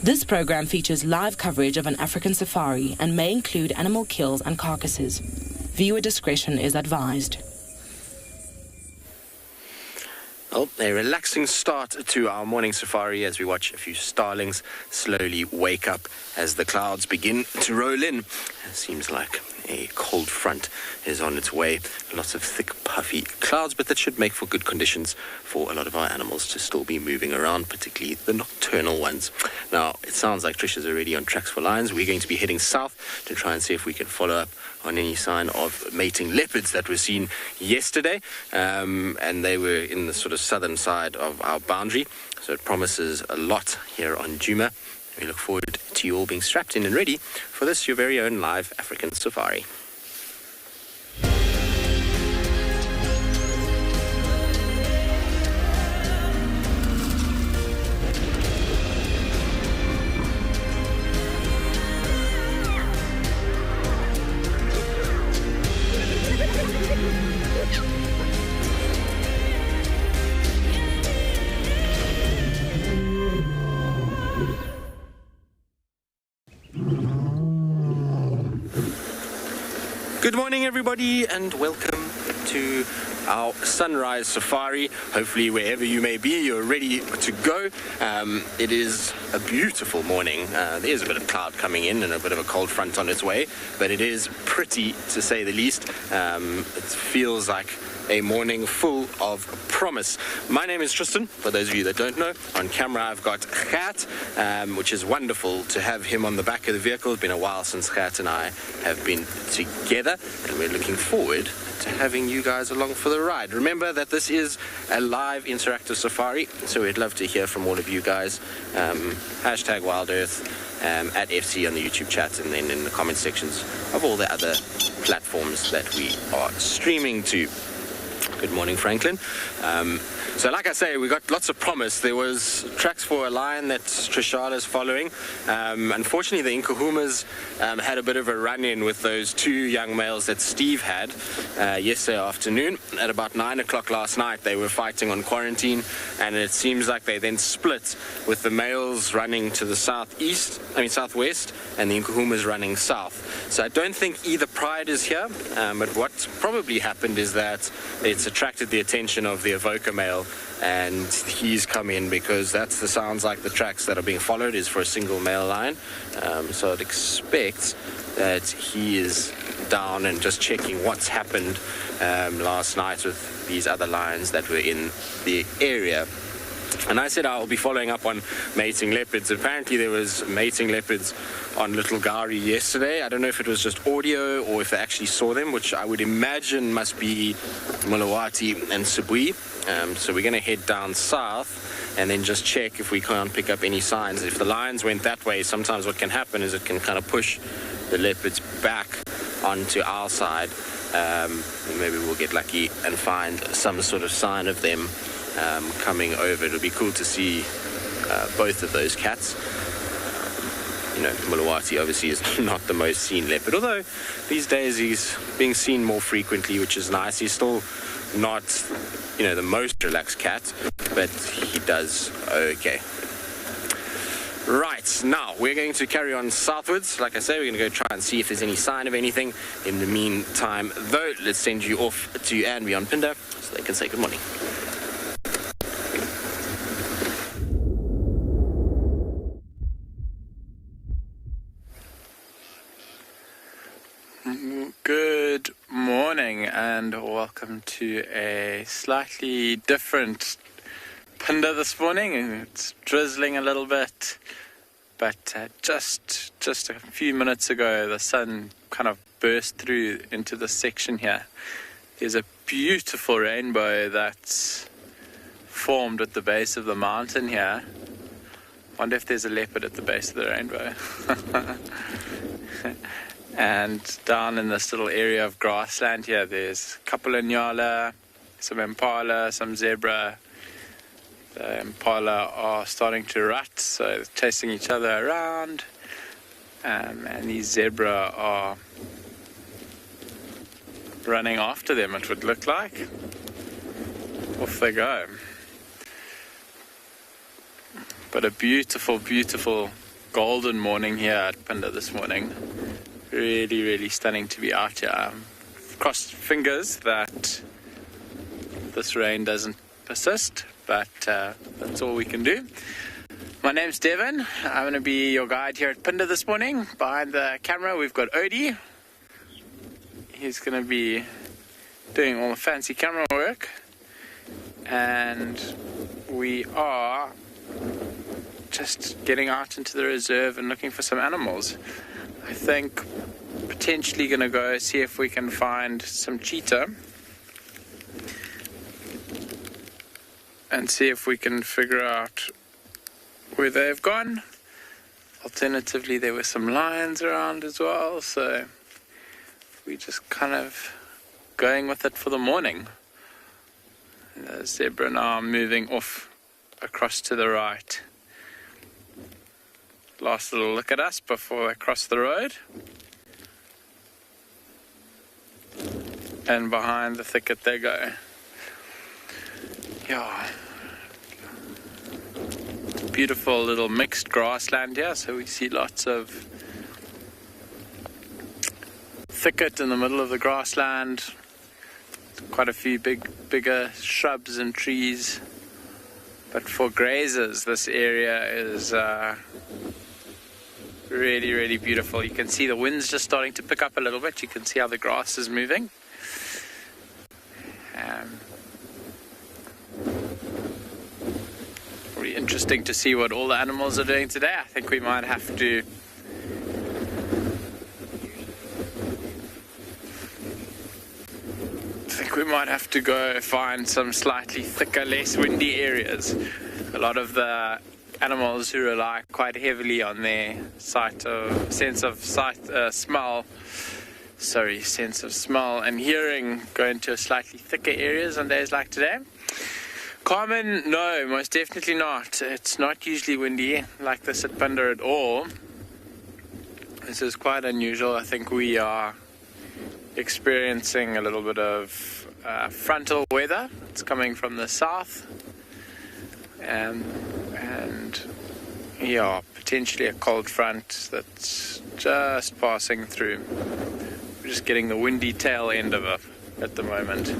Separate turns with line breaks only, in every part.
This program features live coverage of an African safari and may include animal kills and carcasses. Viewer discretion is advised.
Well, a relaxing start to our morning safari as we watch a few starlings slowly wake up as the clouds begin to roll in. It seems like a cold front is on its way. Lots of thick, puffy clouds, but that should make for good conditions for a lot of our animals to still be moving around, particularly the nocturnal ones. Now, it sounds like Trish is already on tracks for lions. We're going to be heading south to try and see if we can follow up on any sign of mating leopards that were seen yesterday. And they were in the sort of southern side of our boundary. So it promises a lot here on Djuma. We look forward to you all being strapped in and ready for this, your very own live African safari. Good morning, everybody, and welcome to our sunrise safari. Hopefully, wherever you may be, you're ready to go. It is a beautiful morning. There's a bit of cloud coming in and a bit of a cold front on its way, but it is pretty, to say the least. It feels like a morning full of promise. My name is Tristan, for those of you that don't know. On camera, I've got Gert, which is wonderful to have him on the back of the vehicle. It's been a while since Gert and I have been together, and we're looking forward to having you guys along for the ride. Remember that this is a live interactive safari, so we'd love to hear from all of you guys. Hashtag Wild Earth, at FC on the YouTube chat, and then in the comment sections of all the other platforms that we are streaming to. Good morning, Franklin. So like I say, we got lots of promise. There was tracks for a lion that Trishala's following. Unfortunately, the Nkuhumas had a bit of a run-in with those two young males that Steve had yesterday afternoon. At about 9 o'clock last night, they were fighting on quarantine, and it seems like they then split, with the males running to the southwest, and the Nkuhumas running south. So I don't think either pride is here, but what probably happened is that it's attracted the attention of the Avoca male, and he's come in because that's the sounds like the tracks that are being followed is for a single male lion. So I'd expect that he is down and just checking what's happened last night with these other lions that were in the area. And I said I'll be following up on mating leopards. Apparently there was mating leopards on Little Gari yesterday. I don't know if it was just audio or if they actually saw them, which I would imagine must be Mulawati and Sibui. So we're going to head down south and then just check if we can't pick up any signs. If the lions went that way, sometimes what can happen is it can kind of push the leopards back onto our side. And maybe we'll get lucky and find some sort of sign of them coming over. It'll be cool to see both of those cats. Mulawati obviously is not the most seen leopard, although these days he's being seen more frequently, which is nice. He's still not, the most relaxed cat, but he does okay. Right, now we're going to carry on southwards. Like I say, we're going to go try and see if there's any sign of anything. In the meantime, though, let's send you off to Anvi on Pinder so they can say good morning.
Good morning and welcome to a slightly different Pinder this morning. It's drizzling a little bit, but just a few minutes ago the sun kind of burst through into this section here. There's a beautiful rainbow that's formed at the base of the mountain here. Wonder if there's a leopard at the base of the rainbow. And down in this little area of grassland here, there's a couple of nyala, some impala, some zebra. The impala are starting to rut, so they're chasing each other around. And these zebra are running after them, it would look like. Off they go. But a beautiful, beautiful golden morning here at Punda this morning. Really, really stunning to be out here. Crossed fingers that this rain doesn't persist, but that's all we can do. My name's Devin. I'm going to be your guide here at Punda this morning. Behind the camera we've got Odie. He's going to be doing all the fancy camera work, and we are just getting out into the reserve and looking for some animals. I think potentially going to go see if we can find some cheetah and see if we can figure out where they've gone. Alternatively, there were some lions around as well, so we just kind of going with it for the morning. The zebra now moving off across to the right. Last little look at us before they cross the road. And behind the thicket they go. Yeah. It's a beautiful little mixed grassland here, so we see lots of thicket in the middle of the grassland. Quite a few bigger shrubs and trees. But for grazers, this area is really, really beautiful. You can see the wind's just starting to pick up a little bit. You can see how the grass is moving. Really interesting to see what all the animals are doing today. I think we might have to go find some slightly thicker, less windy areas. A lot of the animals who rely quite heavily on their sense of smell and hearing go into slightly thicker areas on days like today. Carmen, no, most definitely not. It's not usually windy like this at Punda at all. This is quite unusual. I think we are experiencing a little bit of frontal weather. It's coming from the south. And yeah, potentially a cold front that's just passing through. We're just getting the windy tail end of it at the moment.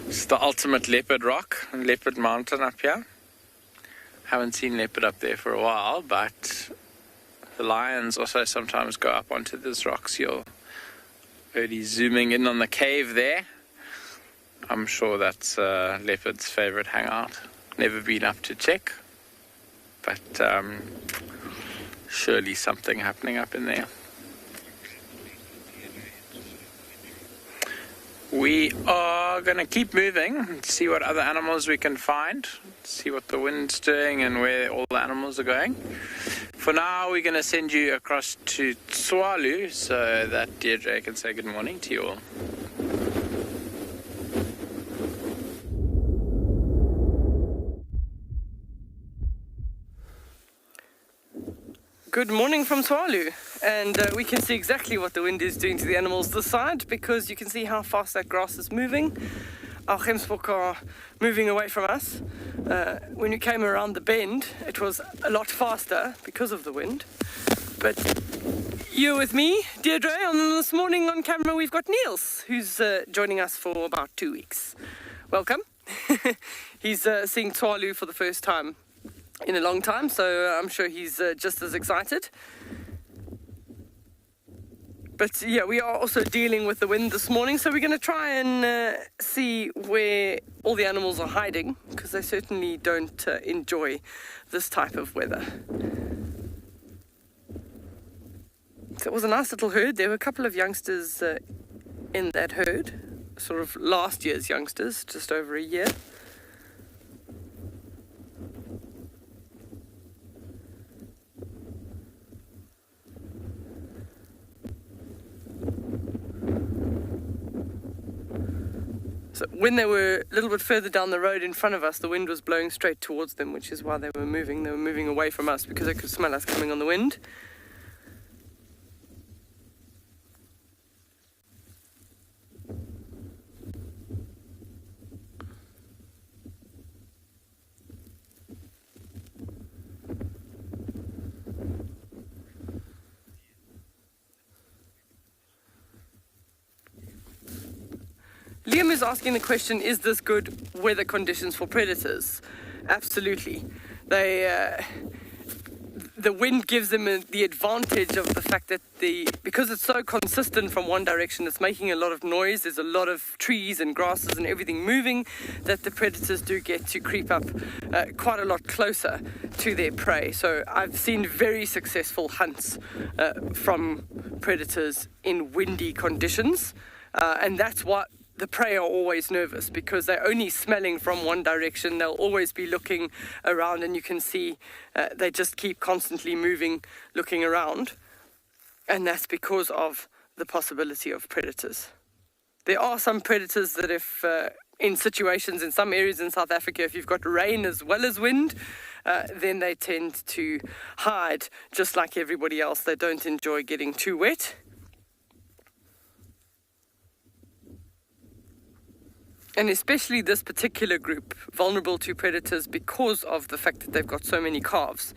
It's the ultimate leopard rock and leopard mountain up here. Haven't seen leopard up there for a while, but the lions also sometimes go up onto these rocks. You're already zooming in on the cave there. I'm sure that's leopard's favorite hangout. Never been up to check, but surely something happening up in there. We are going to keep moving, see what other animals we can find, see what the wind's doing and where all the animals are going. For now, we're going to send you across to Tswalu so that Deirdre can say good morning to you all.
Good morning from Tswalu, and we can see exactly what the wind is doing to the animals this side, because you can see how fast that grass is moving. Our Springbok are moving away from us. When you came around the bend, it was a lot faster because of the wind. But you're with me, Deirdre, and this morning on camera we've got Niels, who's joining us for about 2 weeks. Welcome. He's seeing Tswalu for the first time in a long time, so I'm sure he's just as excited. But yeah, we are also dealing with the wind this morning, so we're going to try and see where all the animals are hiding, because they certainly don't enjoy this type of weather. So it was a nice little herd. There were a couple of youngsters in that herd, sort of last year's youngsters, just over a year. So when they were a little bit further down the road in front of us, the wind was blowing straight towards them, which is why they were moving. They were moving away from us because they could smell us coming on the wind. Liam is asking the question, is this good weather conditions for predators? Absolutely. The wind gives them the advantage of the fact that because it's so consistent from one direction, it's making a lot of noise, there's a lot of trees and grasses and everything moving, that the predators do get to creep up quite a lot closer to their prey. So I've seen very successful hunts from predators in windy conditions, and that's what the prey are always nervous, because they're only smelling from one direction. They'll always be looking around, and you can see they just keep constantly moving, looking around. And that's because of the possibility of predators. There are some predators that if, in situations in some areas in South Africa, if you've got rain as well as wind, then they tend to hide just like everybody else. They don't enjoy getting too wet. And especially this particular group, vulnerable to predators because of the fact that they've got so many calves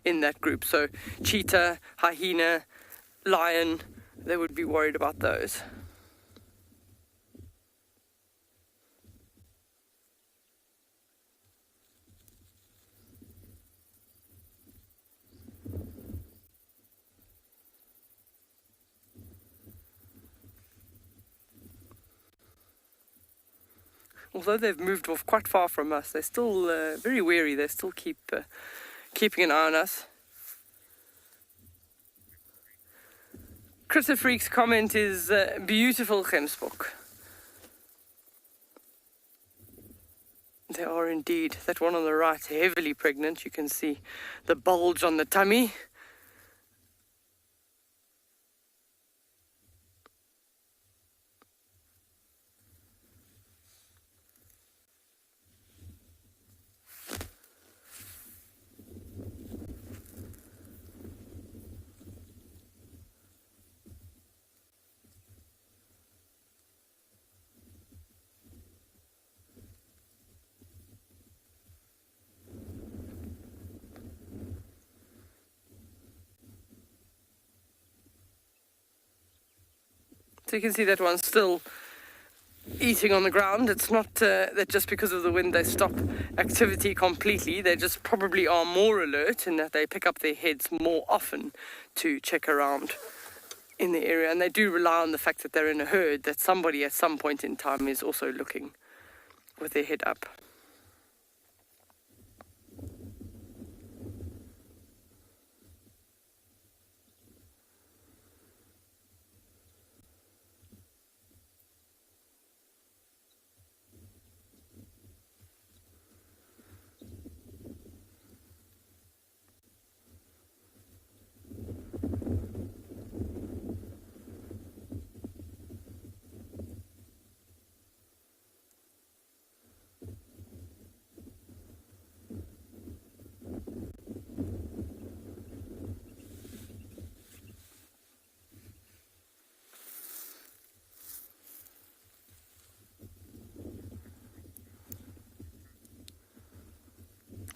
in that group. So cheetah, hyena, lion, they would be worried about those. Although they've moved off quite far from us, they're still very wary. They still keeping an eye on us. Critter Freak's comment is beautiful, Gemsbok. They are indeed. That one on the right, heavily pregnant. You can see the bulge on the tummy. So you can see that one's still eating on the ground. It's not that just because of the wind they stop activity completely. They just probably are more alert in that they pick up their heads more often to check around in the area. And they do rely on the fact that they're in a herd, that somebody at some point in time is also looking with their head up.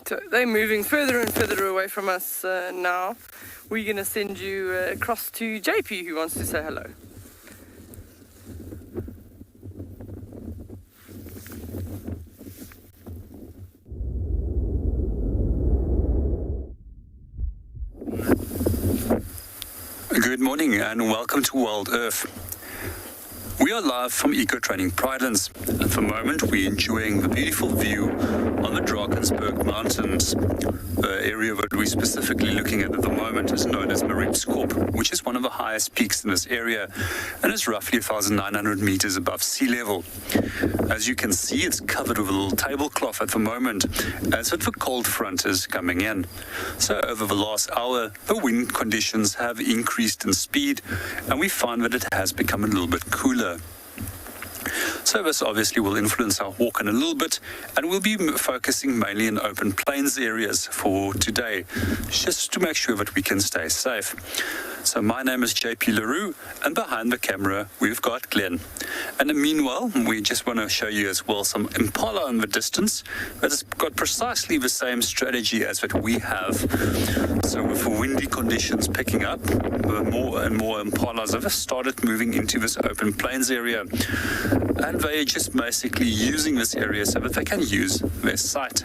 So they're moving further and further away from us now. We're going to send you across to JP, who wants to say hello.
Good morning and welcome to Wild Earth. We are live from Eco Training Pridelands. At the moment, we're enjoying the beautiful view on the Drakensberg Mountains. The area that we're specifically looking at the moment is known as Maritzkorp, which is one of the highest peaks in this area and is roughly 1,900 meters above sea level. As you can see, it's covered with a little tablecloth at the moment, as if the cold front is coming in. So over the last hour, the wind conditions have increased in speed, and we find that it has become a little bit cooler. So this obviously will influence our walk in a little bit, and we'll be focusing mainly in open plains areas for today, just to make sure that we can stay safe. So my name is JP LaRue, and behind the camera we've got Glenn. And meanwhile, we just want to show you as well some impala in the distance that has got precisely the same strategy as that we have. So with windy conditions picking up, more and more impalas have started moving into this open plains area, and they're just basically using this area so that they can use their sight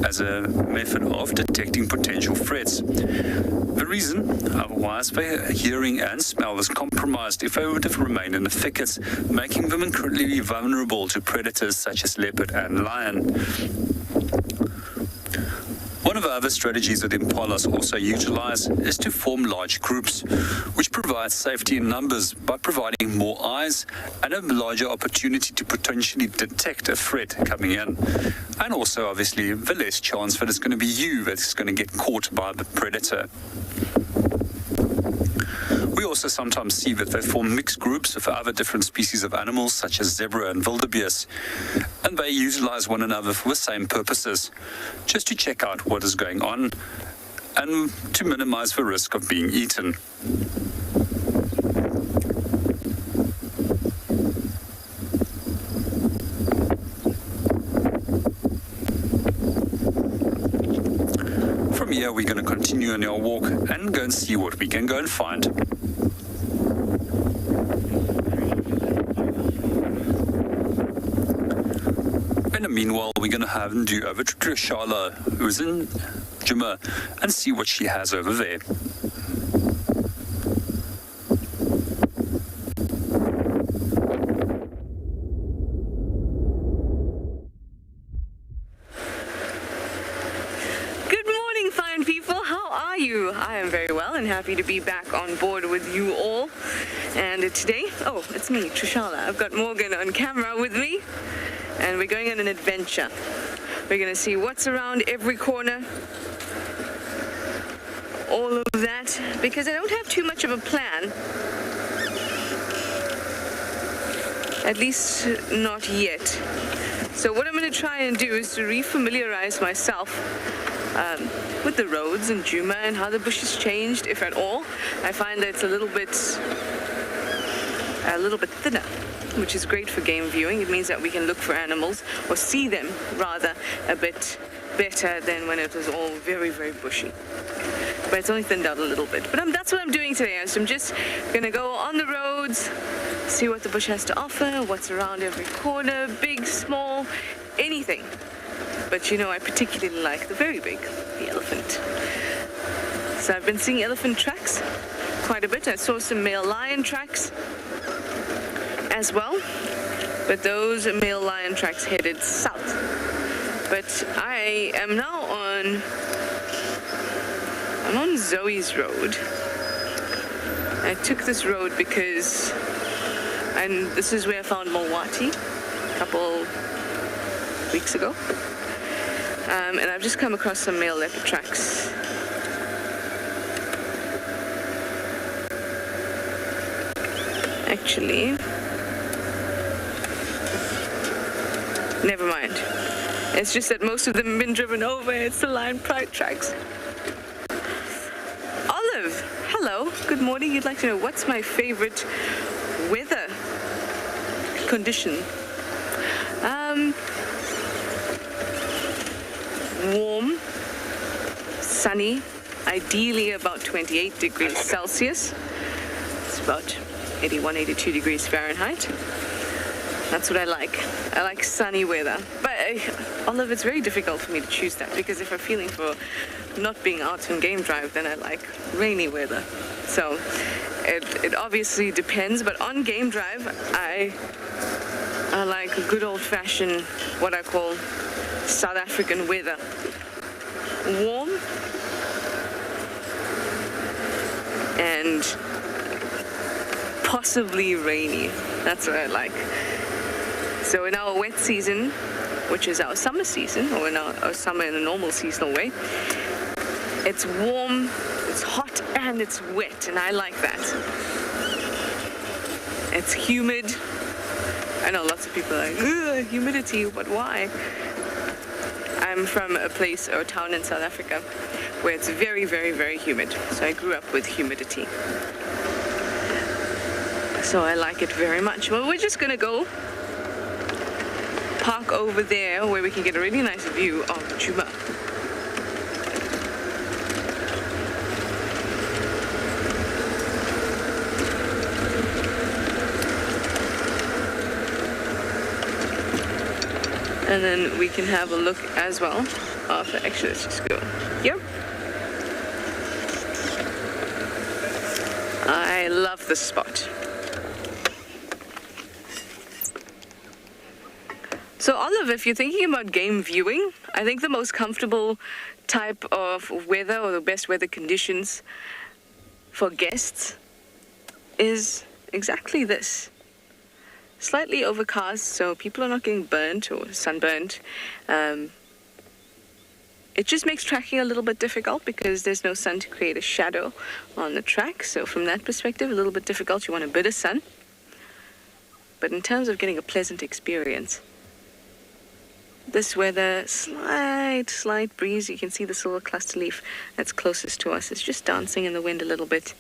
as a method of detecting potential threats. The reason, otherwise, their hearing and smell is compromised if they would have remained in the thickets, making them incredibly vulnerable to predators such as leopard and lion. One of the other strategies that impalas also utilize is to form large groups, which provides safety in numbers by providing more eyes and a larger opportunity to potentially detect a threat coming in. And also, obviously, the less chance that it's going to be you that's going to get caught by the predator. We also sometimes see that they form mixed groups of other different species of animals, such as zebra and wildebeest, and they utilize one another for the same purposes, just to check out what is going on and to minimize the risk of being eaten. From here, we're going to continue on our walk and go and see what we can go and find. In the meanwhile, we're going to have and do over to Tswalu, who's in Juma, and see what she has over there.
I am very well and happy to be back on board with you all. And today, it's me, Tswalu. I've got Morgan on camera with me, and we're going on an adventure. We're going to see what's around every corner, all of that, because I don't have too much of a plan. At least not yet. So what I'm going to try and do is to refamiliarize myself with the roads in Juma and how the bush has changed, if at all. I find that it's a little bit thinner, which is great for game viewing. It means that we can look for animals, or see them rather, a bit better than when it was all very, very bushy. But it's only thinned out a little bit. But that's what I'm doing today. So I'm just gonna go on the roads, see what the bush has to offer, what's around every corner, big, small, anything. But I particularly like the very big, the elephant. So I've been seeing elephant tracks quite a bit. I saw some male lion tracks as well, but those male lion tracks headed south. But I am now I'm on Zoe's road. I took this road because, and this is where I found Mulwati a couple weeks ago. And I've just come across some male leopard tracks. Actually, never mind. It's just that most of them have been driven over. It's the lion pride tracks. Olive, hello, good morning. You'd like to know what's my favorite weather condition? Warm, sunny, ideally about 28 degrees Celsius. It's about 81, 82 degrees Fahrenheit. That's what I like. I like sunny weather. But Olive, it's very difficult for me to choose that, because if I'm feeling for not being out on game drive, then I like rainy weather. So it obviously depends, but on game drive, I like good old-fashioned, what I call South African weather. Warm and possibly rainy. That's what I like. So in our wet season, which is our summer season, or in our summer in a normal seasonal way, it's warm, it's hot, and it's wet, and I like that. It's humid. I know lots of people are like, ugh, humidity, but why? I'm from a place or a town in South Africa where it's very, very, very humid. So I grew up with humidity. So I like it very much. Well, we're just gonna go park over there where we can get a really nice view of Djuma. And then we can have a look as well. Actually, let's just go here. I love this spot. So Olive, if you're thinking about game viewing, I think the most comfortable type of weather or the best weather conditions for guests is exactly this. Slightly overcast, so people are not getting burnt or sunburnt. It just makes tracking a little bit difficult because there's no sun to create a shadow on the track. So from that perspective, a little bit difficult. You want a bit of sun. But in terms of getting a pleasant experience, this weather, slight breeze. You can see the silver cluster leaf that's closest to us. It's just dancing in the wind a little bit.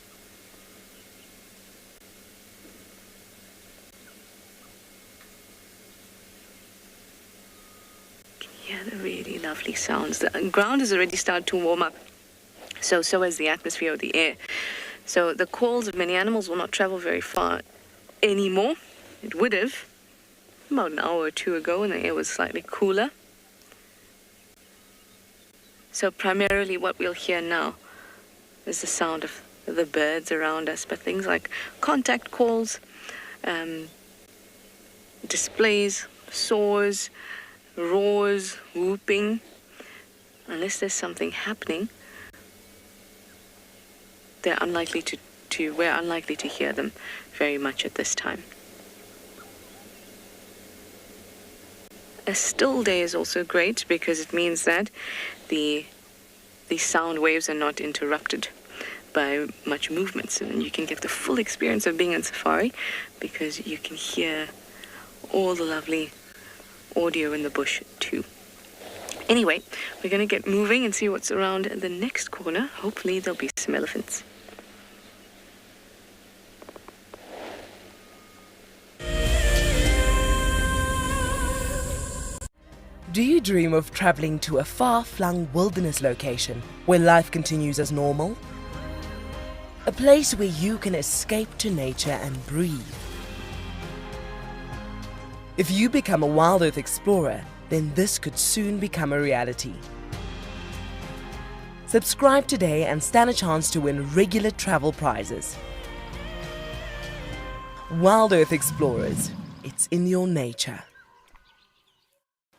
Yeah, the really lovely sounds. The ground has already started to warm up. So has the atmosphere of the air. So the calls of many animals will not travel very far anymore. It would have about an hour or two ago when the air was slightly cooler. So primarily what we'll hear now is the sound of the birds around us, but things like contact calls, displays, saws, roars, whooping. Unless there's something happening, we're unlikely to hear them very much at this time. A still day is also great because it means that the sound waves are not interrupted by much movements, and you can get the full experience of being on safari because you can hear all the lovely audio in the bush too. Anyway, we're going to get moving and see what's around the next corner. Hopefully there'll be some elephants.
Do you dream of traveling to a far-flung wilderness location where life continues as normal? A place where you can escape to nature and breathe. If you become a Wild Earth explorer, then this could soon become a reality. Subscribe today and stand a chance to win regular travel prizes. Wild Earth Explorers, it's in your nature.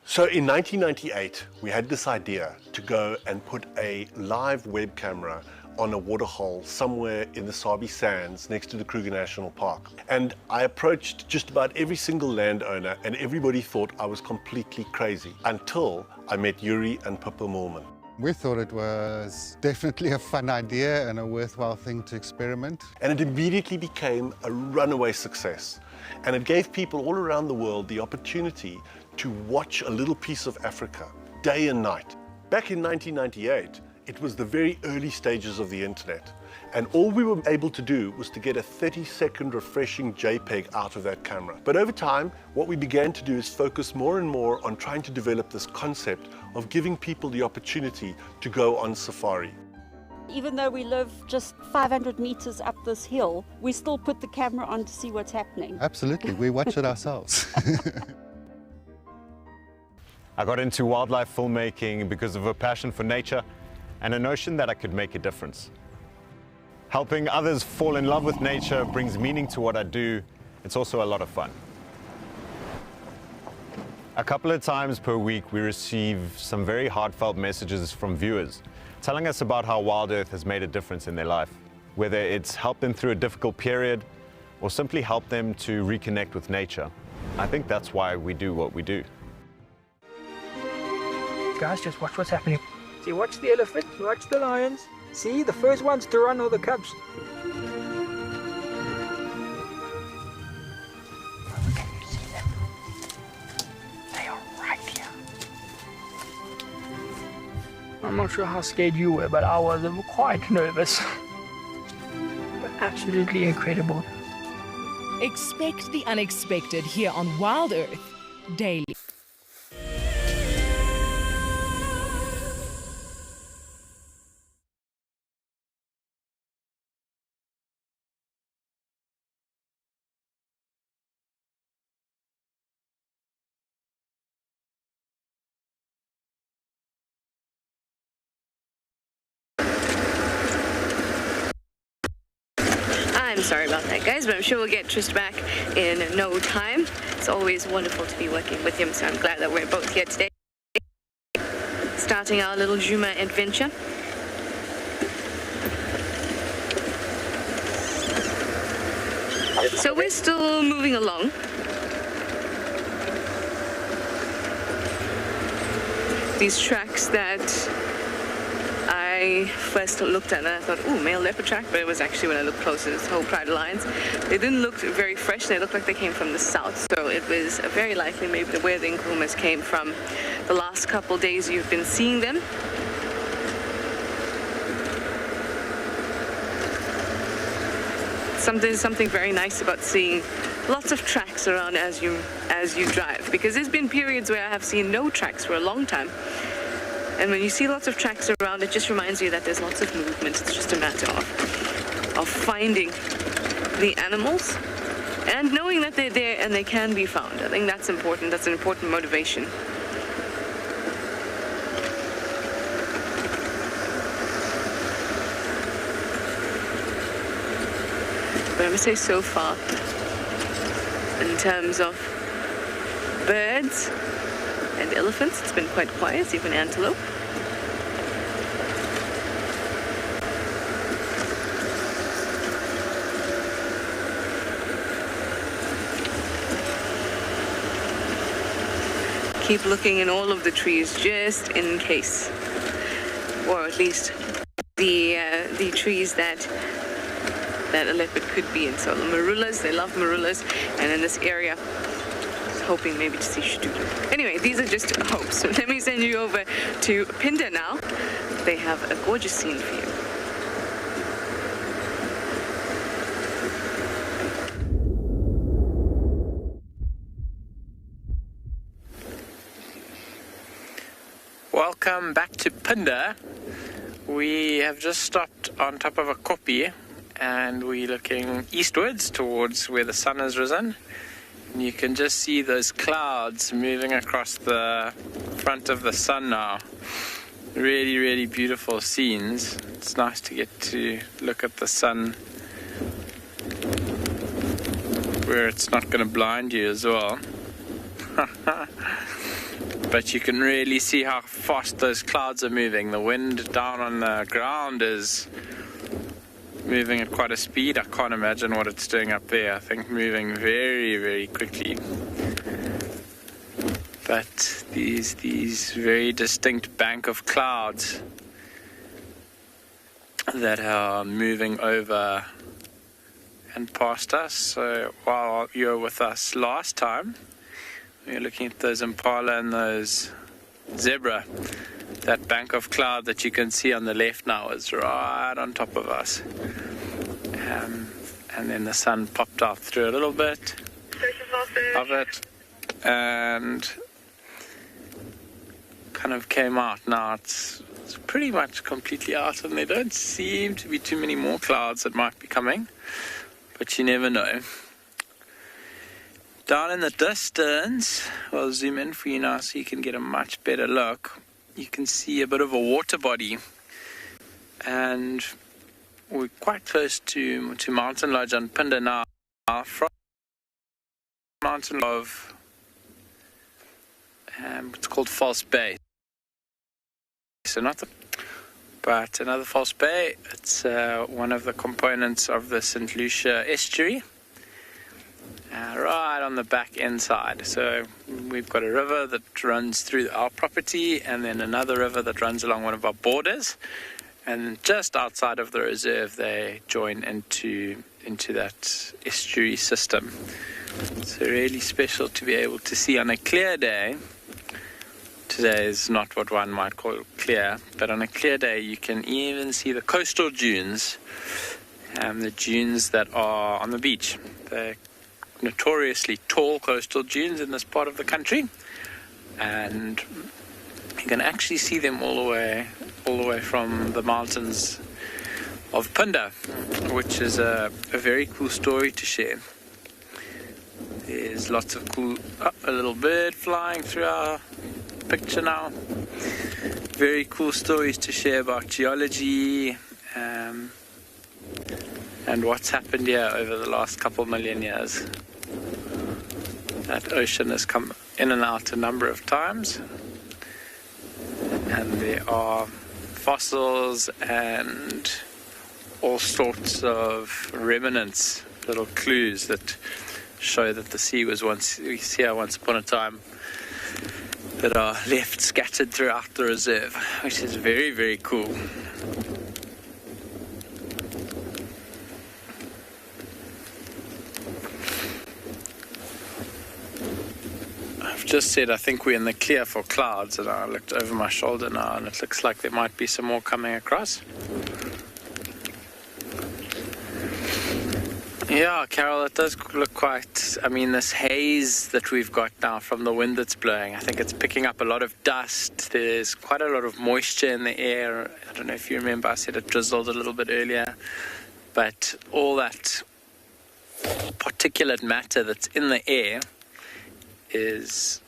So in 1998, we had this idea to go and put a live web camera on a waterhole somewhere in the Sabi Sands next to the Kruger National Park. And I approached just about every single landowner and everybody thought I was completely crazy until I met Yuri and Pippa Moorman.
We thought it was definitely a fun idea and a worthwhile thing to experiment.
And it immediately became a runaway success. And it gave people all around the world the opportunity to watch a little piece of Africa day and night. Back in 1998, it was the very early stages of the internet. And all we were able to do was to get a 30-second refreshing JPEG out of that camera. But over time, what we began to do is focus more and more on trying to develop this concept of giving people the opportunity to go on safari.
Even though we live just 500 meters up this hill, we still put the camera on to see what's happening.
Absolutely, we watch it ourselves.
I got into wildlife filmmaking because of a passion for nature and a notion that I could make a difference. Helping others fall in love with nature brings meaning to what I do. It's also a lot of fun. A couple of times per week, we receive some very heartfelt messages from viewers telling us about how Wild Earth has made a difference in their life, whether it's helped them through a difficult period or simply helped them to reconnect with nature. I think that's why we do what we do.
Guys, just watch what's happening. See, watch the elephant, watch the lions. See, the first ones to run are the cubs. Can you see them? They are right here. I'm not sure how scared you were, but I was quite nervous. But absolutely incredible.
Expect the unexpected here on Wild Earth daily.
I'm sorry about that, guys, but I'm sure we'll get Trist back in no time. It's always wonderful to be working with him, so I'm glad that we're both here today. Starting our little Juma adventure. So we're still moving along. These tracks that I first looked at and I thought, ooh, male leopard track, but it was actually when I looked closer, this whole pride of lions. They didn't look very fresh, they looked like they came from the south, so it was very likely maybe where the Nkuhumas came from the last couple days you've been seeing them. Something very nice about seeing lots of tracks around as you drive, because there's been periods where I have seen no tracks for a long time. And when you see lots of tracks around, it just reminds you that there's lots of movement. It's just a matter of finding the animals and knowing that they're there and they can be found. I think that's important. That's an important motivation. But I must say, so far, in terms of birds and elephants, it's been quite quiet, even antelope. Keep looking in all of the trees just in case, or at least the trees that a leopard could be in. So the marullas, they love marullas, and in this area, hoping maybe to see shtutu. Anyway, these are just hopes. So let me send you over to Pinda now. They have a gorgeous scene for you.
Welcome back to Pinda. We have just stopped on top of a koppie and we're looking eastwards towards where the sun has risen. And you can just see those clouds moving across the front of the sun now. Really, really beautiful scenes. It's nice to get to look at the sun where it's not going to blind you as well. But you can really see how fast those clouds are moving. The wind down on the ground is moving at quite a speed. I can't imagine what it's doing up there. I think moving very, very quickly. But these very distinct bank of clouds that are moving over and past us. So while you were with us last time, we were looking at those impala and those zebra. That bank of cloud that you can see on the left now is right on top of us. And then the sun popped out through a little bit of it and kind of came out. Now it's pretty much completely out, and there don't seem to be too many more clouds that might be coming, but you never know. Down in the distance, I'll zoom in for you now so you can get a much better look. You can see a bit of a water body, and we're quite close to Mountain Lodge on Pinda now. From Mountain of it's called False Bay. So but another False Bay. It's one of the components of the St. Lucia estuary. Right on the back end side. So we've got a river that runs through our property, and then another river that runs along one of our borders, and just outside of the reserve they join into that estuary system. So really special to be able to see on a clear day. Today is not what one might call clear, but on a clear day you can even see the coastal dunes, the dunes that are on the beach. They're notoriously tall coastal dunes in this part of the country, and you can actually see them all the way from the mountains of Punda, which is a very cool story to share. There's lots of cool, a little bird flying through our picture now. Very cool stories to share about geology and what's happened here over the last couple million years. That ocean has come in and out a number of times, and there are fossils and all sorts of remnants, little clues that show that the sea was once upon a time, that are left scattered throughout the reserve, which is very, very cool. I've just said I think we're in the clear for clouds, and I looked over my shoulder now and it looks like there might be some more coming across. Yeah, Carol, it does look quite, I mean, this haze that we've got now from the wind that's blowing, I think it's picking up a lot of dust. There's quite a lot of moisture in the air. I don't know if you remember, I said it drizzled a little bit earlier, but all that particulate matter that's in the air is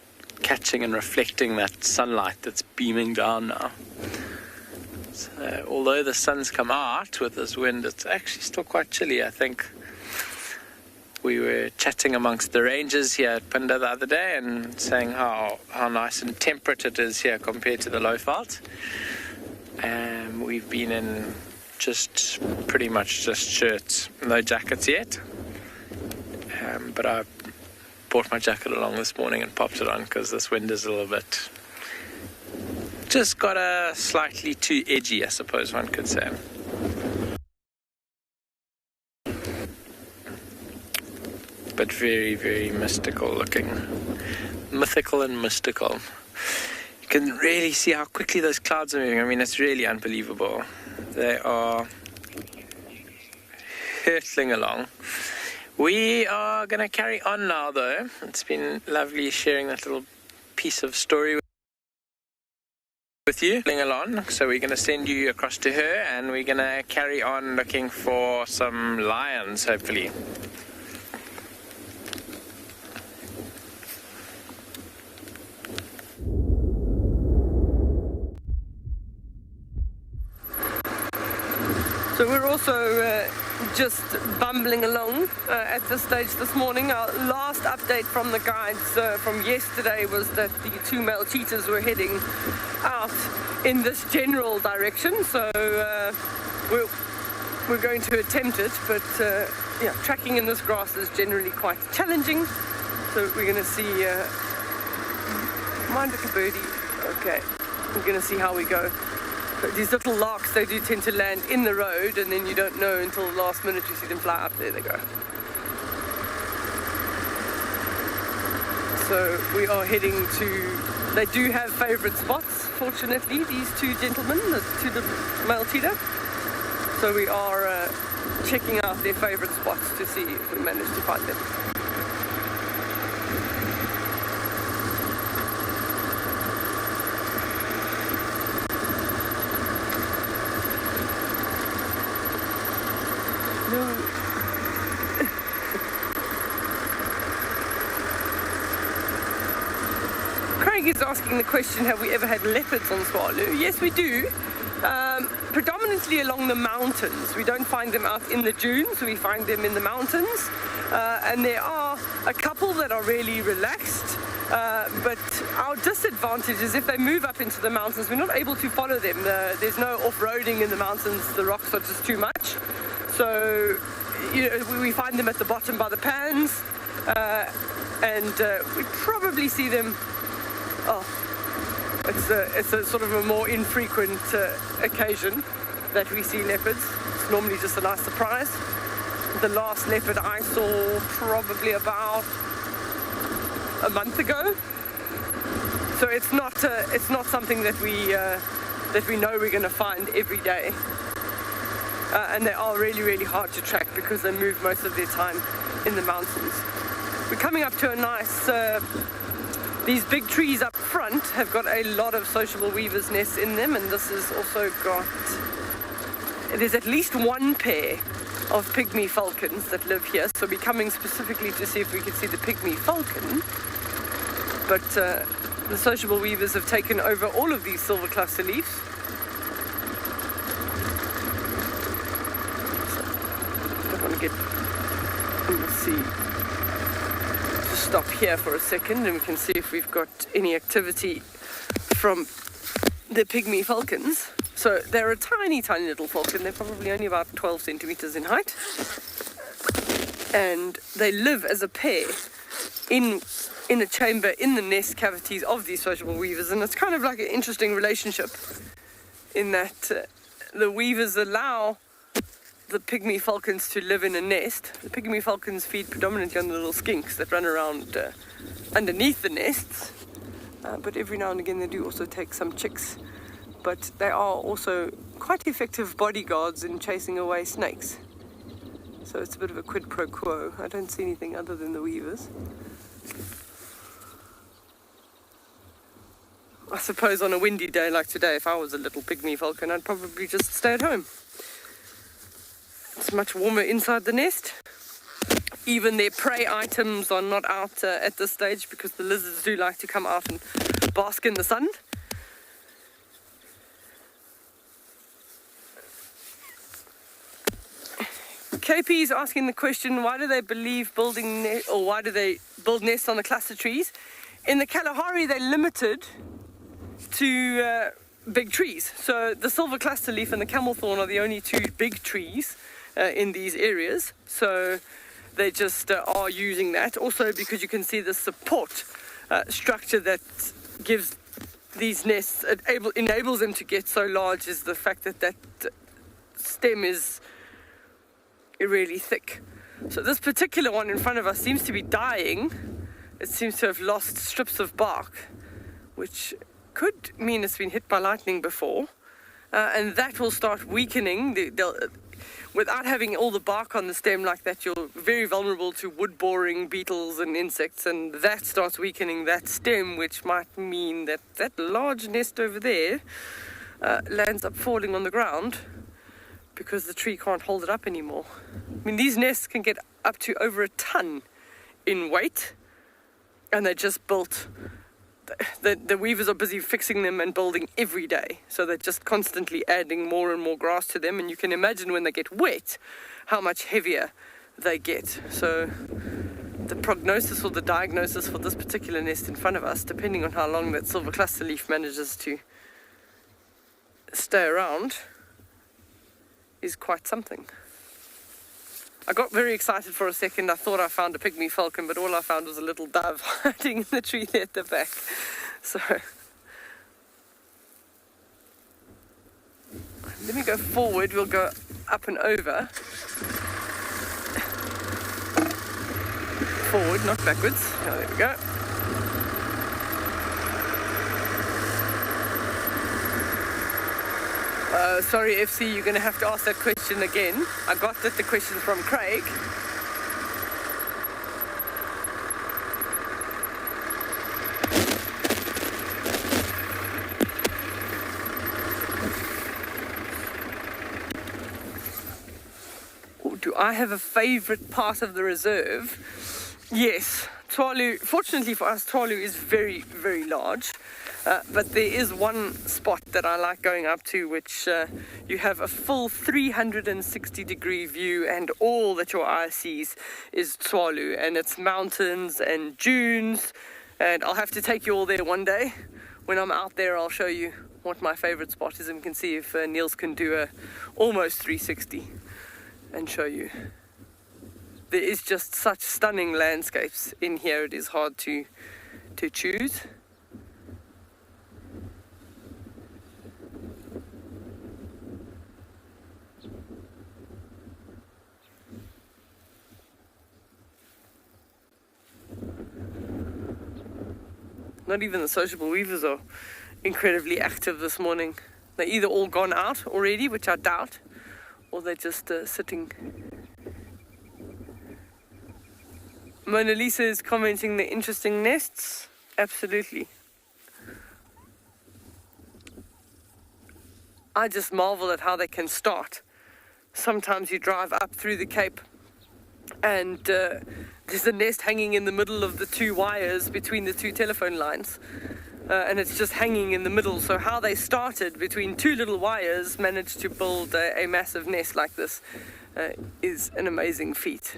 catching and reflecting that sunlight that's beaming down now. So although the sun's come out with this wind, it's actually still quite chilly, I think. We were chatting amongst the rangers here at Punda the other day and saying how nice and temperate it is here compared to the Lowveld. We've been in pretty much just shirts, no jackets yet. But I brought my jacket along this morning and popped it on because this wind is a little bit, just got a slightly too edgy, I suppose one could say. But very, very mystical looking. Mythical and mystical. You can really see how quickly those clouds are moving. I mean, it's really unbelievable. They are hurtling along. We are going to carry on now, though. It's been lovely sharing that little piece of story with you. Along. So we're going to send you across to her, and we're going to carry on looking for some lions, hopefully.
So we're also just bumbling along at this stage this morning. Our last update from the guides from yesterday was that the two male cheetahs were heading out in this general direction. So we're going to attempt it, but yeah, tracking in this grass is generally quite challenging. So we're going to see. Mind like a birdie. Okay, we're going to see how we go. But these little larks, they do tend to land in the road, and then you don't know until the last minute you see them fly up. There they go. So we are heading to, they do have favourite spots, fortunately, these two gentlemen, the two male cheetah. So we are checking out their favourite spots to see if we manage to find them. Craig is asking the question, have we ever had leopards on Tswalu? Yes, we do. Predominantly along the mountains. We don't find them out in the dunes, we find them in the mountains. And there are a couple that are really relaxed. But our disadvantage is if they move up into the mountains, we're not able to follow them. There's no off-roading in the mountains, the rocks are just too much. So, you know, we find them at the bottom by the pans, and we probably see them. It's a sort of a more infrequent occasion that we see leopards. It's normally just a nice surprise. The last leopard I saw probably about a month ago. So it's not something that we know we're going to find every day. And they are really, really hard to track because they move most of their time in the mountains. We're coming up to a nice, these big trees up front have got a lot of sociable weavers' nests in them, and this has also got, there's at least one pair of Pygmy Falcons that live here, so we're coming specifically to see if we can see the Pygmy Falcon. But the sociable weavers have taken over all of these silver cluster leaves. So, I don't want to get, let's see, just stop here for a second and we can see if we've got any activity from the Pygmy Falcons. So they're a tiny, tiny little falcon. They're probably only about 12 centimeters in height. And they live as a pair in a chamber in the nest cavities of these sociable weavers. And it's kind of like an interesting relationship in that the weavers allow the Pygmy Falcons to live in a nest. The Pygmy Falcons feed predominantly on the little skinks that run around underneath the nests. But every now and again they do also take some chicks. But they are also quite effective bodyguards in chasing away snakes. So it's a bit of a quid pro quo. I don't see anything other than the weavers. I suppose on a windy day like today, if I was a little Pygmy Falcon, I'd probably just stay at home. It's much warmer inside the nest. Even their prey items are not out at this stage because the lizards do like to come out and bask in the sun. KP is asking the question, why do they believe why do they build nests on the cluster trees? In the Kalahari, they're limited to big trees. So the silver cluster leaf and the camel thorn are the only two big trees in these areas. So they just are using that. Also because you can see the support structure that gives these nests, enables them to get so large, is the fact that that stem is really thick. So this particular one in front of us seems to be dying. It seems to have lost strips of bark, which could mean it's been hit by lightning before, and that will start weakening. Without having all the bark on the stem like that, you're very vulnerable to wood-boring beetles and insects, and that starts weakening that stem, which might mean that that large nest over there lands up falling on the ground because the tree can't hold it up anymore. I mean, these nests can get up to over a ton in weight, and they're just built. The weavers are busy fixing them and building every day, so they're just constantly adding more and more grass to them, and you can imagine when they get wet how much heavier they get. So the prognosis or the diagnosis for this particular nest in front of us, depending on how long that silver cluster leaf manages to stay around, is quite something. I got very excited for a second. I thought I found a Pygmy Falcon, but all I found was a little dove hiding in the tree there at the back. So let me go forward. We'll go up and over. Forward, not backwards. Oh, there we go. Sorry, FC, you're going to have to ask that question again. I got that the question from Craig. Do I have a favourite part of the reserve? Yes. Tswalu, fortunately for us, Tswalu is very, very large. But there is one spot that I like going up to, which you have a full 360-degree view, and all that your eye sees is Tswalu, and it's mountains and dunes, and I'll have to take you all there one day. When I'm out there, I'll show you what my favorite spot is, and we can see if Niels can do a almost 360 and show you. There is just such stunning landscapes in here, it is hard to choose. Not even the sociable weavers are incredibly active this morning. They're either all gone out already, which I doubt, or they're just sitting Mona Lisa is commenting the interesting nests. Absolutely. I just marvel at how they can start. Sometimes you drive up through the Cape and there's a nest hanging in the middle of the two wires between the two telephone lines. And it's just hanging in the middle. So how they started between two little wires, managed to build a massive nest like this, is an amazing feat.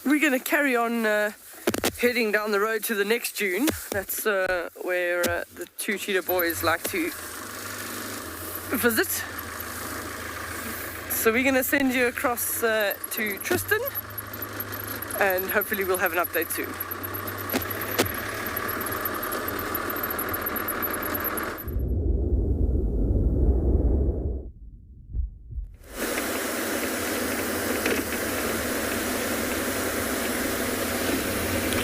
We're going to carry on heading down the road to the next dune. That's where the two cheetah boys like to visit. So we're going to send you across to Tristan, and hopefully we'll have an update soon.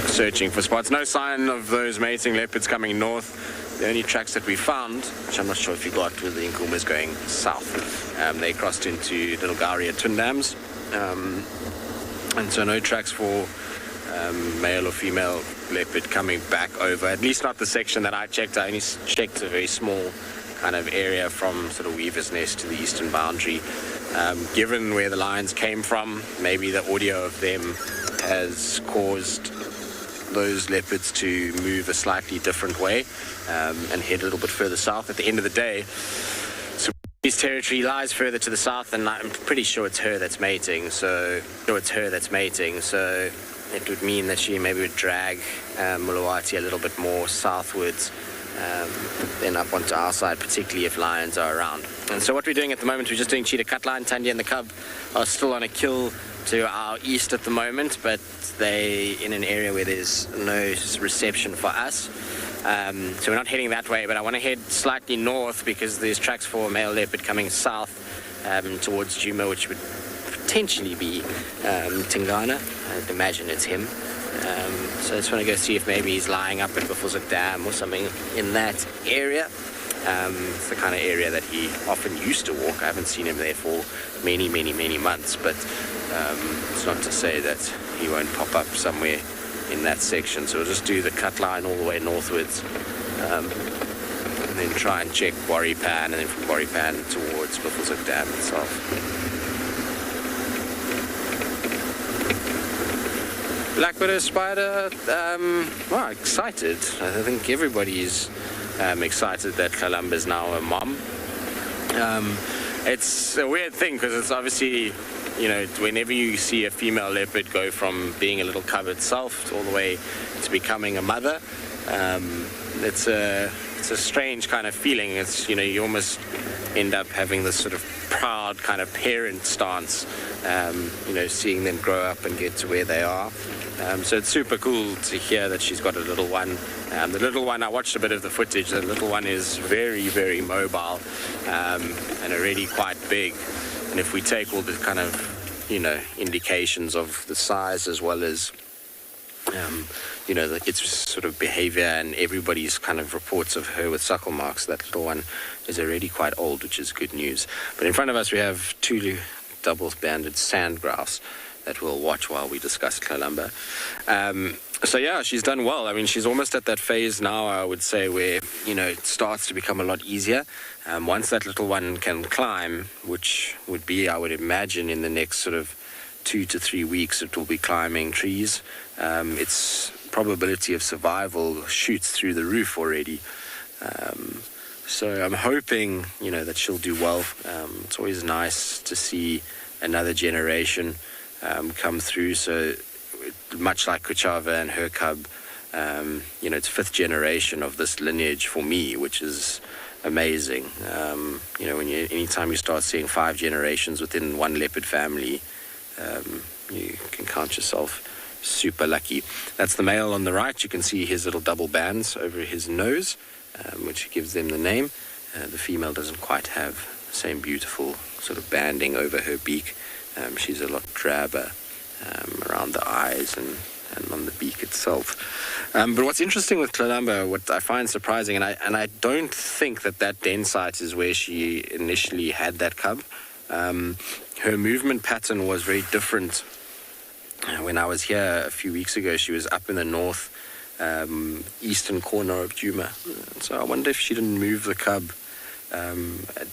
Searching for spots. No sign of those mating leopards coming north. The only tracks that we found, which I'm not sure if you got, with the Nkuma's going south. They crossed into Little Gowrie at Twin Dams. And so no tracks for male or female leopard coming back over, at least not the section that I checked. I only checked a very small kind of area from sort of Weaver's Nest to the eastern boundary. Given where the lions came from, maybe the audio of them has caused those leopards to move a slightly different way and head a little bit further south. At the end of the day, so his territory lies further to the south, and I'm pretty sure it's her that's mating. So it would mean that she maybe would drag Mulawati a little bit more southwards, then up onto our side, particularly if lions are around. And so what we're doing at the moment, we're just doing cheetah cutline. Tandy and the cub are still on a kill to our east at the moment, but they in an area where there's no reception for us. So we're not heading that way, but I want to head slightly north because there's tracks for a male leopard coming south towards Juma, which would potentially be Tingana. I'd imagine it's him. So I just want to go see if maybe he's lying up at Buffelshoek Dam or something in that area. It's the kind of area that he often used to walk. I haven't seen him there for many months, but it's not to say that he won't pop up somewhere in that section. So we'll just do the cut line all the way northwards, and then try and check Quarry Pan, and then from Quarry Pan towards Buffelshoek Dam itself. Black widow spider, well, excited. I think everybody's excited that Kalamba's now a mom. It's a weird thing because it's obviously, you know, whenever you see a female leopard go from being a little cub itself all the way to becoming a mother, it's a strange kind of feeling. It's, you know, you almost end up having this sort of proud kind of parent stance, you know, seeing them grow up and get to where they are. So it's super cool to hear that she's got a little one. The little one, I watched a bit of the footage. The little one is very mobile and already quite big. And if we take all the kind of, you know, indications of the size as well as, you know, its sort of behavior and everybody's kind of reports of her with suckle marks, that little one is already quite old, which is good news. But in front of us we have two double-banded sand grouse that we'll watch while we discuss Kalamba. So yeah, she's done well. I mean, she's almost at that phase now, I would say, where, you know, it starts to become a lot easier. Once that little one can climb, which would be, I would imagine, in the next sort of 2 to 3 weeks, it will be climbing trees. Its probability of survival shoots through the roof already. So I'm hoping, you know, that she'll do well. It's always nice to see another generation come through. So much like Kuchava and her cub, you know, it's 5th generation of this lineage for me, which is amazing. You know, anytime you start seeing 5 generations within one leopard family, you can count yourself super lucky. That's the male on the right. You can see his little double bands over his nose, which gives them the name. The female doesn't quite have the same beautiful sort of banding over her beak. She's a lot drabber around the eyes and on the beak itself. But what's interesting with Kalahari, what I find surprising, and I don't think that den site is where she initially had that cub. Her movement pattern was very different. When I was here a few weeks ago, she was up in the north eastern corner of Djuma. So I wonder if she didn't move the cub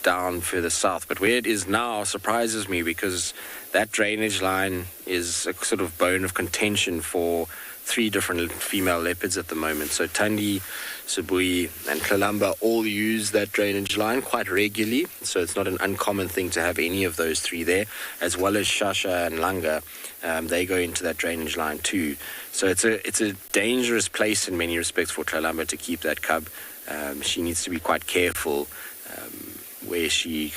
down further south. But where it is now surprises me, because that drainage line is a sort of bone of contention for 3 different female leopards at the moment. So Thandi, Sibui and Kalamba all use that drainage line quite regularly, so it's not an uncommon thing to have any of those 3 there, as well as Shasha and Langa. They go into that drainage line too. So it's a dangerous place in many respects for Kalamba to keep that cub. She needs to be quite careful where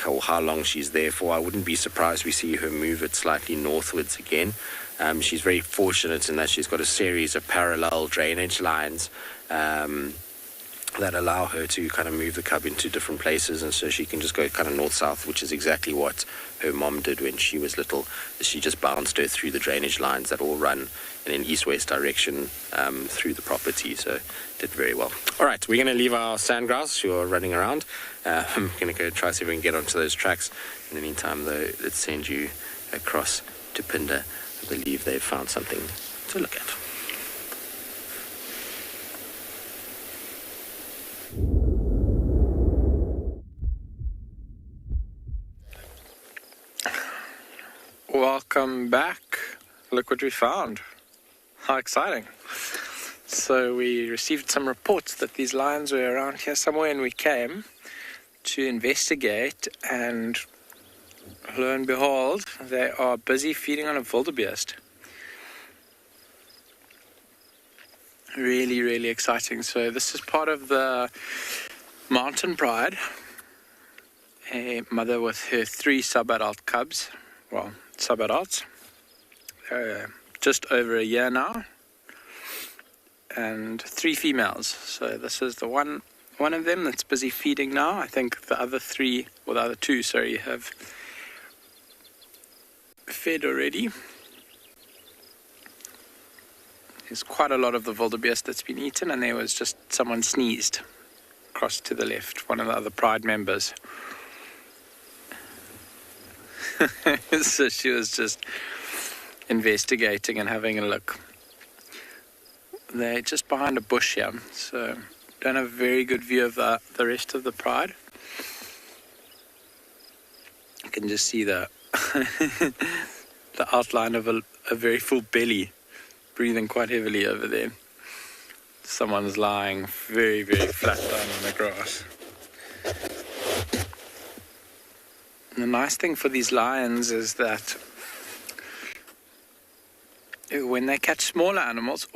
or how long she's there for. I wouldn't be surprised we see her move it slightly northwards again. She's very fortunate in that she's got a series of parallel drainage lines that allow her to kind of move the cub into different places, and so she can just go kind of north-south, which is exactly what her mom did when she was little. She just bounced her through the drainage lines that all run in an east-west direction through the property, so did very well. All right, we're going to leave our sandgrouse who are running around. I'm going to go try to see if we can get onto those tracks. In the meantime, though, let's send you across to Pinda. I believe they've found something to look at.
Welcome back. Look what we found. How exciting. So we received some reports that these lions were around here somewhere, and we came to investigate, and lo and behold, they are busy feeding on a wildebeest. Really, really exciting. So this is part of the Mountain Pride. A mother with her 3 sub-adult cubs. Well, sub-adults. Just over a year now. And 3 females. So this is the one of them that's busy feeding now. I think the other 2, have fed already. There's quite a lot of the wildebeest that's been eaten, and there was just someone sneezed across to the left, one of the other Pride members. So she was just investigating and having a look. They're just behind a bush here, so don't have a very good view of the rest of the Pride. You can just see the the outline of a very full belly, breathing quite heavily over there. Someone's lying very, very flat down on the grass. And the nice thing for these lions is that when they catch smaller animals,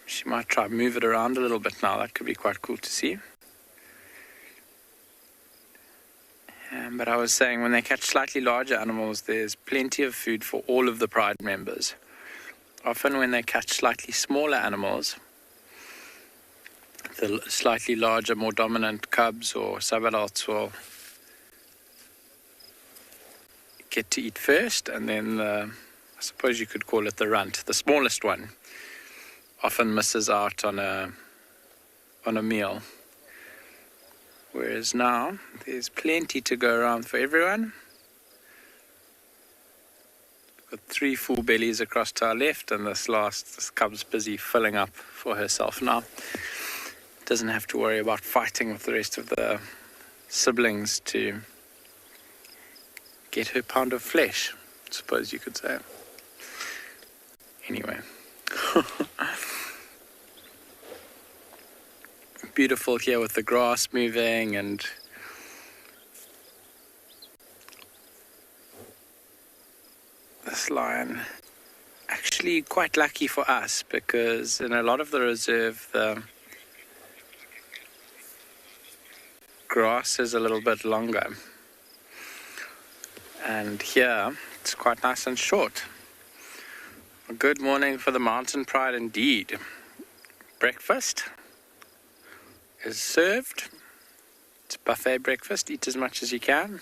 she might try to move it around a little bit now. That could be quite cool to see. But I was saying, when they catch slightly larger animals, there's plenty of food for all of the Pride members. Often when they catch slightly smaller animals, the slightly larger, more dominant cubs or sub-adults will get to eat first, and then I suppose you could call it the runt, the smallest one, often misses out on a meal. Whereas now, there's plenty to go around for everyone. Got 3 full bellies across to our left, and this cub's busy filling up for herself now. Doesn't have to worry about fighting with the rest of the siblings to get her pound of flesh, I suppose you could say. Anyway. Beautiful here with the grass moving, and this lion, actually quite lucky for us, because in a lot of the reserve the grass is a little bit longer, and here it's quite nice and short. A good morning for the mountain pride indeed. Breakfast is served. It's buffet breakfast. Eat as much as you can.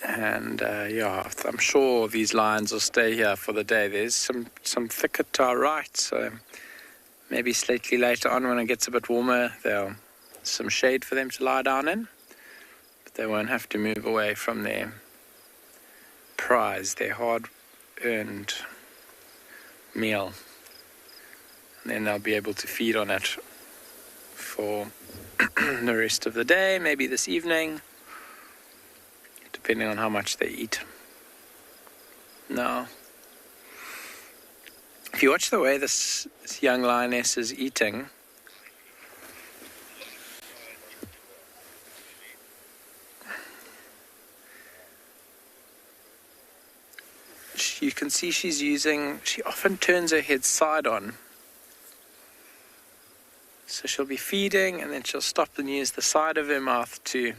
And yeah, I'm sure these lions will stay here for the day. There's some thicket to our right, so maybe slightly later on when it gets a bit warmer, there'll some shade for them to lie down in. But they won't have to move away from their prize, their hard-earned meal. And then they'll be able to feed on it for the rest of the day, maybe this evening, depending on how much they eat. Now, if you watch the way this young lioness is eating, you can see she often turns her head side on. So she'll be feeding and then she'll stop and use the side of her mouth to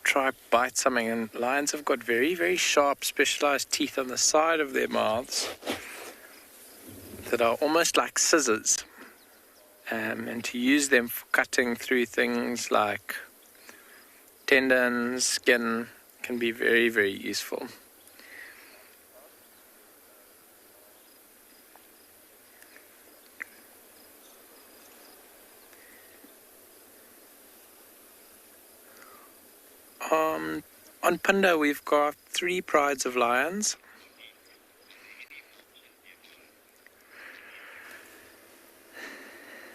try bite something. And lions have got very, very sharp, specialized teeth on the side of their mouths that are almost like scissors. And to use them for cutting through things like tendons, skin, can be very, very useful. On Punda we've got 3 prides of lions.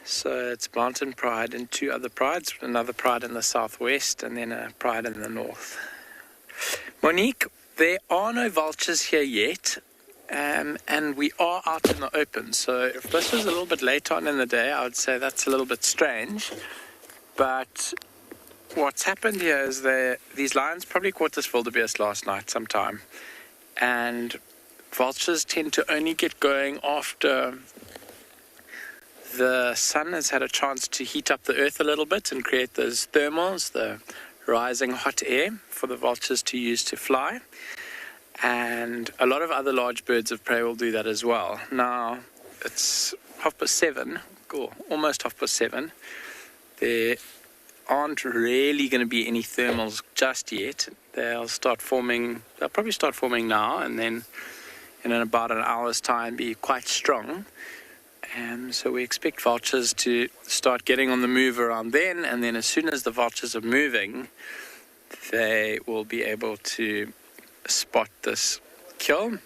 So it's mountain pride and 2 other prides, another pride in the southwest and then a pride in the north. Monique, there are no vultures here yet, and we are out in the open. So if this was a little bit later on in the day, I would say that's a little bit strange. But what's happened here is these lions probably caught this wildebeest last night sometime. And vultures tend to only get going after the sun has had a chance to heat up the earth a little bit and create those thermals, the rising hot air for the vultures to use to fly. And a lot of other large birds of prey will do that as well. Now, it's 7:30, or almost 7:30. There aren't really going to be any thermals just yet. They'll probably start forming now, and then in about an hour's time be quite strong. So we expect vultures to start getting on the move around then, and then as soon as the vultures are moving, they will be able to spot this kill.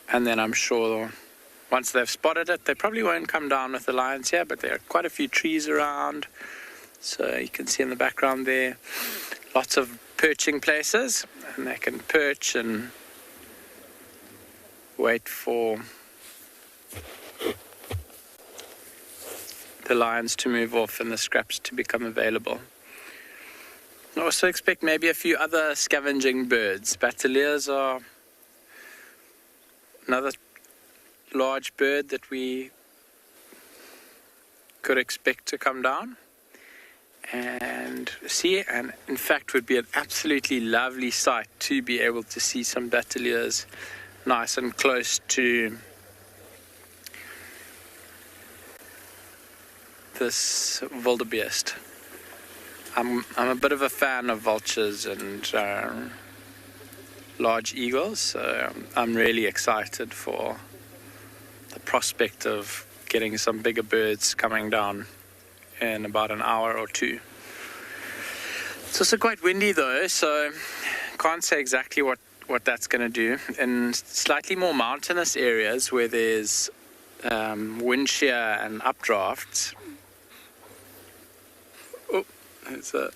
And then I'm sure once they've spotted it, they probably won't come down with the lions here, but there are quite a few trees around. So you can see in the background there, lots of perching places, and they can perch and wait for the lions to move off and the scraps to become available. I also expect maybe a few other scavenging birds. Bateleurs are another large bird that we could expect to come down and see, and in fact would be an absolutely lovely sight to be able to see some bateleurs nice and close to this wildebeest. I'm a bit of a fan of vultures and large eagles, so I'm really excited for the prospect of getting some bigger birds coming down in about an hour or 2. It's also quite windy though, so can't say exactly what that's going to do. In slightly more mountainous areas where there's wind shear and updrafts, there's a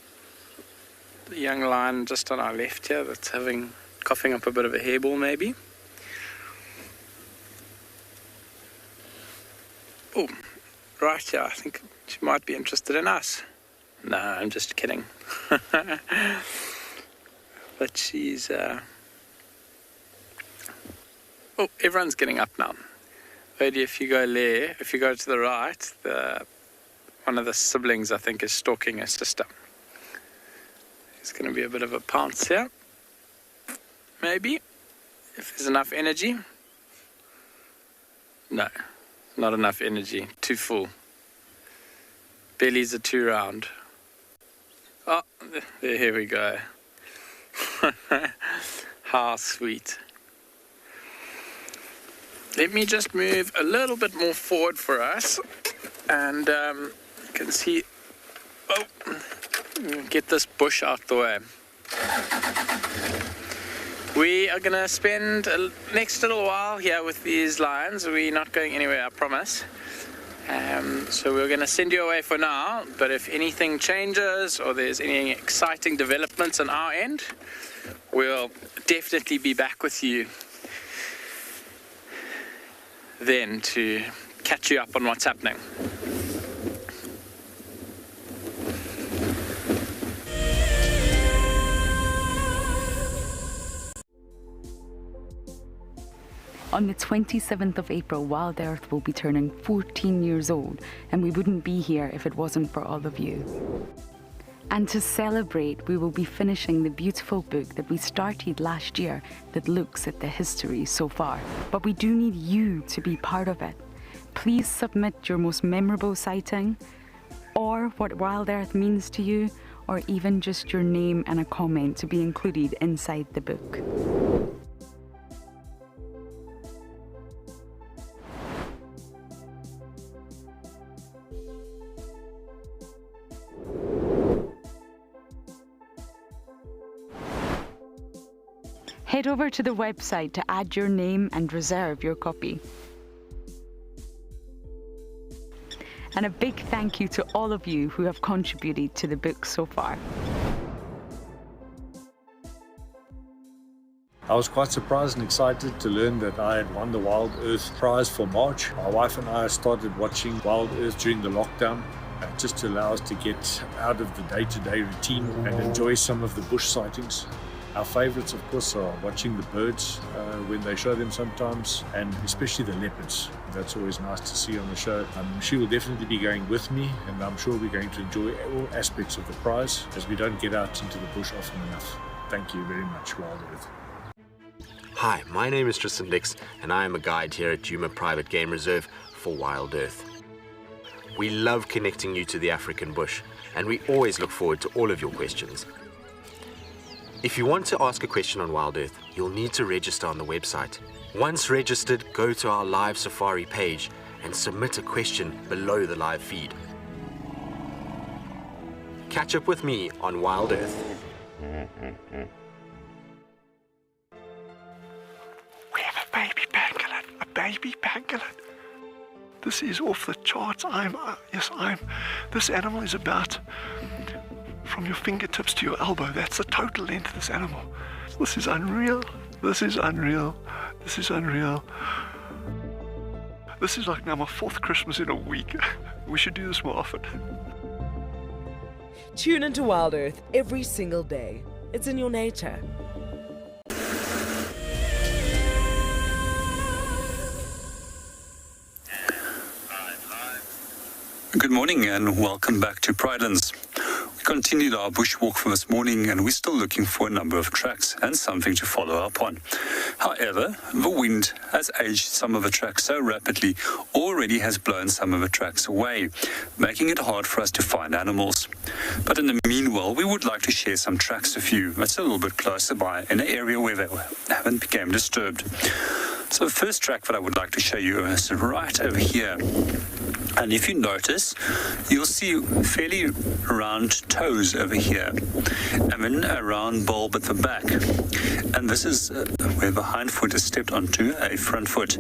young lion just on our left here that's coughing up a bit of a hairball maybe. Oh, right here, I think she might be interested in us. No, I'm just kidding. But she's... Oh, everyone's getting up now. Maybe if you go to the right, one of the siblings, I think, is stalking her sister. It's going to be a bit of a pounce here. Maybe, if there's enough energy. No, not enough energy. Too full. Bellies are too round. Oh, here we go. How sweet. Let me just move a little bit more forward for us, and you can see, get this bush out the way. We are going to spend the next little while here with these lions. We're not going anywhere, I promise. So we're going to send you away for now, but if anything changes or there's any exciting developments on our end, we'll definitely be back with you then to catch you up on what's happening.
On the 27th of April, Wild Earth will be turning 14 years old, and we wouldn't be here if it wasn't for all of you. And to celebrate, we will be finishing the beautiful book that we started last year that looks at the history so far. But we do need you to be part of it. Please submit your most memorable sighting, or what Wild Earth means to you, or even just your name and a comment to be included inside the book. Head over to the website to add your name and reserve your copy. And a big thank you to all of you who have contributed to the book so far.
I was quite surprised and excited to learn that I had won the Wild Earth prize for March. My wife and I started watching Wild Earth during the lockdown, just to allow us to get out of the day-to-day routine and enjoy some of the bush sightings. Our favourites, of course, are watching the birds when they show them sometimes, and especially the leopards. That's always nice to see on the show. She will definitely be going with me, and I'm sure we're going to enjoy all aspects of the prize, as we don't get out into the bush often enough. Thank you very much, Wild Earth.
Hi, my name is Tristan Dix, and I am a guide here at Djuma Private Game Reserve for Wild Earth. We love connecting you to the African bush, and we always look forward to all of your questions. If you want to ask a question on Wild Earth, you'll need to register on the website. Once registered, go to our live safari page and submit a question below the live feed. Catch up with me on Wild Earth.
We have a baby pangolin, a baby pangolin. This is off the charts. This animal is about from your fingertips to your elbow. That's the total length of this animal. This is unreal. This is unreal. This is unreal. This is like now my 4th Christmas in a week. We should do this more often.
Tune into Wild Earth every single day. It's in your nature.
Good morning and welcome back to Pridelands. We continued our bushwalk for this morning and we're still looking for a number of tracks and something to follow up on. However, the wind has aged some of the tracks so rapidly, already has blown some of the tracks away, making it hard for us to find animals. But in the meanwhile, we would like to share some tracks with you that's a little bit closer by in an area where they haven't become disturbed. So the first track that I would like to show you is right over here. And if you notice, you'll see fairly round toes over here, and then a round bulb at the back. And this is where the hind foot is stepped onto a front foot.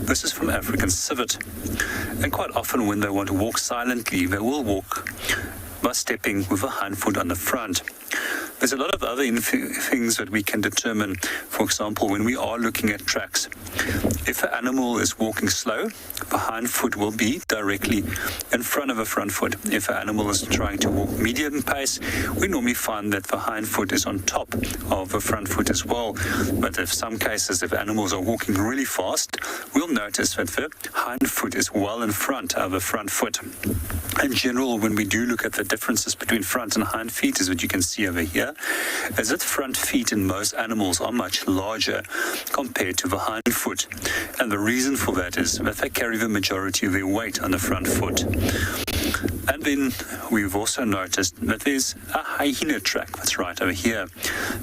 This is from African civet. And quite often when they want to walk silently, they will walk by stepping with the hind foot on the front. There's a lot of other things that we can determine. For example, when we are looking at tracks, if an animal is walking slow, the hind foot will be directly in front of the front foot. If an animal is trying to walk medium pace, we normally find that the hind foot is on top of the front foot as well. But in some cases, if animals are walking really fast, we'll notice that the hind foot is well in front of the front foot. In general, when we do look at the differences between front and hind feet, is what you can see over here. here is that front feet in most animals are much larger compared to the hind foot. And the reason for that is that they carry the majority of their weight on the front foot. And then we've also noticed that there's a hyena track that's right over here.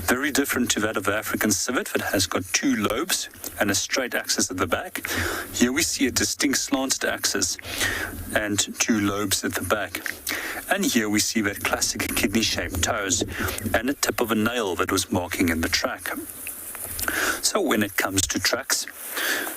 Very different to that of the African civet that has got two lobes and a straight axis at the back. Here we see a distinct slanted axis and two lobes at the back. And here we see that classic kidney-shaped toes and a tip of a nail that was marking in the track. So when it comes to tracks,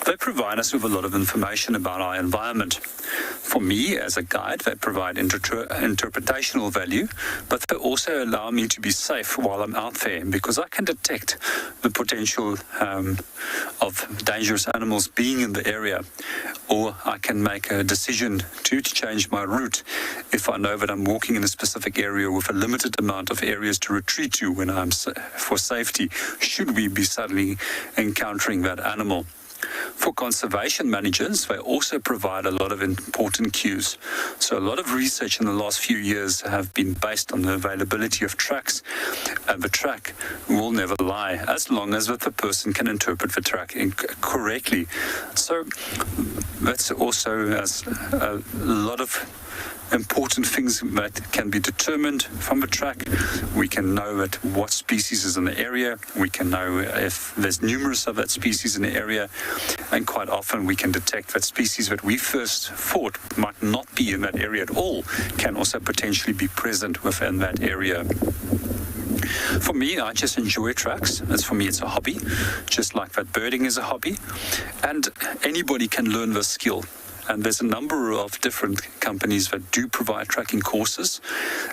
they provide us with a lot of information about our environment. For me, as a guide, they provide interpretational value, but they also allow me to be safe while I'm out there, because I can detect the potential of dangerous animals being in the area, or I can make a decision to change my route if I know that I'm walking in a specific area with a limited amount of areas to retreat to when I'm for safety, should we be suddenly encountering that animal. For conservation managers, they also provide a lot of important cues. So a lot of research in the last few years have been based on the availability of tracks, and the track will never lie as long as the person can interpret the track correctly. So that's also a lot of important things that can be determined from the track. We can know that what species is in the area. We can know if there's numerous of that species in the area. And quite often we can detect that species that we first thought might not be in that area at all can also potentially be present within that area. For me, I just enjoy tracks. For me, it's a hobby, just like that birding is a hobby. And anybody can learn this skill. And there's a number of different companies that do provide tracking courses,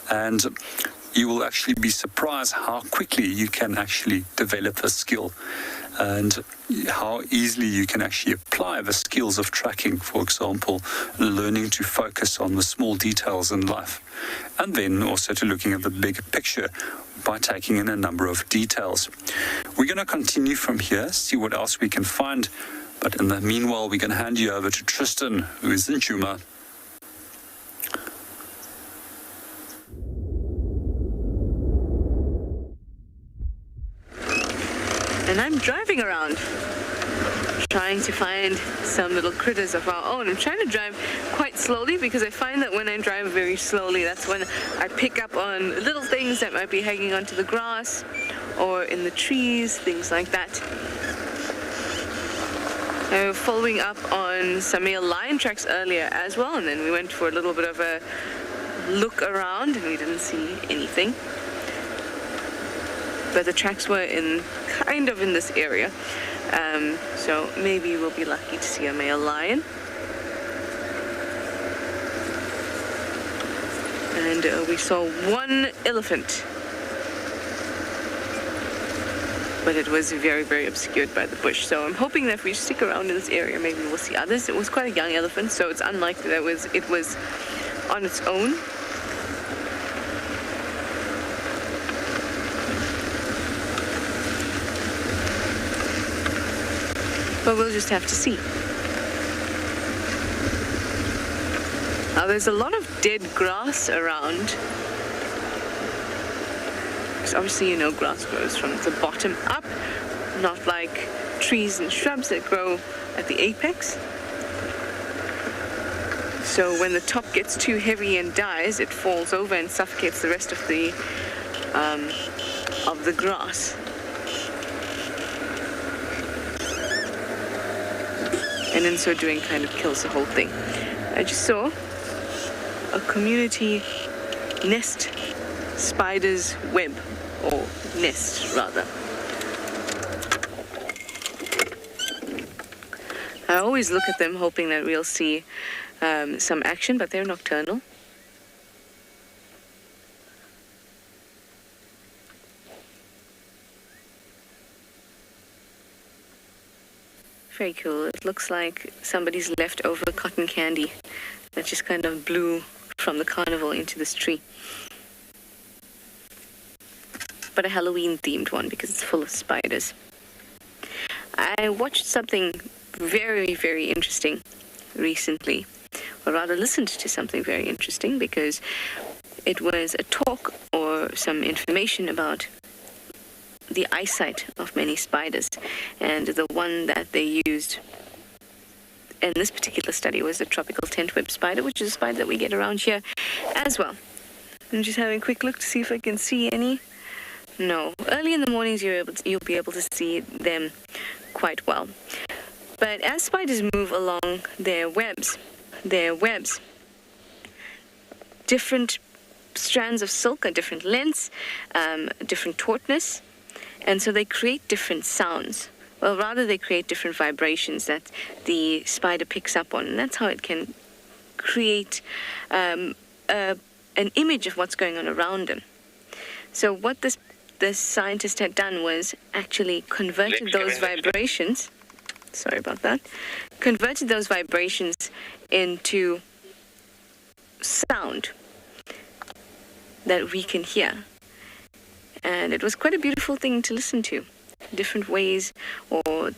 and you will actually be surprised how quickly you can actually develop the skill and how easily you can actually apply the skills of tracking, for example, learning to focus on the small details in life, and then also to looking at the bigger picture by taking in a number of details. We're going to continue from here, see what else we can find. But in the meanwhile, we're going to hand you over to Tristan, who is in Chuma.
And I'm driving around, trying to find some little critters of our own. I'm trying to drive quite slowly because I find that when I drive very slowly, that's when I pick up on little things that might be hanging onto the grass or in the trees, things like that. Following up on some male lion tracks earlier as well, and then we went for a little bit of a look around and we didn't see anything. But the tracks were kind of in this area, so maybe we'll be lucky to see a male lion. And we saw one elephant, but it was very, very obscured by the bush. So I'm hoping that if we stick around in this area, maybe we'll see others. It was quite a young elephant, so it's unlikely that it was on its own. But we'll just have to see. Now there's a lot of dead grass around. Obviously, grass grows from the bottom up, not like trees and shrubs that grow at the apex. So when the top gets too heavy and dies, it falls over and suffocates the rest of the grass. And in so doing, kind of kills the whole thing. I just saw a community nest spider's web. Or nest, rather. I always look at them hoping that we'll see some action, but they're nocturnal. Very cool. It looks like somebody's leftover cotton candy that just kind of blew from the carnival into this tree. But a Halloween-themed one because it's full of spiders. I watched something very, very interesting recently, or rather listened to something very interesting, because It was a talk or some information about the eyesight of many spiders, and the one that they used in this particular study was the tropical tent-web spider, which is a spider that we get around here as well. I'm just having a quick look to see if I can see any. No. Early in the mornings you'll be able to see them quite well. But as spiders move along their webs, different strands of silk are different lengths, different tautness, and so they create different sounds. Well, rather they create different vibrations that the spider picks up on, and that's how it can create an image of what's going on around them. So what this scientist had done was actually converted those vibrations, converted those vibrations into sound that we can hear. And it was quite a beautiful thing to listen to. Different ways, or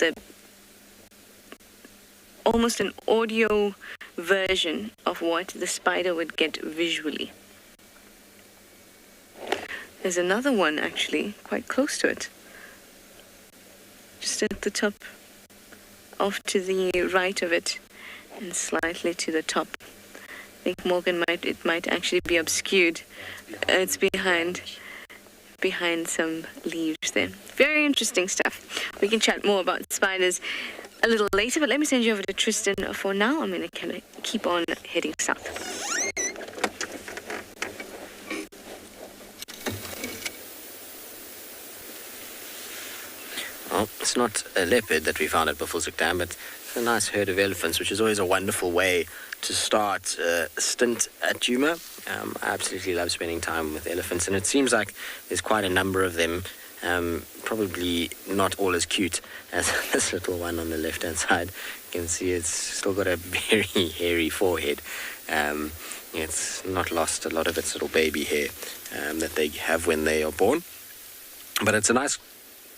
almost an audio version of what the spider would get visually. There's another one actually quite close to it, just at the top, off to the right of it, and slightly to the top. I think Morgan might actually be obscured. It's behind some leaves there. Very interesting stuff. We can chat more about spiders a little later, but let me send you over to Tristan for now. I'm going to kind of keep on heading south.
Well, it's not a leopard that we found at Buffelshoek Dam, but it's a nice herd of elephants, which is always a wonderful way to start a stint at Djuma. I absolutely love spending time with elephants, and it seems like there's quite a number of them, probably not all as cute as this little one on the left-hand side. You can see it's still got a very hairy forehead. It's not lost a lot of its little baby hair that they have when they are born. But it's a nice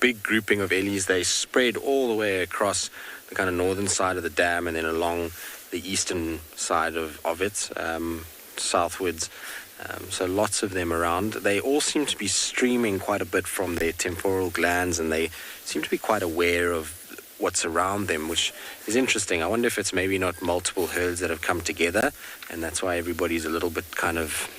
big grouping of ellies. They spread all the way across the kind of northern side of the dam and then along the eastern side of it, southwards. So lots of them around. They all seem to be streaming quite a bit from their temporal glands, and they seem to be quite aware of what's around them, which is interesting. I wonder if it's maybe not multiple herds that have come together, and that's why everybody's a little bit kind of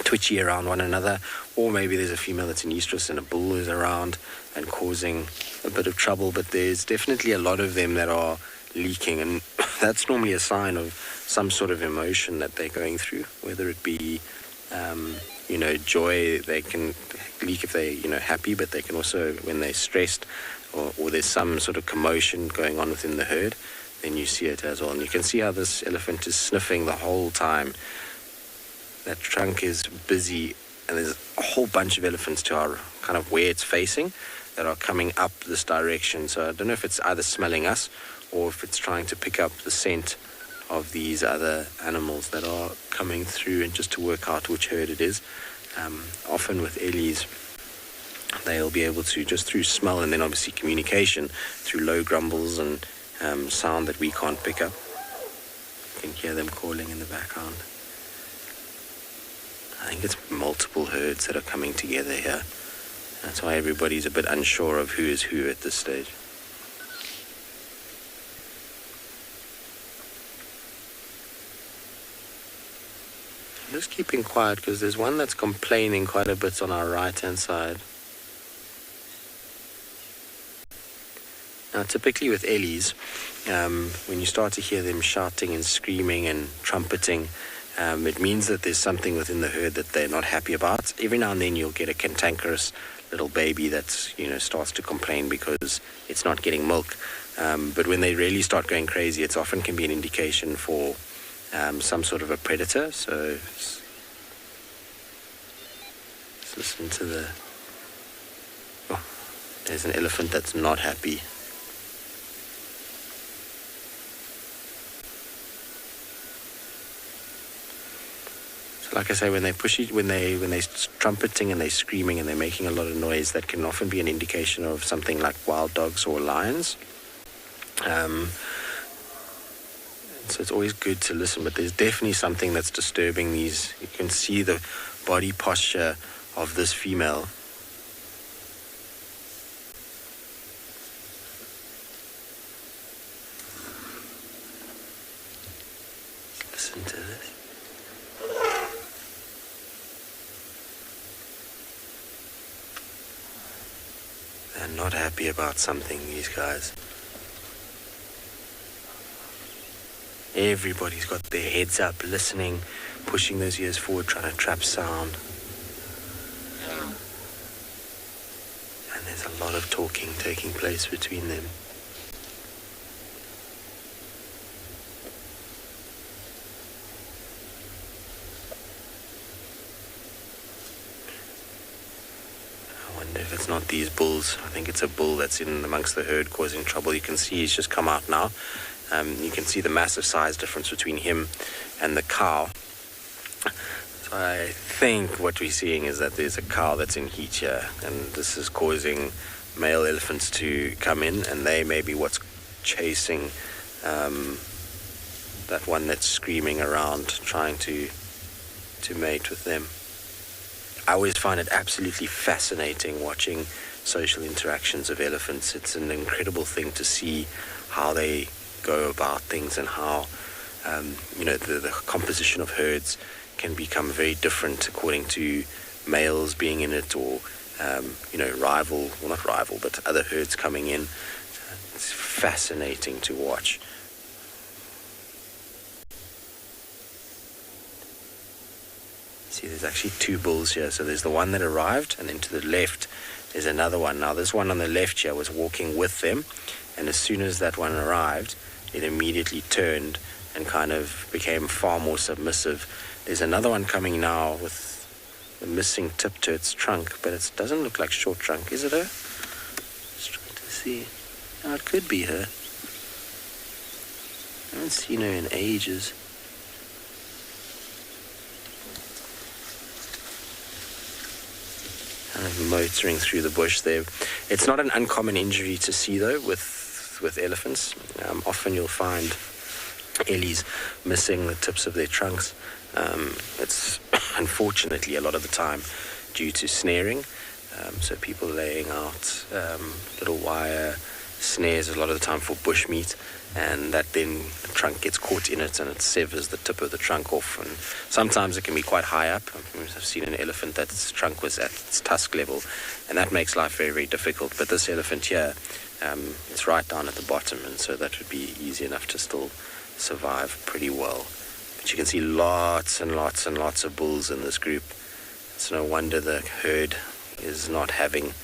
twitchy around one another, or maybe there's a female that's in estrus and a bull is around and causing a bit of trouble. But there's definitely a lot of them that are leaking, and that's normally a sign of some sort of emotion that they're going through, whether it be joy. They can leak if they're happy, but they can also, when they're stressed or there's some sort of commotion going on within the herd, then you see it as well. And you can see how this elephant is sniffing the whole time. That trunk is busy, and there's a whole bunch of elephants to our kind of where it's facing that are coming up this direction. So I don't know if it's either smelling us or if it's trying to pick up the scent of these other animals that are coming through, and just to work out which herd it is. Often with ellies, they'll be able to, just through smell and then obviously communication, through low grumbles and sound that we can't pick up. You can hear them calling in the background. I think it's multiple herds that are coming together here. That's why everybody's a bit unsure of who is who at this stage. I'm just keeping quiet because there's one that's complaining quite a bit on our right-hand side. Now, typically with ellies, when you start to hear them shouting and screaming and trumpeting, it means that there's something within the herd that they're not happy about. Every now and then you'll get a cantankerous little baby that starts to complain because it's not getting milk. But when they really start going crazy, it often can be an indication for some sort of a predator. So let's listen to the... Oh, there's an elephant that's not happy. Like I say, when they push it, when they're trumpeting and they're screaming and they're making a lot of noise, that can often be an indication of something like wild dogs or lions. So it's always good to listen, but there's definitely something that's disturbing these. You can see the body posture of this female. Listen to this. They're not happy about something, these guys. Everybody's got their heads up, listening, pushing those ears forward, trying to trap sound. And there's a lot of talking taking place between them. I wonder if it's not these bulls. I think it's a bull that's in amongst the herd causing trouble. You can see he's just come out now. You can see the massive size difference between him and the cow. So I think what we're seeing is that there's a cow that's in heat here, and this is causing male elephants to come in, and they may be what's chasing that one that's screaming around, trying to mate with them. I always find it absolutely fascinating watching social interactions of elephants. It's an incredible thing to see how they go about things and how the composition of herds can become very different according to males being in it, or but other herds coming in. It's fascinating to watch. See, there's actually two bulls here. So there's the one that arrived, and then to the left there's another one. Now this one on the left here was walking with them, and as soon as that one arrived, it immediately turned and kind of became far more submissive. There's another one coming now with the missing tip to its trunk, but it doesn't look like short trunk. Is it her? Just trying to see. Oh, it could be her. I haven't seen her in ages. Kind of motoring through the bush there. It's not an uncommon injury to see though with elephants. Often you'll find ellies missing the tips of their trunks. It's unfortunately a lot of the time due to snaring. So people laying out little wire snares a lot of the time for bushmeat, and that then the trunk gets caught in it and it severs the tip of the trunk off. And sometimes it can be quite high up. I've seen an elephant that its trunk was at its tusk level, and that makes life very, very difficult. But this elephant here, it's right down at the bottom, and so that would be easy enough to still survive pretty well. But you can see lots and lots and lots of bulls in this group. It's no wonder the herd is not having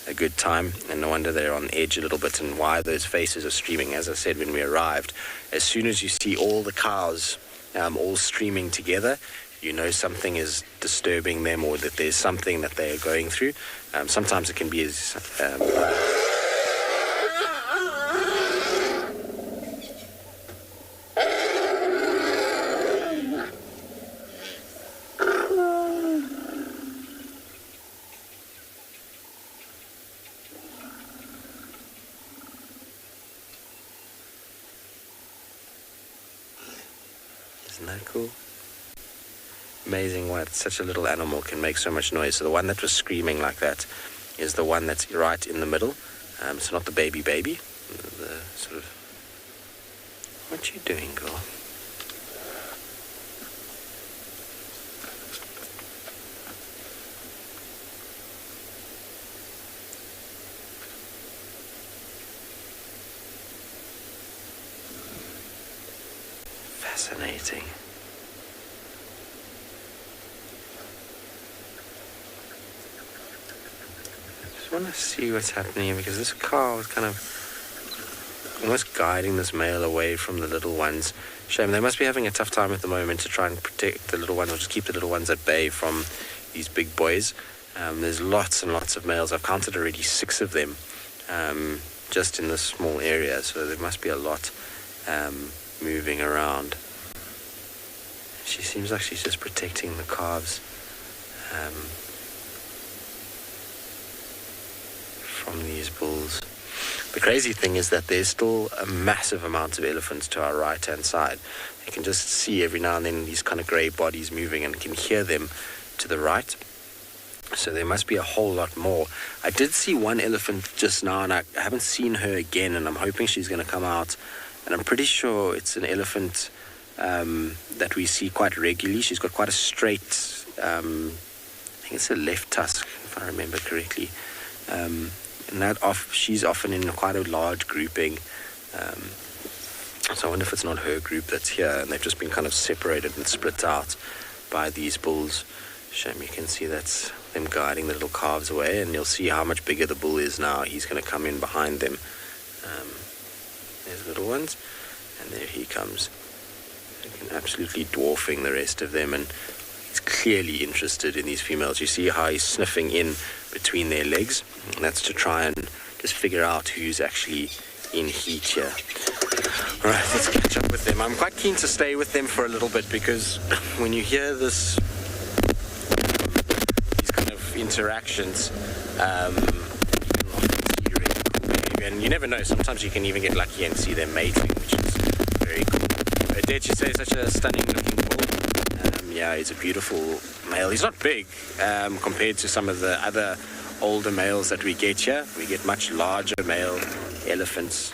a good time, and no wonder they're on edge a little bit, and why those faces are streaming. As I said when we arrived, as soon as you see all the cows all streaming together, you know something is disturbing them, or that there's something that they are going through. Sometimes it can be as Isn't that cool? Amazing what such a little animal can make so much noise. So the one that was screaming like that is the one that's right in the middle. So not the baby. The sort of... What you doing, girl? Fascinating. Just want to see what's happening here, because this cow is kind of almost guiding this male away from the little ones. Shame, they must be having a tough time at the moment to try and protect the little ones, or just keep the little ones at bay from these big boys. There's lots and lots of males. I've counted already 6 of them just in this small area, so there must be a lot moving around. She seems like she's just protecting the calves from these bulls. The crazy thing is that there's still a massive amount of elephants to our right-hand side. You can just see every now and then these kind of grey bodies moving, and can hear them to the right. So there must be a whole lot more. I did see one elephant just now, and I haven't seen her again, and I'm hoping she's going to come out. And I'm pretty sure it's an elephant that we see quite regularly. She's got quite a straight, I think it's a left tusk, if I remember correctly. And she's often in quite a large grouping. So I wonder if it's not her group that's here, and they've just been kind of separated and split out by these bulls. Shame you can see that's them guiding the little calves away, and you'll see how much bigger the bull is now. He's going to come in behind them. There's little ones, and there he comes. Absolutely dwarfing the rest of them, and he's clearly interested in these females. You see how he's sniffing in between their legs, and that's to try and just figure out who's actually in heat here. All right, let's catch up with them. I'm quite keen to stay with them for a little bit, because when you hear these kind of interactions, and you never know, sometimes you can even get lucky and see them mating, which is very cool. But did you say such a stunning looking bull? Yeah, he's a beautiful male. He's not big compared to some of the other older males that we get here. We get much larger male elephants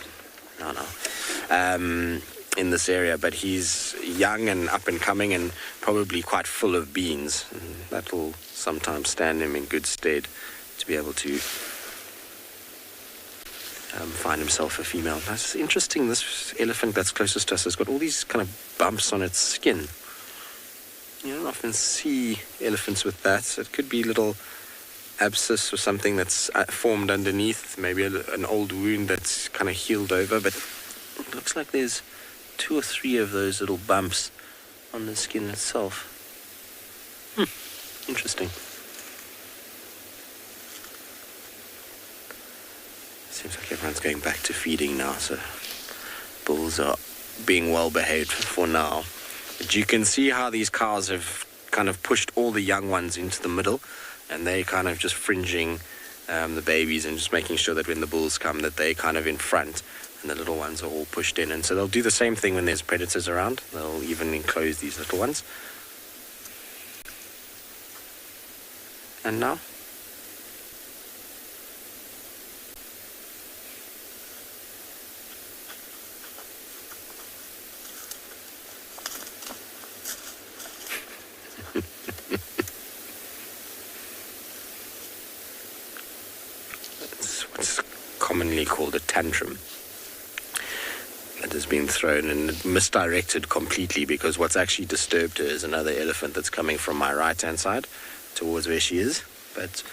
in this area, but he's young and up and coming, and probably quite full of beans. And that will sometimes stand him in good stead to be able to find himself a female. That's interesting. This elephant that's closest to us has got all these kind of bumps on its skin. You don't often see elephants with that. So it could be little abscess or something that's formed underneath, maybe an old wound that's kind of healed over, but it looks like there's 2 or 3 of those little bumps on the skin itself. Interesting. Seems like everyone's going back to feeding now, so bulls are being well behaved for now. But you can see how these cows have kind of pushed all the young ones into the middle, and they're kind of just fringing the babies and just making sure that when the bulls come that they're kind of in front and the little ones are all pushed in. And so they'll do the same thing when there's predators around. They'll even enclose these little ones. And now? Commonly called a tantrum that has been thrown and misdirected completely, because what's actually disturbed her is another elephant that's coming from my right hand side towards where she is, but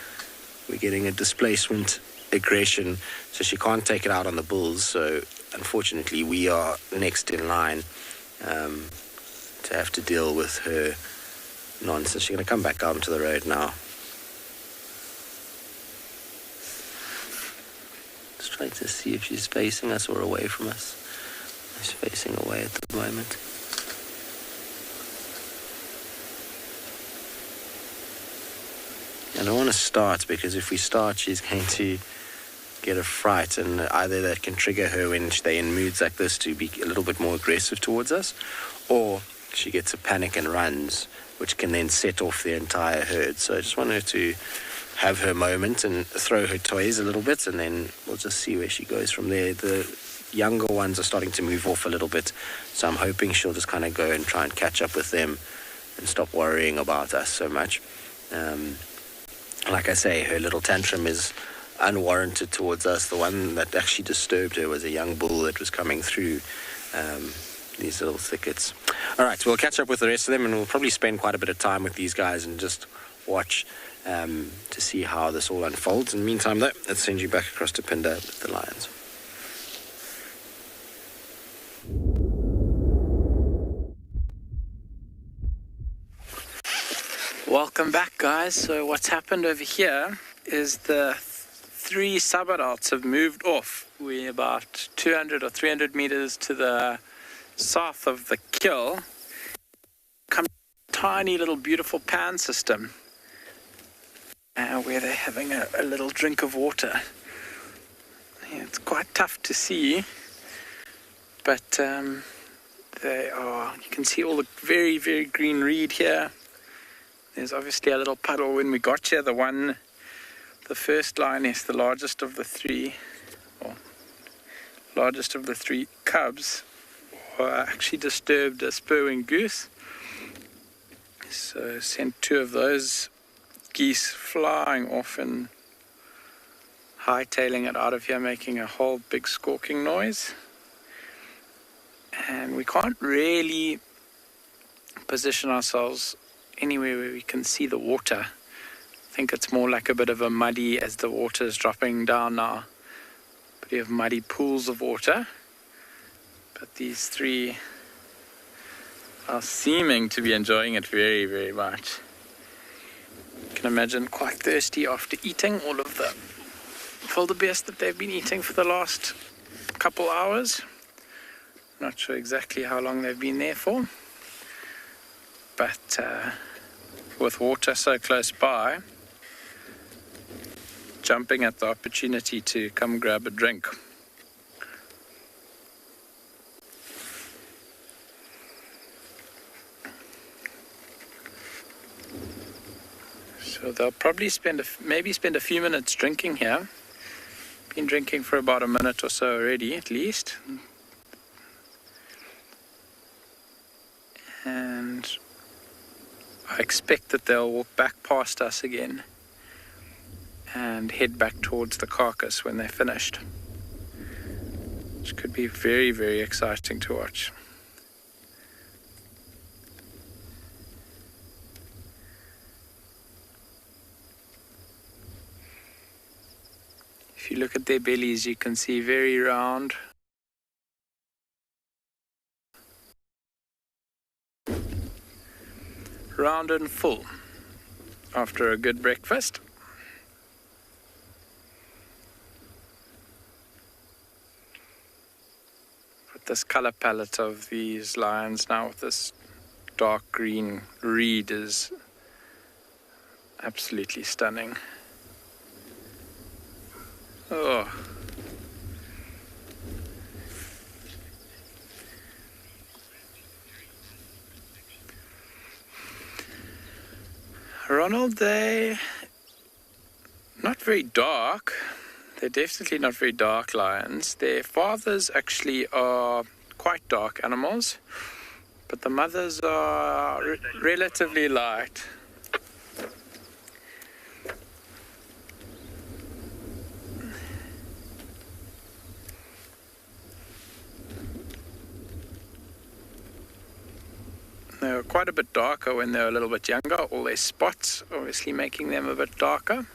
we're getting a displacement aggression, so she can't take it out on the bulls. So unfortunately we are next in line to have to deal with her nonsense. She's going to come back out onto the road now. Trying to see if she's facing us or away from us. She's facing away at the moment. I don't want to start, because if we start she's going to get a fright, and either that can trigger her when they're in moods like this to be a little bit more aggressive towards us, or she gets a panic and runs, which can then set off the entire herd. So I just want her to have her moment and throw her toys a little bit, and then we'll just see where she goes from there. The younger ones are starting to move off a little bit, so I'm hoping she'll just kind of go and try and catch up with them and stop worrying about us so much. Like I say, her little tantrum is unwarranted towards us. The one that actually disturbed her was a young bull that was coming through these little thickets. All right, we'll catch up with the rest of them, and we'll probably spend quite a bit of time with these guys and just watch to see how this all unfolds. In the meantime, though, let's send you back across to Pinda with the lions.
Welcome back, guys. So what's happened over here is the 3 sub-adults have moved off. We're about 200 or 300 meters to the south of the kill. Come tiny little beautiful pan system where they're having a little drink of water. Yeah, it's quite tough to see, but they are, you can see all the very, very green reed here. There's obviously a little puddle when we got here. The first lioness, the largest of the three cubs, actually disturbed a spur-winged goose. So sent 2 of those geese flying off and hightailing it out of here, making a whole big squawking noise. And we can't really position ourselves anywhere where we can see the water. I think it's more like a bit of a muddy, as the water is dropping down now, but you have muddy pools of water. But these 3 are seeming to be enjoying it very, very much. You can imagine quite thirsty after eating all of the wildebeest that they've been eating for the last couple hours. Not sure exactly how long they've been there for, but with water so close by, jumping at the opportunity to come grab a drink. So they'll probably maybe spend a few minutes drinking here. Been drinking for about a minute or so already, at least. And I expect that they'll walk back past us again and head back towards the carcass when they're finished, which could be very, very exciting to watch. If you look at their bellies, you can see very round, and full after a good breakfast. But this color palette of these lions now with this dark green reed is absolutely stunning. Oh. Ronald, they're not very dark. They're definitely not very dark lions. Their fathers actually are quite dark animals, but the mothers are relatively light. They were quite a bit darker when they were a little bit younger. All their spots obviously making them a bit darker.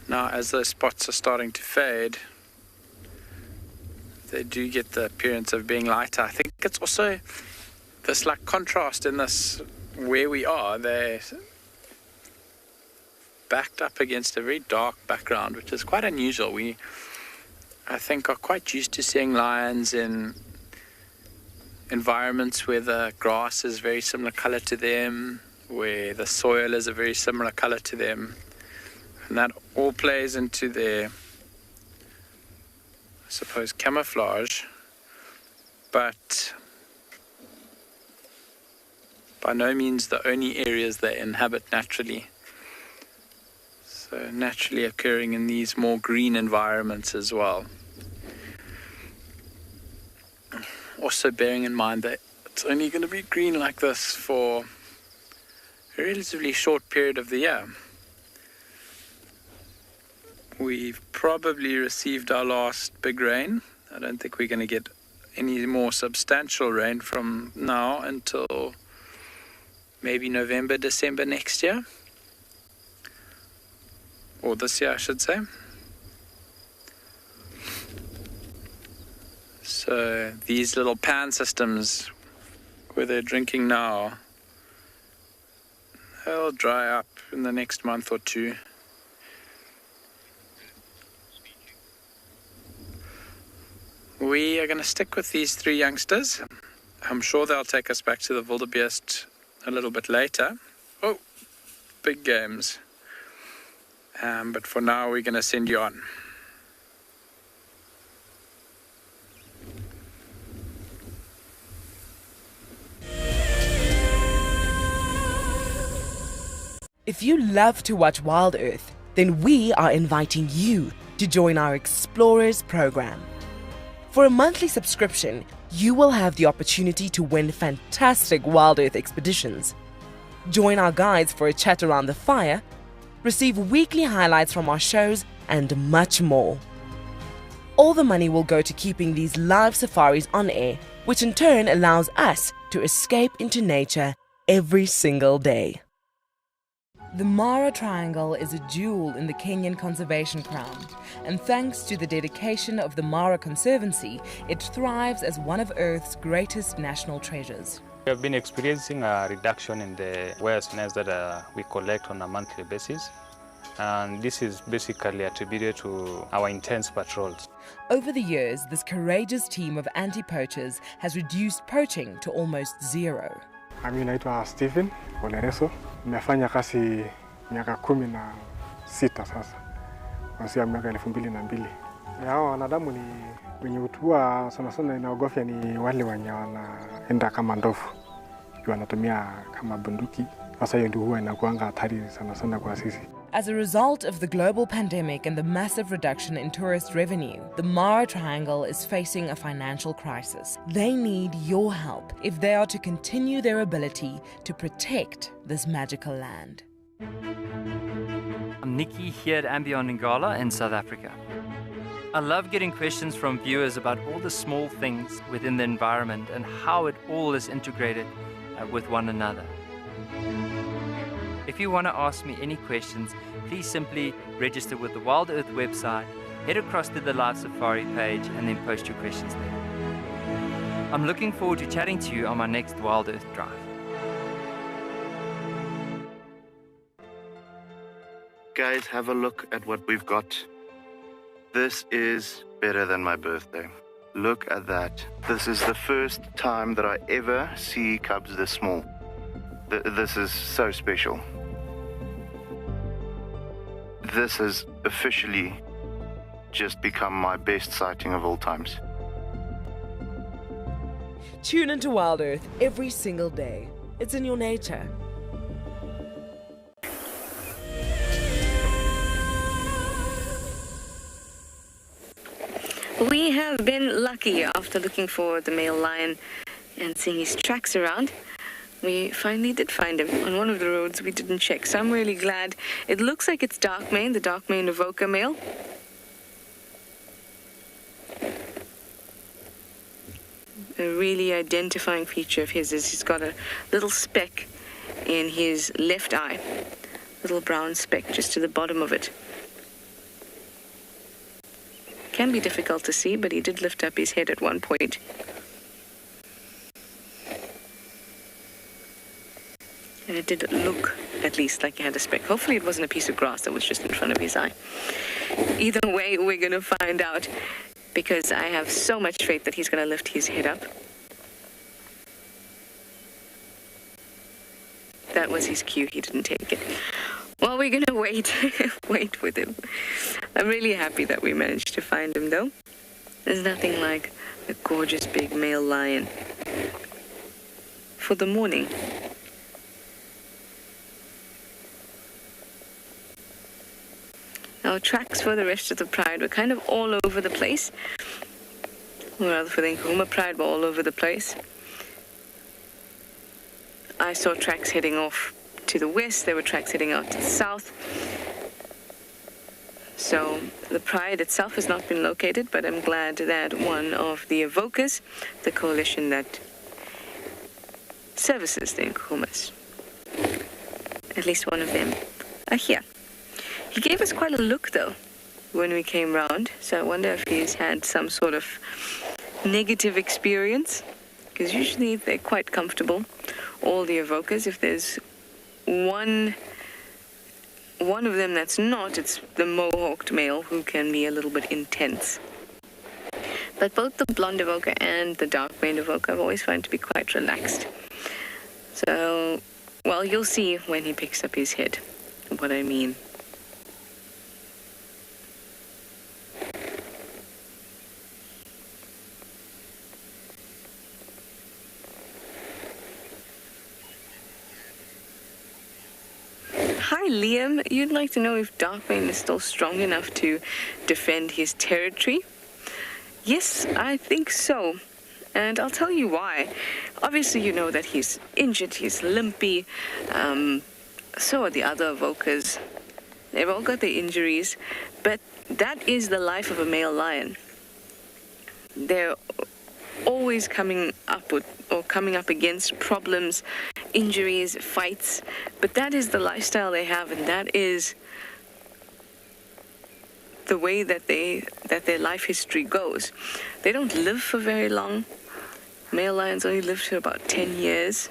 Now, as those spots are starting to fade, they do get the appearance of being lighter. I think it's also this like contrast in this where we are. They're backed up against a very dark background, which is quite unusual. We, I think, are quite used to seeing lions in environments where the grass is very similar color to them, where the soil is a very similar color to them, and that all plays into their, I suppose, camouflage, but by no means the only areas they inhabit naturally. So naturally occurring in these more green environments as well. Also bearing in mind that it's only going to be green like this for a relatively short period of the year. We've probably received our last big rain. I don't think we're going to get any more substantial rain from now until maybe November, December next year. Or this year, I should say. So these little pan systems where they're drinking now, they'll dry up in the next month or two. We are going to stick with these 3 youngsters. I'm sure they'll take us back to the wildebeest a little bit later. Oh, big games. But for now, we're going to send you on.
If you love to watch Wild Earth, then we are inviting you to join our Explorers program. For a monthly subscription, you will have the opportunity to win fantastic Wild Earth expeditions, join our guides for a chat around the fire, receive weekly highlights from our shows, and much more. All the money will go to keeping these live safaris on air, which in turn allows us to escape into nature every single day. The Mara Triangle is a jewel in the Kenyan conservation crown, and thanks to the dedication of the Mara Conservancy, it thrives as one of Earth's greatest national treasures.
We have been experiencing a reduction in the whale snails that we collect on a monthly basis, and this is basically attributed to our intense patrols.
Over the years, this courageous team of anti-poachers has reduced poaching to almost zero.
Mimi naitwa Stephen Olereso. Nimefanya kazi miaka 16 sasa. Kuanzia miaka 2002. Hao wanadamu ni wenye utua sana sana inaogofya ni wale wenye wanaenda kama ndovu. Wanatumia kama bunduki. Sasa hiyo ndio huwa inakuanga hatari sana sana kwa sisi.
As a result of the global pandemic and the massive reduction in tourist revenue, the Mara Triangle is facing a financial crisis. They need your help if they are to continue their ability to protect this magical land.
I'm Nikki here at Ambion Ngala in South Africa. I love getting questions from viewers about all the small things within the environment and how it all is integrated with one another. If you want to ask me any questions, please simply register with the Wild Earth website, head across to the Live Safari page, and then post your questions there. I'm looking forward to chatting to you on my next Wild Earth drive.
Guys, have a look at what we've got. This is better than my birthday. Look at that. This is the first time that I ever see cubs this small. This is so special. This has officially just become my best sighting of all times.
Tune into Wild Earth every single day. It's in your nature.
We have been lucky after looking for the male lion and seeing his tracks around. We finally did find him on one of the roads we didn't check, so I'm really glad. It looks like it's dark mane, the dark mane evoker male. A really identifying feature of his is he's got a little speck in his left eye, little brown speck just to the bottom of it. Can be difficult to see, but he did lift up his head at one point. And it did look, at least, like he had a speck. Hopefully it wasn't a piece of grass that was just in front of his eye. Either way, we're going to find out, because I have so much faith that he's going to lift his head up. That was his cue. He didn't take it. Well, we're going to wait with him. I'm really happy that we managed to find him, though. There's nothing like a gorgeous big male lion for the morning. Our tracks for the rest of the Pride were kind of all over the place. Or rather, for the Nkuhuma Pride were all over the place. I saw tracks heading off to the west. There were tracks heading out to the south. So the Pride itself has not been located, but I'm glad that one of the evokers, the coalition that services the Nkuhumas, at least one of them, are here. He gave us quite a look, though, when we came round, so I wonder if he's had some sort of negative experience, because usually they're quite comfortable, all the evokers. If there's one of them that's not, it's the mohawked male, who can be a little bit intense. But both the blonde evoker and the dark maned evoker I've always found to be quite relaxed. So, well, you'll see when he picks up his head what I mean. Hi, Liam. You'd like to know if Darkmane is still strong enough to defend his territory? Yes, I think so. And I'll tell you why. Obviously, you know that he's injured, he's limpy. So are the other evokers. They've all got their injuries. But that is the life of a male lion. They're always coming up or coming up against problems, injuries, fights. But that is the lifestyle they have, and that is the way that their life history goes. They don't live for very long. Male lions only live for about 10 years.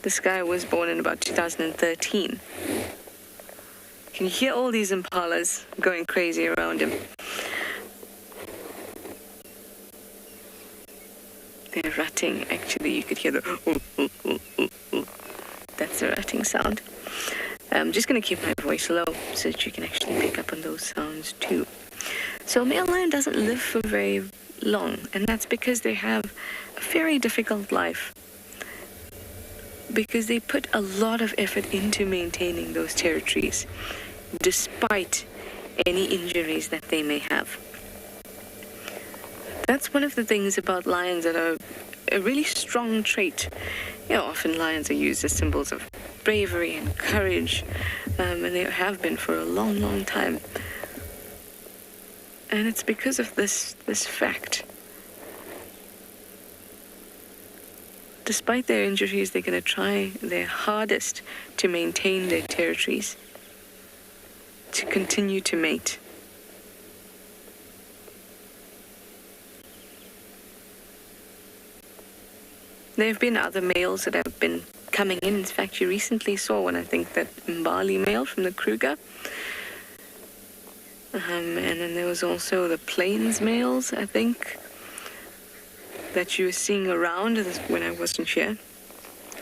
This guy was born in about 2013. Can you hear all these impalas going crazy around him? They're rutting. Actually, you could hear the that's the rutting sound. I'm just going to keep my voice low so that you can actually pick up on those sounds too. So a male lion doesn't live for very long, and that's because they have a very difficult life. Because they put a lot of effort into maintaining those territories, despite any injuries that they may have. That's one of the things about lions that are a really strong trait. You know, often lions are used as symbols of bravery and courage, and they have been for a long, long time. And it's because of this fact. Despite their injuries, they're going to try their hardest to maintain their territories, to continue to mate. There have been other males that have been coming in. In fact, you recently saw one, I think, that Mbali male from the Kruger. And then there was also the Plains males, I think, that you were seeing around when I wasn't here.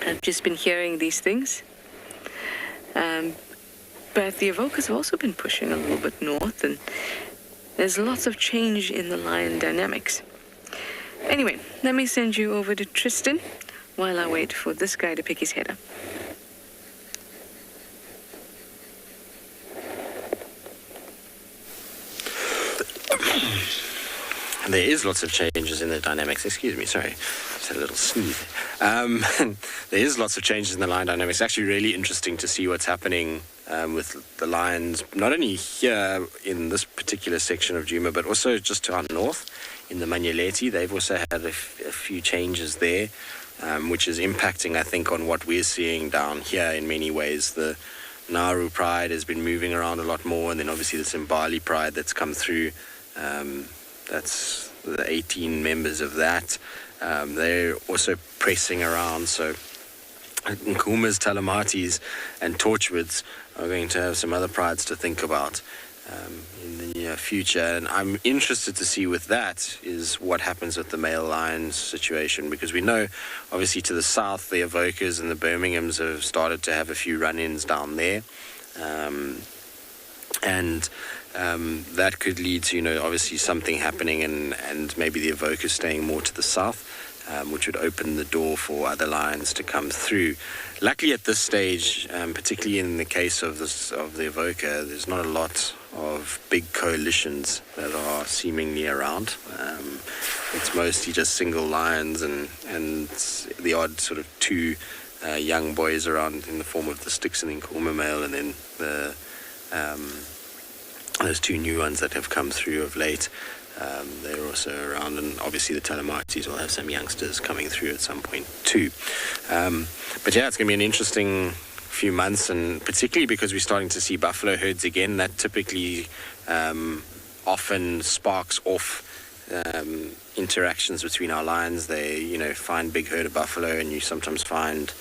I've just been hearing these things. But the evokers have also been pushing a little bit north, and there's lots of change in the lion dynamics. Anyway, let me send you over to Tristan while I wait for this guy to pick his head up.
There is lots of changes in the dynamics. Excuse me, sorry. Just had a little sneeze. There is lots of changes in the lion dynamics. It's actually really interesting to see what's happening with the lions, not only here in this particular section of Djuma, but also just to our north in the Manyeleti. They've also had a few changes there, which is impacting, I think, on what we're seeing down here in many ways. The Nauru pride has been moving around a lot more, and then obviously the Simbali pride that's come through. That's the 18 members of that. They're also pressing around, so Nkumas, Talamatis and Torchwoods are going to have some other prides to think about in the near future. And I'm interested to see with that is what happens with the male lions situation, because we know obviously to the south the Evokers and the Birminghams have started to have a few run-ins down there. That could lead to, obviously something happening and maybe the Evokers staying more to the south, which would open the door for other lions to come through. Luckily at this stage, particularly in the case of the Evoker, there's not a lot of big coalitions that are seemingly around. It's mostly just single lions and the odd sort of two young boys around in the form of the Styx and the Nkume male, and then those two new ones that have come through of late. They're also around, and obviously the Talamatis will have some youngsters coming through at some point too. But yeah, it's going to be an interesting few months, and particularly because we're starting to see buffalo herds again. That typically often sparks off interactions between our lions. They, find big herd of buffalo, and you sometimes find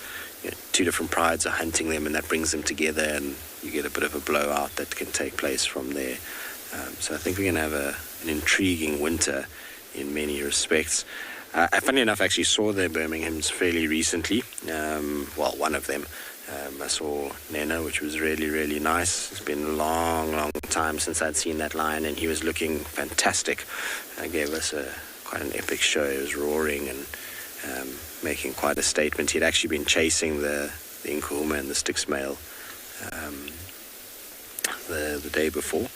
two different prides are hunting them, and that brings them together, and you get a bit of a blowout that can take place from there. So I think we're going to have an intriguing winter in many respects. Funny enough, I actually saw the Birminghams fairly recently. One of them. I saw Nena, which was really, really nice. It's been a long, long time since I'd seen that lion, and he was looking fantastic. Gave us quite an epic show. He was roaring and making quite a statement. He'd actually been chasing the Inkuhuma and the Styx male the day before.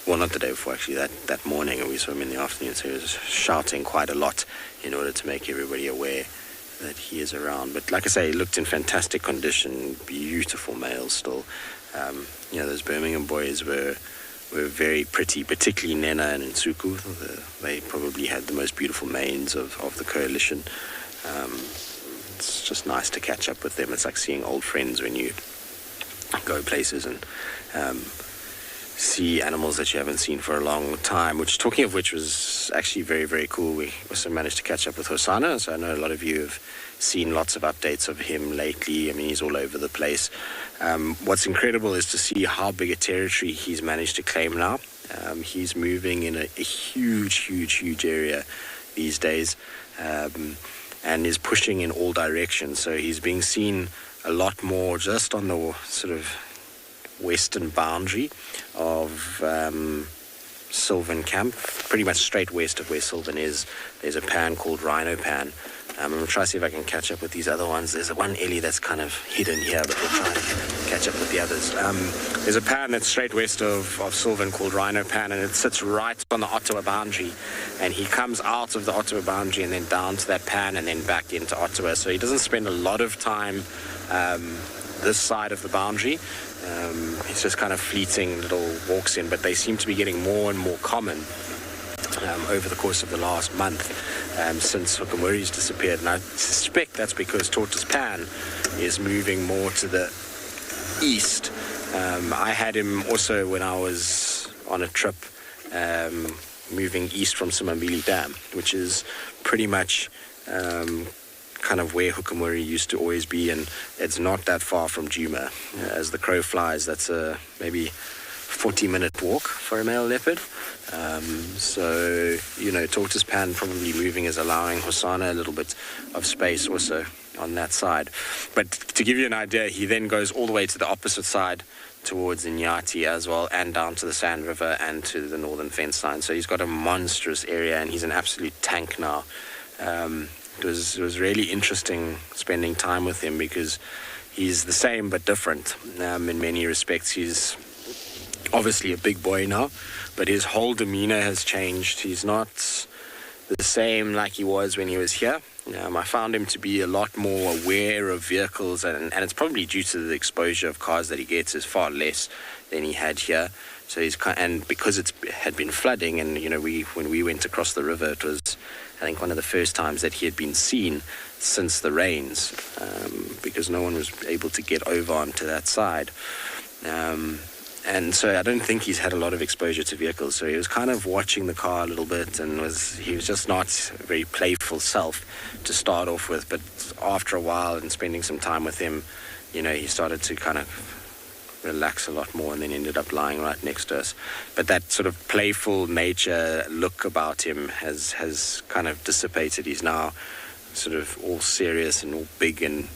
Well, not the day before, actually, that morning, and we saw him in the afternoon, so he was shouting quite a lot in order to make everybody aware that he is around. But like I say, he looked in fantastic condition, beautiful males still. Those Birmingham boys were very pretty, particularly Nena and Nsuku. They probably had the most beautiful manes of the coalition. It's just nice to catch up with them. It's like seeing old friends when you go places and see animals that you haven't seen for a long time, talking of which was actually very, very cool. We also managed to catch up with Hosanna, so I know a lot of you have seen lots of updates of him lately. I mean, he's all over the place. What's incredible is to see how big a territory he's managed to claim now. He's moving in a huge area these days, and is pushing in all directions. So he's being seen a lot more just on the sort of western boundary of Sylvan Camp, pretty much straight west of where Sylvan is. There's a pan called Rhino Pan. I'm going to try to see if I can catch up with these other ones. There's one Ellie that's kind of hidden here, but we'll try and catch up with the others. There's a pan that's straight west of Sylvan called Rhino Pan, and it sits right on the Ottawa boundary. And he comes out of the Ottawa boundary and then down to that pan and then back into Ottawa. So he doesn't spend a lot of time this side of the boundary. It's just kind of fleeting little walks in, but they seem to be getting more and more common over the course of the last month since Hukumuri's disappeared. And I suspect that's because Tortoise Pan is moving more to the east. I had him also when I was on a trip moving east from Simambili Dam, which is pretty much kind of where Hukumuri used to always be, and it's not that far from Djuma. As the crow flies, that's a maybe 40-minute walk for a male leopard. Tortoise Pan probably moving is allowing Hosanna a little bit of space also on that side. But to give you an idea, he then goes all the way to the opposite side towards Inyati as well, and down to the Sand River and to the northern fence line. So he's got a monstrous area, and he's an absolute tank now. It was really interesting spending time with him because he's the same but different in many respects. He's obviously a big boy now, but his whole demeanor has changed. He's not the same like he was when he was here. I found him to be a lot more aware of vehicles, and it's probably due to the exposure of cars that he gets is far less than he had here. So and because it had been flooding, and when we went across the river, it was, I think, one of the first times that he had been seen since the rains, because no one was able to get over onto that side. And so I don't think he's had a lot of exposure to vehicles. So he was kind of watching the car a little bit, and he was just not a very playful self to start off with. But after a while and spending some time with him, he started to kind of relax a lot more, and then ended up lying right next to us. But that sort of playful nature look about him has kind of dissipated. He's now sort of all serious and all big and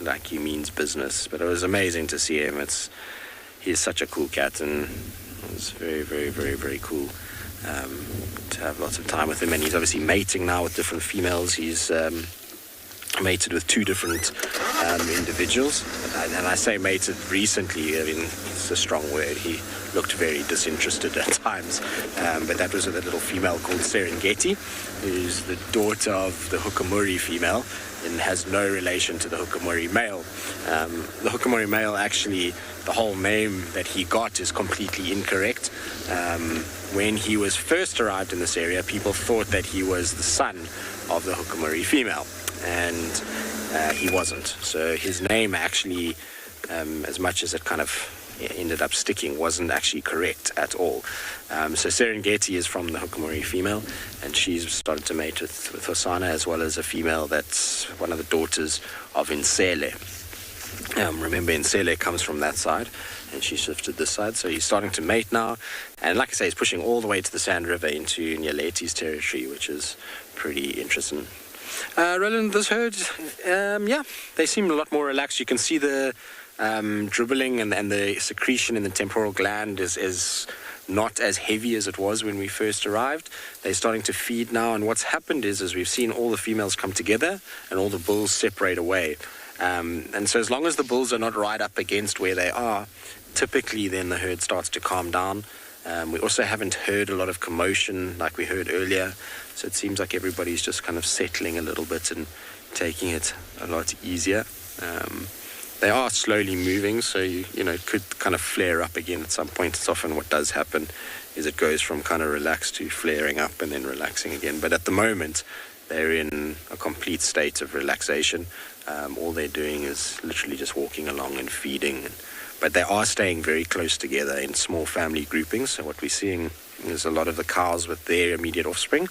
like he means business. But it was amazing to see him. He's such a cool cat, and it was very, very, very, very cool to have lots of time with him. And he's obviously mating now with different females. He's mated with 2 different individuals, and I say mated recently. I mean, it's a strong word. He looked very disinterested at times, but that was with a little female called Serengeti, who's the daughter of the Hukumuri female and has no relation to the Hukumuri male. The Hukumuri male, actually, the whole name that he got is completely incorrect. When he was first arrived in this area, people thought that he was the son of the Hukumuri female, and he wasn't. So his name actually, as much as it kind of ended up sticking, wasn't actually correct at all. So Serengeti is from the Hukumuri female, and she's started to mate with Hosanna, as well as a female that's one of the daughters of Insele. Remember, Insele comes from that side, and she shifted this side, so he's starting to mate now. And like I say, he's pushing all the way to the Sand River into Nyaleti's territory, which is pretty interesting. Roland, this herd, they seem a lot more relaxed. You can see the dribbling and the secretion in the temporal gland is not as heavy as it was when we first arrived. They're starting to feed now, and what's happened is we've seen all the females come together and all the bulls separate away. And so as long as the bulls are not right up against where they are, typically then the herd starts to calm down. We also haven't heard a lot of commotion like we heard earlier, so it seems like everybody's just kind of settling a little bit and taking it a lot easier. They are slowly moving, so it could kind of flare up again at some point. It's often what does happen is it goes from kind of relaxed to flaring up and then relaxing again. But at the moment, they're in a complete state of relaxation. All they're doing is literally just walking along and feeding. But they are staying very close together in small family groupings. So what we're seeing is a lot of the cows with their immediate offspring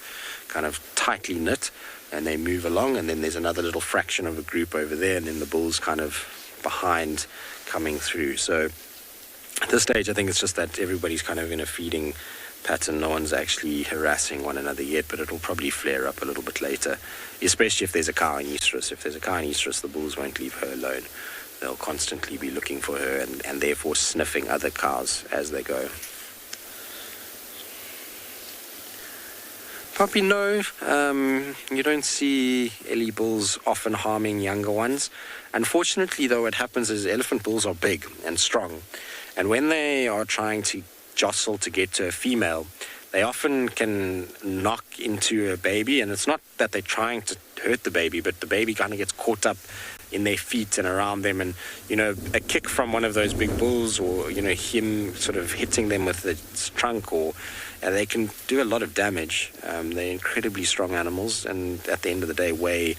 kind of tightly knit, and they move along. And then there's another little fraction of a group over there, and then the bulls kind of behind coming through. So at this stage, I think it's just that everybody's kind of in a feeding pattern. No one's actually harassing one another yet, but it will probably flare up a little bit later, especially if there's a cow in estrus. If there's a cow in estrus, the bulls won't leave her alone. They'll constantly be looking for her and therefore sniffing other cows as they go. Poppy, no, you don't see Ellie bulls often harming younger ones. Unfortunately, though, what happens is elephant bulls are big and strong. And when they are trying to jostle to get to a female, they often can knock into a baby. And it's not that they're trying to hurt the baby, but the baby kind of gets caught up in their feet and around them. And, a kick from one of those big bulls or, him sort of hitting them with its trunk they can do a lot of damage. They're incredibly strong animals, and at the end of the day weigh,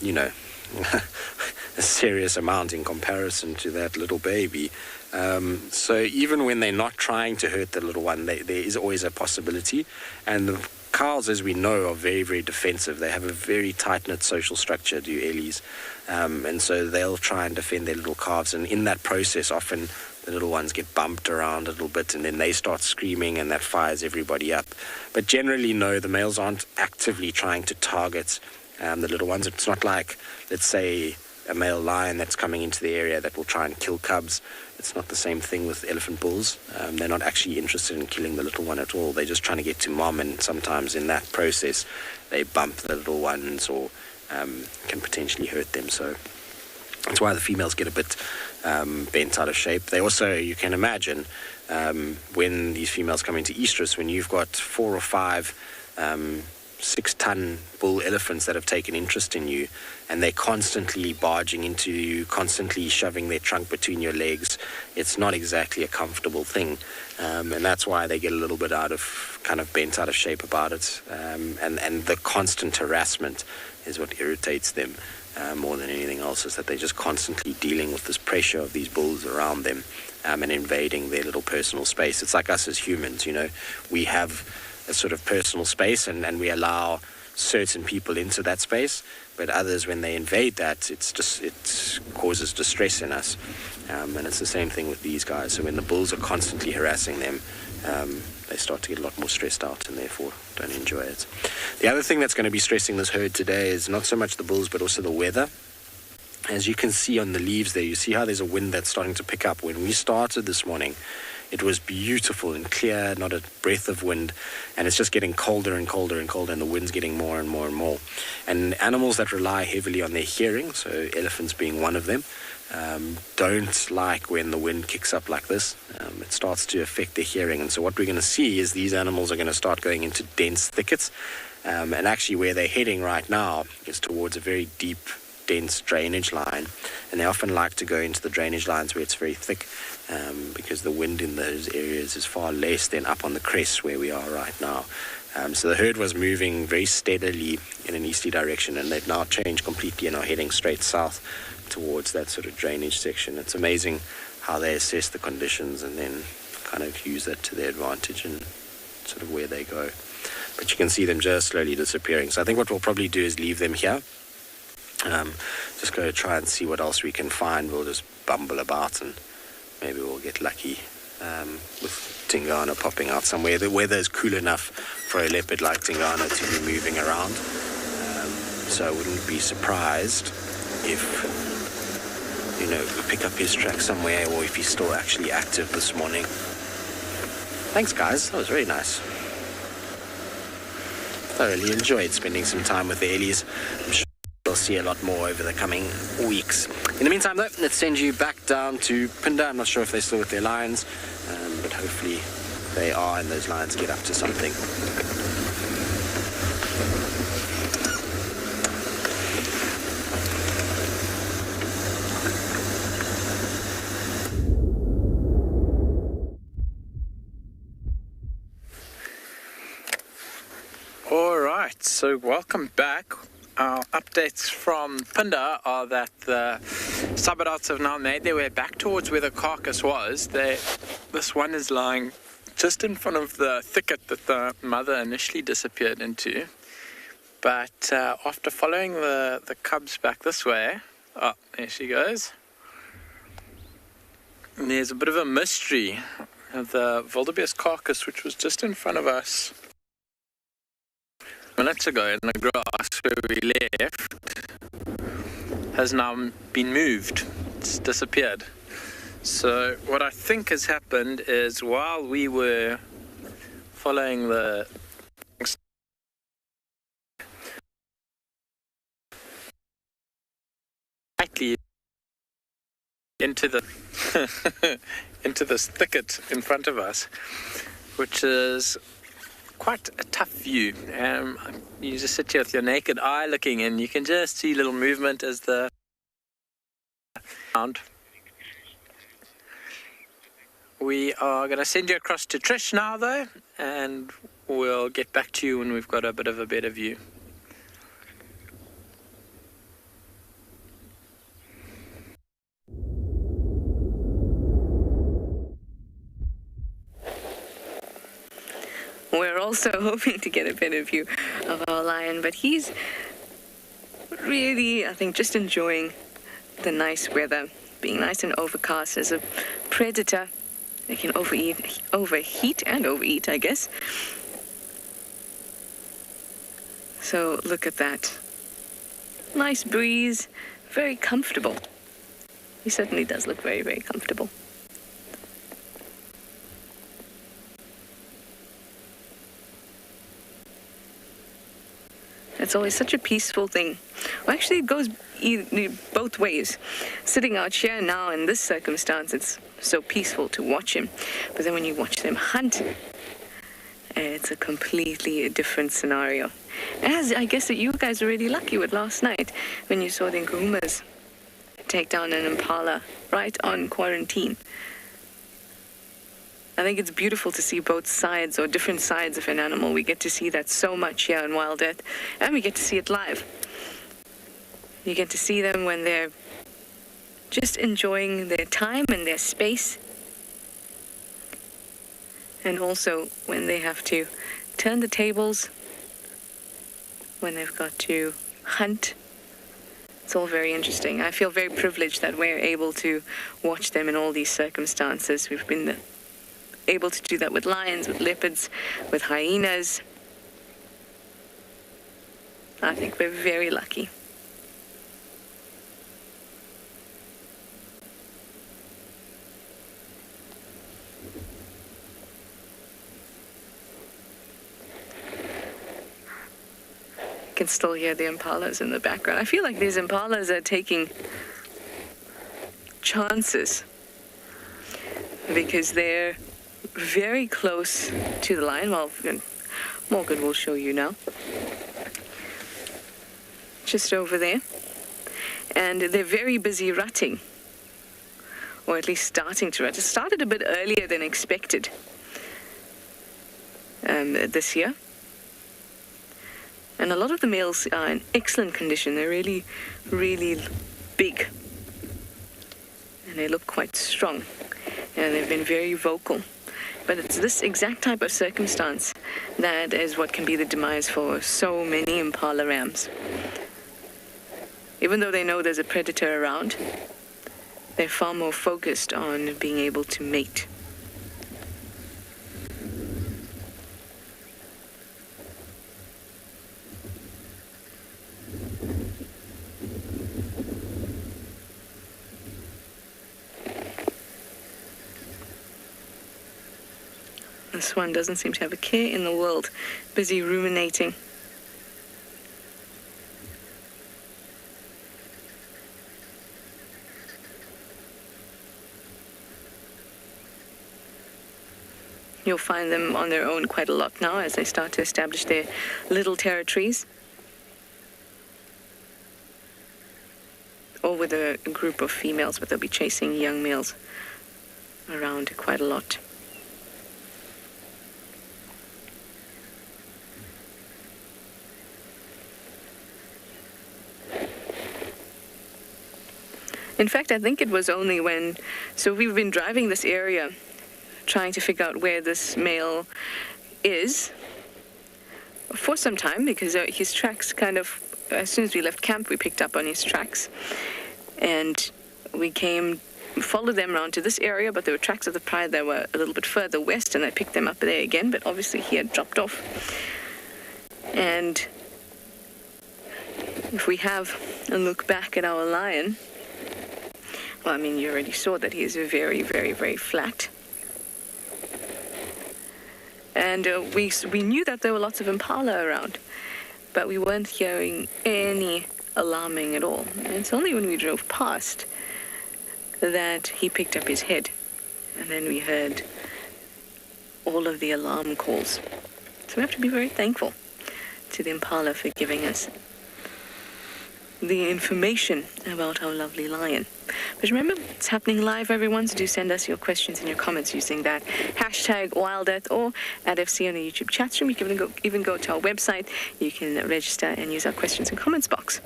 a serious amount in comparison to that little baby. So even when they're not trying to hurt the little one, there is always a possibility. And the cows, as we know, are very, very defensive. They have a very tight-knit social structure, do Ellies. And so they'll try and defend their little calves. And in that process, often the little ones get bumped around a little bit, and then they start screaming, and that fires everybody up. But generally, no, the males aren't actively trying to target the little ones. It's not like, let's say, a male lion that's coming into the area that will try and kill cubs. It's not the same thing with elephant bulls. They're not actually interested in killing the little one at all. They're just trying to get to mom, and sometimes in that process, they bump the little ones or can potentially hurt them. So that's why the females get a bit bent out of shape. They also, you can imagine, when these females come into estrus, when you've got 4 or 5 6-ton bull elephants that have taken interest in you, and they're constantly barging into you, constantly shoving their trunk between your legs, it's not exactly a comfortable thing. And that's why they get a little bit kind of bent out of shape about it. And the constant harassment is what irritates them more than anything else, is that they're just constantly dealing with this pressure of these bulls around them and invading their little personal space. It's like us as humans, we have a sort of personal space, and we allow certain people into that space, but others, when they invade that, it causes distress in us. And it's the same thing with these guys. So when the bulls are constantly harassing them, they start to get a lot more stressed out and therefore don't enjoy it. The other thing that's going to be stressing this herd today is not so much the bulls, but also the weather. As you can see on the leaves there, you see how there's a wind that's starting to pick up. When we started this morning, it was beautiful and clear, not a breath of wind, and it's just getting colder and colder and colder, and the wind's getting more and more and more. And animals that rely heavily on their hearing, so elephants being one of them, don't like when the wind kicks up like this. It starts to affect their hearing, and so what we're going to see is these animals are going to start going into dense thickets, and actually where they're heading right now is towards a very deep, dense drainage line, and they often like to go into the drainage lines where it's very thick, because the wind in those areas is far less than up on the crest where we are right now. So the herd was moving very steadily in an easterly direction, and they've now changed completely and are heading straight south towards that sort of drainage section. It's amazing how they assess the conditions and then kind of use that to their advantage and sort of where they go. But you can see them just slowly disappearing. So I think what we'll probably do is leave them here. Just go try and see what else we can find. We'll just bumble about and maybe we'll get lucky with Tingana popping out somewhere. The weather is cool enough for a leopard like Tingana to be moving around. So I wouldn't be surprised if, we pick up his track somewhere, or if he's still actually active this morning. Thanks, guys. That was very nice. Thoroughly enjoyed spending some time with the Ellies. I'm sure we'll see a lot more over the coming weeks. In the meantime, though, let's send you back down to Pinda. I'm not sure if they're still with their lions, but hopefully they are, and those lions get up to something.
So welcome back. Our updates from Pinda are that the subadults have now made their way back towards where the carcass was. This one is lying just in front of the thicket that the mother initially disappeared into. But after following the cubs back this way, there she goes. And there's a bit of a mystery of the Wildebeest carcass, which was just in front of us minutes ago in the grass where we left, has now been moved. It's disappeared. So what I think has happened is while we were following the slightly into the into this thicket in front of us, which is quite a tough view. You just sit here with your naked eye looking in. You can just see little movement as the sound. We are going to send you across to Trish now, though, and we'll get back to you when we've got a bit of a better view.
We're also hoping to get a better view of our lion, but he's really, I think, just enjoying the nice weather, being nice and overcast. As a predator, they can overheat and overeat, I guess. So look at that. Nice breeze, very comfortable. He certainly does look very, very comfortable. It's always such a peaceful thing. Well, actually, it goes both ways. Sitting out here now in this circumstance, it's so peaceful to watch him. But then when you watch them hunt, it's a completely different scenario. As I guess that you guys were really lucky with last night when you saw the Nkuhumas take down an impala right on quarantine. I think it's beautiful to see both sides or different sides of an animal. We get to see that so much here in Wild Earth, and we get to see it live. You get to see them when they're just enjoying their time and their space, and also when they have to turn the tables, when they've got to hunt. It's all very interesting. I feel very privileged that we're able to watch them in all these circumstances. We've been able to do that with lions, with leopards, with hyenas. I think we're very lucky. You can still hear the impalas in the background. I feel like these impalas are taking chances because they're very close to the lion. Well, Morgan will show you now. Just over there. And they're very busy rutting. Or at least starting to rut. It started a bit earlier than expected this year. And a lot of the males are in excellent condition. They're really, really big. And they look quite strong. And they've been very vocal. But it's this exact type of circumstance that is what can be the demise for so many impala rams. Even though they know there's a predator around, they're far more focused on being able to mate. This one doesn't seem to have a care in the world, busy ruminating. You'll find them on their own quite a lot now as they start to establish their little territories. Or with a group of females, but they'll be chasing young males around quite a lot. In fact, I think it was only when... So we've been driving this area trying to figure out where this male is for some time, because his tracks kind of, as soon as we left camp, we picked up on his tracks. And we followed them around to this area, but there were tracks of the pride that were a little bit further west, and I picked them up there again, but obviously he had dropped off. And if we have a look back at our lion, well, I mean, you already saw that he is very, very, very flat. And we knew that there were lots of impala around, but we weren't hearing any alarming at all. And it's only when we drove past that he picked up his head, and then we heard all of the alarm calls. So we have to be very thankful to the impala for giving us the information about our lovely lion. But remember, it's happening live, everyone, so do send us your questions and your comments using that hashtag WildEarth or at FC on the YouTube chat room. You can even go to our website. You can register and use our questions and comments box.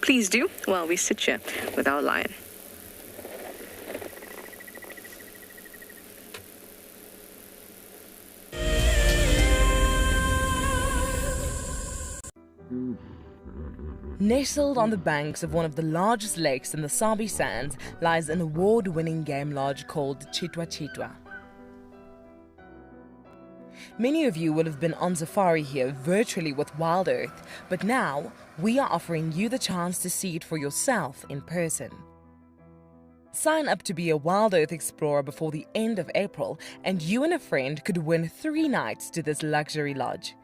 Please do while we sit here with our lion.
Nestled on the banks of one of the largest lakes in the Sabi Sands lies an award-winning game lodge called Tswalu. Many of you will have been on safari here virtually with WildEarth, but now we are offering you the chance to see it for yourself in person. Sign up to be a WildEarth explorer before the end of April, and you and a friend could win 3 nights to this luxury lodge.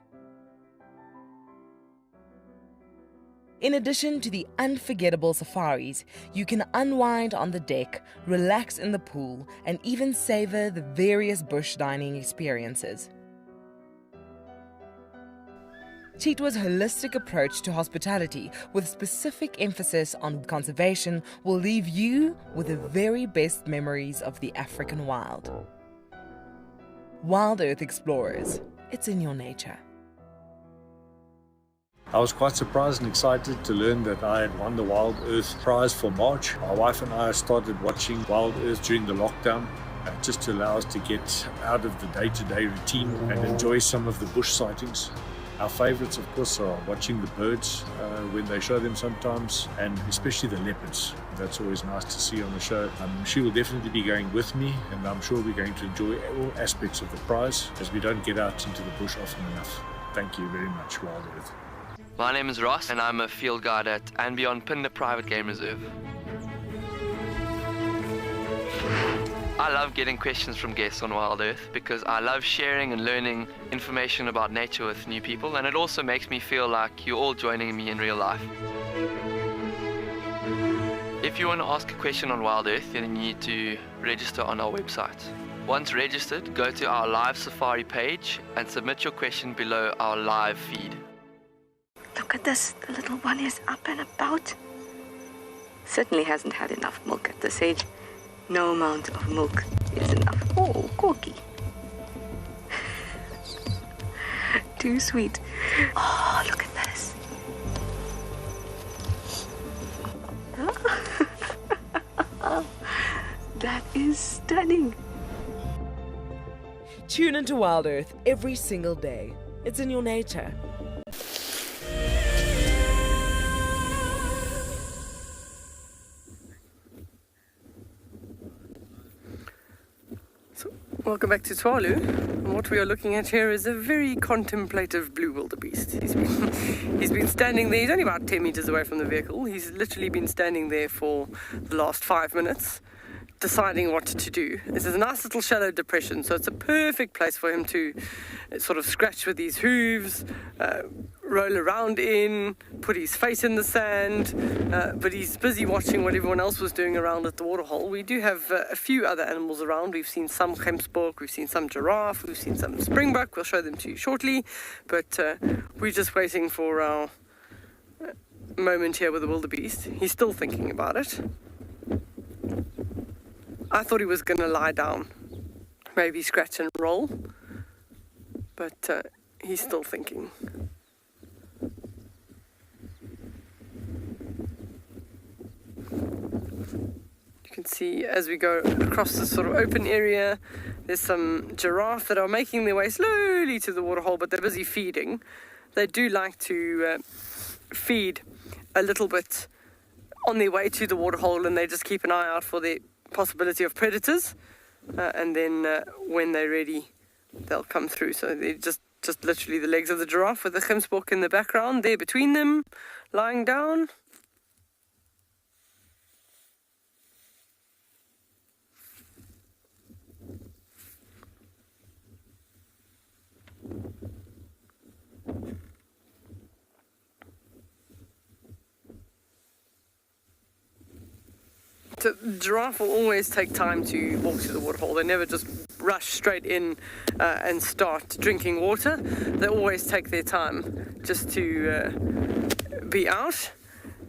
In addition to the unforgettable safaris, you can unwind on the deck, relax in the pool, and even savor the various bush dining experiences. Tswalu's holistic approach to hospitality, with specific emphasis on conservation, will leave you with the very best memories of the African wild. WildEarth Explorers, it's in your nature.
I was quite surprised and excited to learn that I had won the WildEarth prize for March. My wife and I started watching WildEarth during the lockdown, just to allow us to get out of the day-to-day routine and enjoy some of the bush sightings. Our favorites, of course, are watching the birds when they show them sometimes, and especially the leopards. That's always nice to see on the show. She will definitely be going with me, and I'm sure we're going to enjoy all aspects of the prize, as we don't get out into the bush often enough. Thank you very much, WildEarth.
My name is Ross, and I'm a field guide at and beyond Pygmy Private Game Reserve. I love getting questions from guests on WildEarth because I love sharing and learning information about nature with new people, and it also makes me feel like you're all joining me in real life. If you want to ask a question on WildEarth, then you need to register on our website. Once registered, go to our live safari page and submit your question below our live feed.
Look at this, the little one is up and about. Certainly hasn't had enough milk at this age. No amount of milk is enough. Oh, Corky. Too sweet. Oh, look at this. That is stunning.
Tune into WildEarth every single day. It's in your nature.
Welcome back to Tswalu, and what we are looking at here is a very contemplative blue wildebeest. He's been standing there. He's only about 10 meters away from the vehicle. He's literally been standing there for the last 5 minutes, deciding what to do. This is a nice little shallow depression, so it's a perfect place for him to sort of scratch with his hooves, roll around in, put his face in the sand, but he's busy watching what everyone else was doing around at the waterhole. We do have a few other animals around. We've seen some Springbok, we've seen some giraffe, we've seen some Springbok. We'll show them to you shortly, but we're just waiting for our moment here with the wildebeest. He's still thinking about it. I thought he was going to lie down, maybe scratch and roll, but he's still thinking. You can see as we go across this sort of open area, there's some giraffe that are making their way slowly to the waterhole, but they're busy feeding. They do like to feed a little bit on their way to the waterhole, and they just keep an eye out for the possibility of predators, and then when they're ready, they'll come through. So they're just literally the legs of the giraffe with the Springbok in the background there between them, lying down. So the giraffe will always take time to walk to the waterhole. They never just rush straight in and start drinking water. They always take their time just to be out.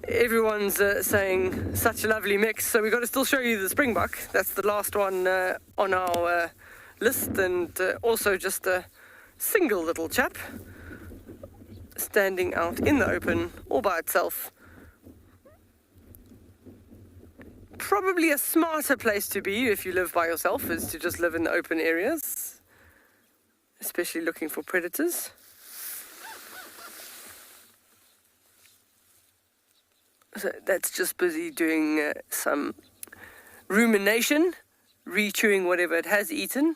Everyone's saying such a lovely mix, so we've got to still show you the Springbok. That's the last one on our list, and also just a single little chap standing out in the open all by itself. Probably a smarter place to be if you live by yourself is to just live in the open areas, especially looking for predators. So that's just busy doing some rumination, re-chewing whatever it has eaten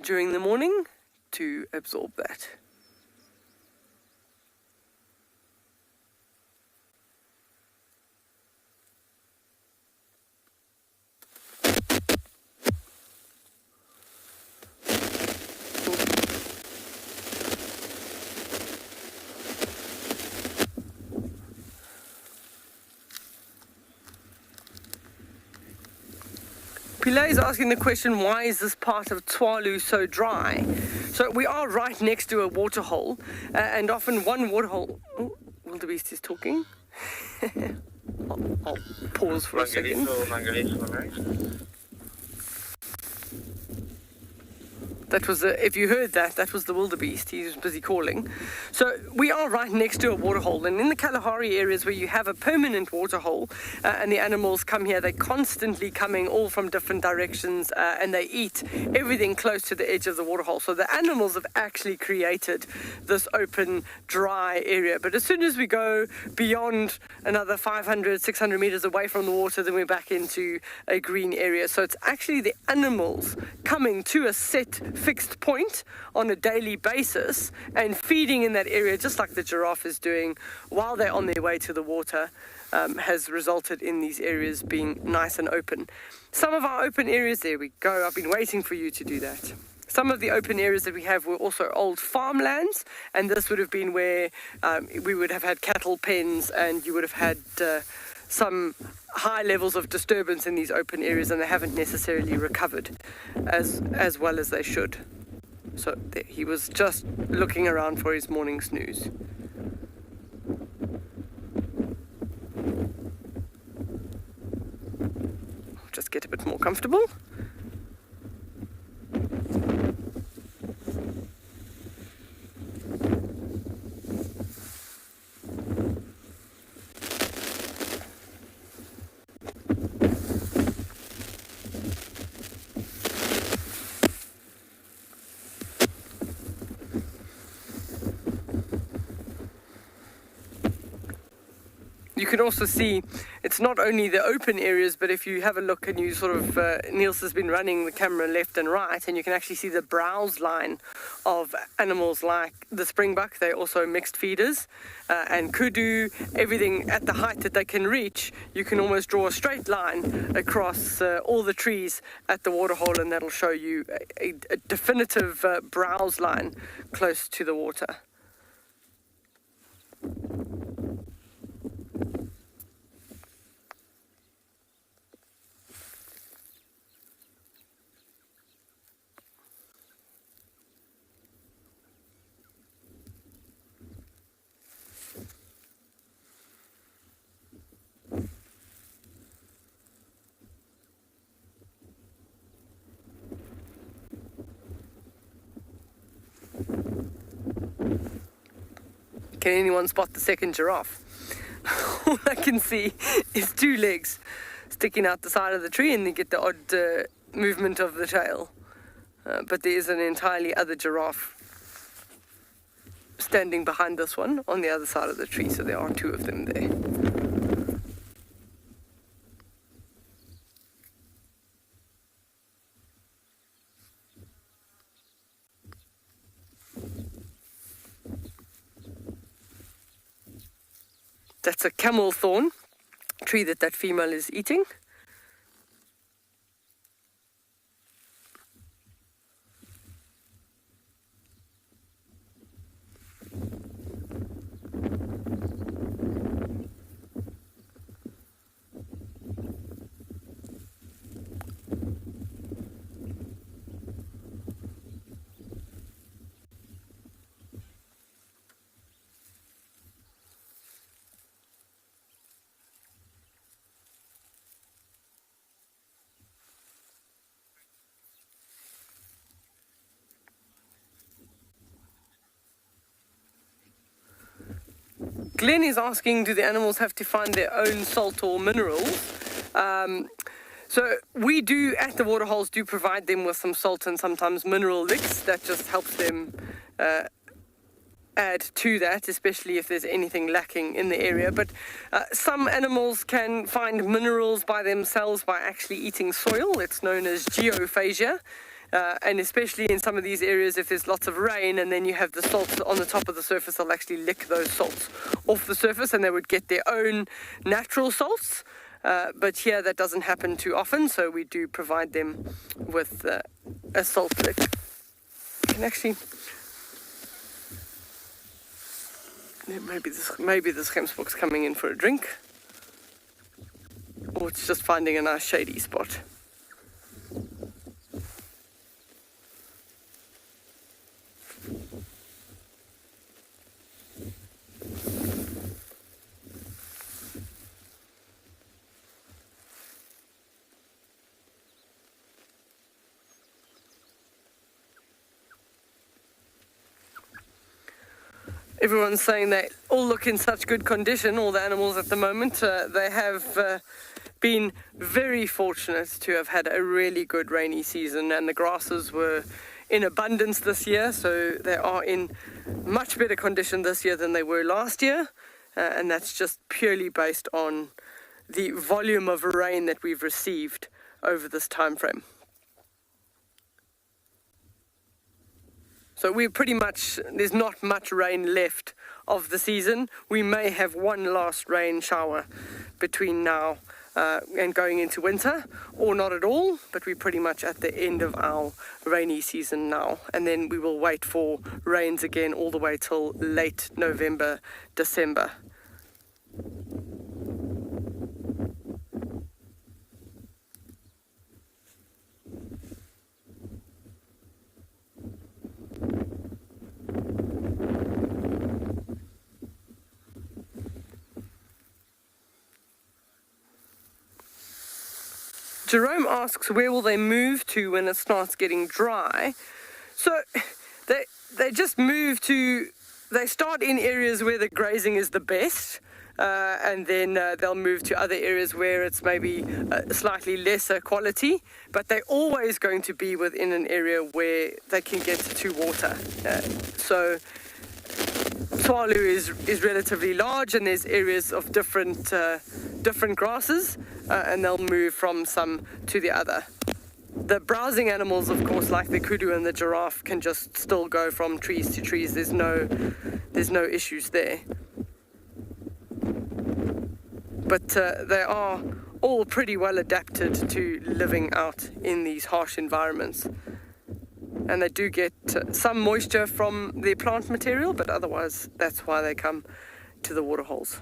during the morning to absorb that. Pile is asking the question, why is this part of Tswalu so dry? So we are right next to a waterhole, and often one waterhole... Oh, wildebeest is talking. I'll pause for a second. That was, if you heard that, that was the wildebeest. He was busy calling. So we are right next to a waterhole, and in the Kalahari areas where you have a permanent waterhole and the animals come here, they're constantly coming all from different directions, and they eat everything close to the edge of the waterhole. So the animals have actually created this open, dry area. But as soon as we go beyond another 500, 600 meters away from the water, then we're back into a green area. So it's actually the animals coming to a set fixed point on a daily basis and feeding in that area, just like the giraffe is doing while they're on their way to the water, has resulted in these areas being nice and open. Some of our open areas, there we go, I've been waiting for you to do that. Some of the open areas that we have were also old farmlands, and this would have been where we would have had cattle pens, and you would have had some high levels of disturbance in these open areas, and they haven't necessarily recovered as well as they should. So there, he was just looking around for his morning snooze. Just get a bit more comfortable. You can also see it's not only the open areas, but if you have a look and you sort of, Niels has been running the camera left and right, and you can actually see the browse line of animals like the springbok. They're also mixed feeders, and kudu, everything at the height that they can reach. You can almost draw a straight line across all the trees at the waterhole, and that'll show you a definitive browse line close to the water. Can anyone spot the second giraffe? All I can see is two legs sticking out the side of the tree, and you get the odd movement of the tail. But there is an entirely other giraffe standing behind this one on the other side of the tree, so there are two of them there. That's a camel thorn tree that female is eating. Glenn is asking, do the animals have to find their own salt or minerals? So we do, at the waterholes, do provide them with some salt and sometimes mineral licks. That just helps them add to that, especially if there's anything lacking in the area. But some animals can find minerals by themselves by actually eating soil. It's known as geophagia. And especially in some of these areas, if there's lots of rain and then you have the salts on the top of the surface, they'll actually lick those salts off the surface and they would get their own natural salts. But here that doesn't happen too often, so we do provide them with a salt lick. You can actually... Maybe this Gemsbok's coming in for a drink. Or it's just finding a nice shady spot. Everyone's saying they all look in such good condition, all the animals at the moment. They have been very fortunate to have had a really good rainy season, and the grasses were in abundance this year, so they are in much better condition this year than they were last year, and that's just purely based on the volume of rain that we've received over this time frame. So we're pretty much, there's not much rain left of the season. We may have one last rain shower between now and going into winter, or not at all, but we're pretty much at the end of our rainy season now. And then we will wait for rains again all the way till late November, December. Jerome asks, where will they move to when it starts getting dry? So they just move to, they start in areas where the grazing is the best, and then they'll move to other areas where it's maybe slightly lesser quality, but they're always going to be within an area where they can get to water. So Tswalu is relatively large, and there's areas of different grasses, and they'll move from some to the other. The browsing animals, of course, like the kudu and the giraffe, can just still go from trees to trees. There's no issues there. But they are all pretty well adapted to living out in these harsh environments. And they do get some moisture from their plant material, but otherwise that's why they come to the waterholes.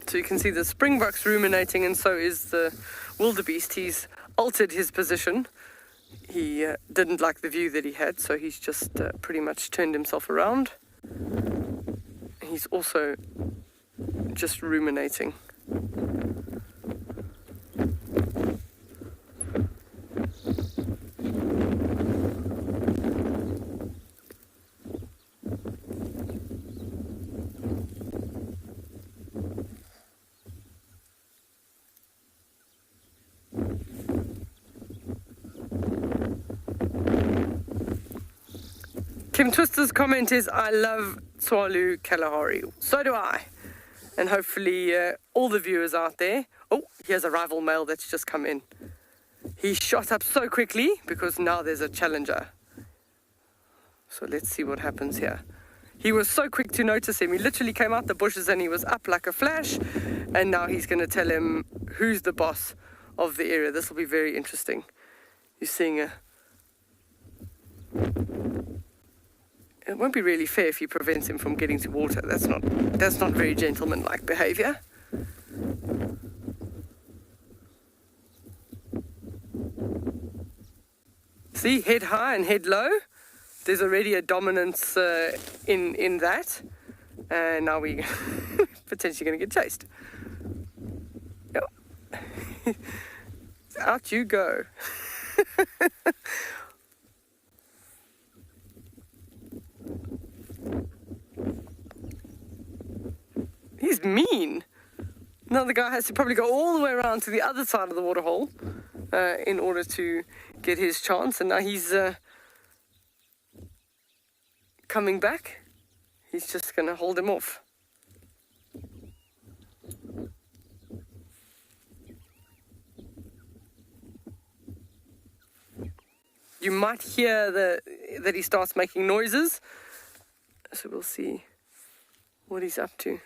So you can see the Springbok's ruminating, and so is the Wildebeest. He's altered his position. He didn't like the view that he had, so he's just pretty much turned himself around. He's also just ruminating. Kim Twister's comment is, I love Tswalu Kalahari. So do I. And hopefully all the viewers out there. Oh, here's a rival male that's just come in. He shot up so quickly because now there's a challenger. So let's see what happens here. He was so quick to notice him. He literally came out the bushes and he was up like a flash. And now he's going to tell him who's the boss of the area. This will be very interesting. You're seeing a... It won't be really fair if he prevents him from getting to water. That's not very gentlemanlike behavior. See, head high and head low. There's already a dominance in that. And now we're potentially going to get chased. Yep. Out you go. He's mean. Now the guy has to probably go all the way around to the other side of the waterhole in order to get his chance. And now he's coming back. He's just going to hold him off. You might hear that he starts making noises. So we'll see what he's up to.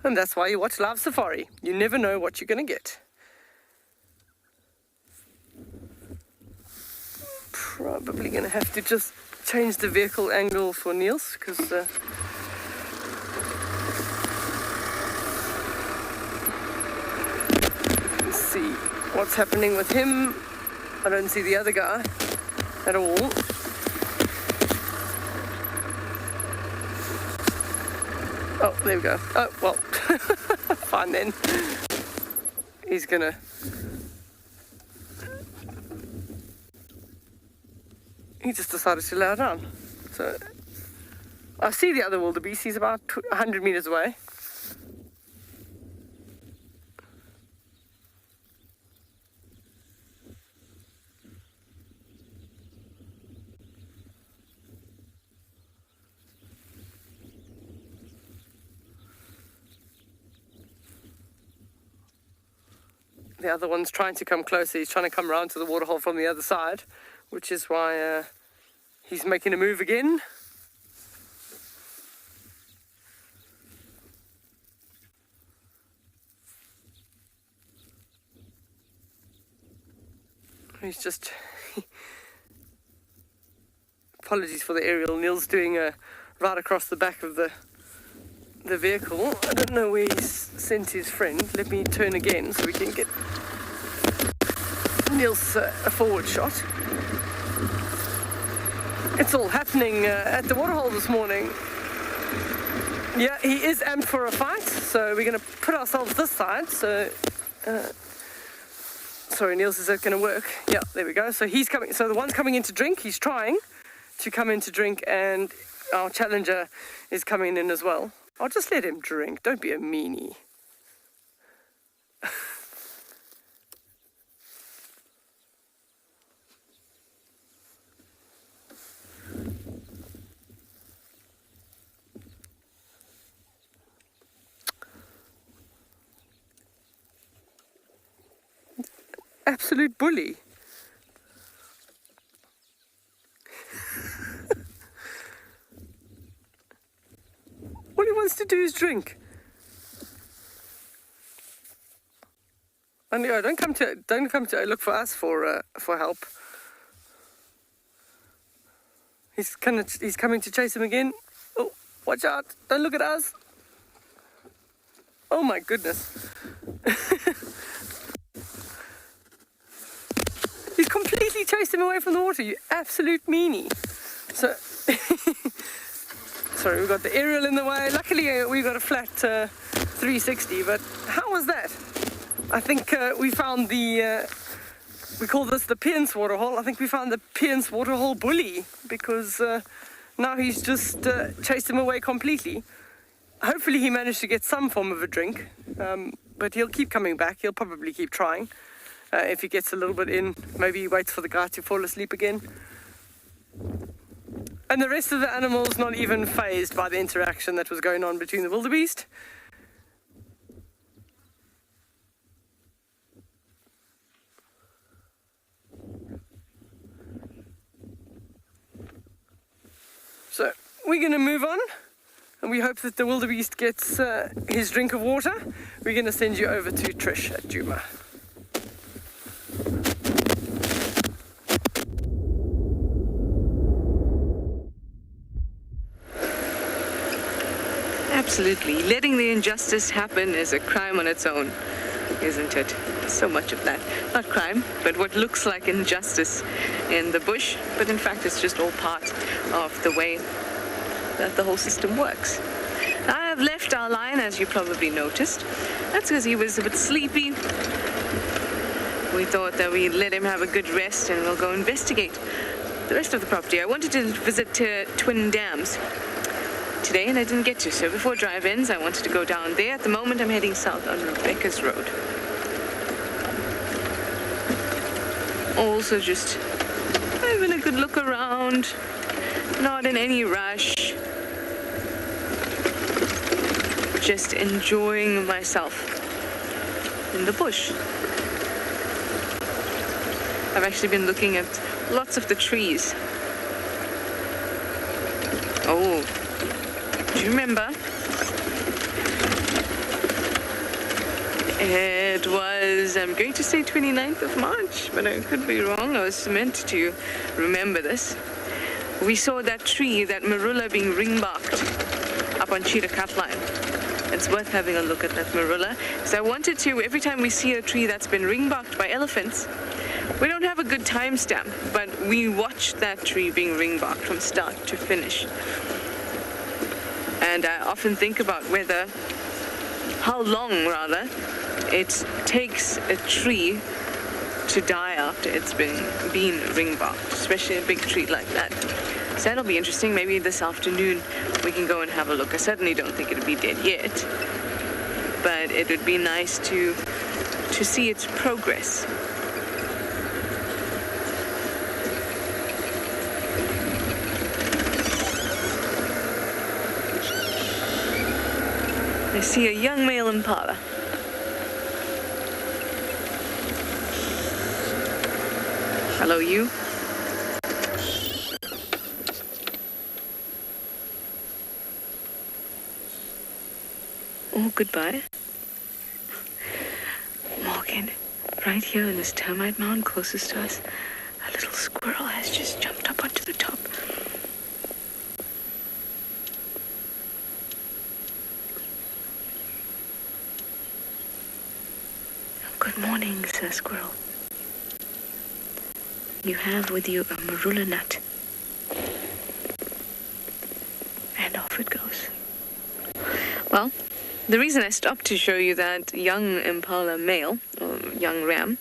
And that's why you watch Live Safari. You never know what you're going to get. Probably going to have to just change the vehicle angle for Niels, because let's see what's happening with him. I don't see the other guy at all. Oh, there we go. Oh, well, fine then. He's gonna... He just decided to lay down. So, I see the other wildebeest. He's about 100 meters away. The other one's trying to come closer. He's trying to come around to the waterhole from the other side, which is why he's making a move again. He's just... Apologies for the aerial. Neil's doing right across the back of the vehicle. I don't know where he's sent his friend. Let me turn again so we can get Niels a forward shot. It's all happening at the waterhole this morning. Yeah, he is amped Sorry, Niels, is that going to work? Yeah, there we go. So he's coming. So the one's coming in to drink. He's trying to come in to drink, and our challenger is coming in as well. I'll just let him drink. Don't be a meanie. Absolute bully. All he wants to do is drink. And don't come to look for us for help. He's coming to chase him again. Oh, watch out! Don't look at us. Oh my goodness. He's completely chased him away from the water, you absolute meanie. So, sorry, we've got the aerial in the way. Luckily, we got a flat 360, but how was that? I think we found we call this the Piens waterhole. I think we found the Piens waterhole bully, because now he's just chased him away completely. Hopefully he managed to get some form of a drink, but he'll keep coming back. He'll probably keep trying. If he gets a little bit in, maybe he waits for the guy to fall asleep again. And the rest of the animals not even fazed by the interaction that was going on between the wildebeest. So we're going to move on, and we hope that the wildebeest gets his drink of water. We're going to send you over to Trish at Djuma.
Absolutely. Letting the injustice happen is a crime on its own, isn't it? So much of that. Not crime, but what looks like injustice in the bush, but in fact it's just all part of the way that the whole system works. I have left our lion, as you probably noticed. That's because he was a bit sleepy. We thought that we'd let him have a good rest and we'll go investigate the rest of the property. I wanted to visit Twin Dams today, and I didn't get to. So before drive-ins, I wanted to go down there. At the moment, I'm heading south on Rebecca's Road. Also just having a good look around, not in any rush. Just enjoying myself in the bush. I've actually been looking at lots of the trees. Oh. Do you remember? It was, I'm going to say 29th of March, but I could be wrong. I was meant to remember this. We saw that tree, that marula, being ring-barked up on Cheetah Cutline. It's worth having a look at that marula. So I wanted to, every time we see a tree that's been ring-barked by elephants, we don't have a good timestamp, but we watched that tree being ring-barked from start to finish. And I often think about how long it takes a tree to die after it's been ring-barked, especially a big tree like that. So that'll be interesting. Maybe this afternoon we can go and have a look. I certainly don't think it'll be dead yet, but it would be nice to see its progress. I see a young male impala. Hello, you. Oh, goodbye. Morgan, right here in this termite mound closest to us, a little squirrel has just jumped up onto the top. Good morning, Sir Squirrel. You have with you a marula nut. And off it goes. Well, the reason I stopped to show you that young impala male, or young ram,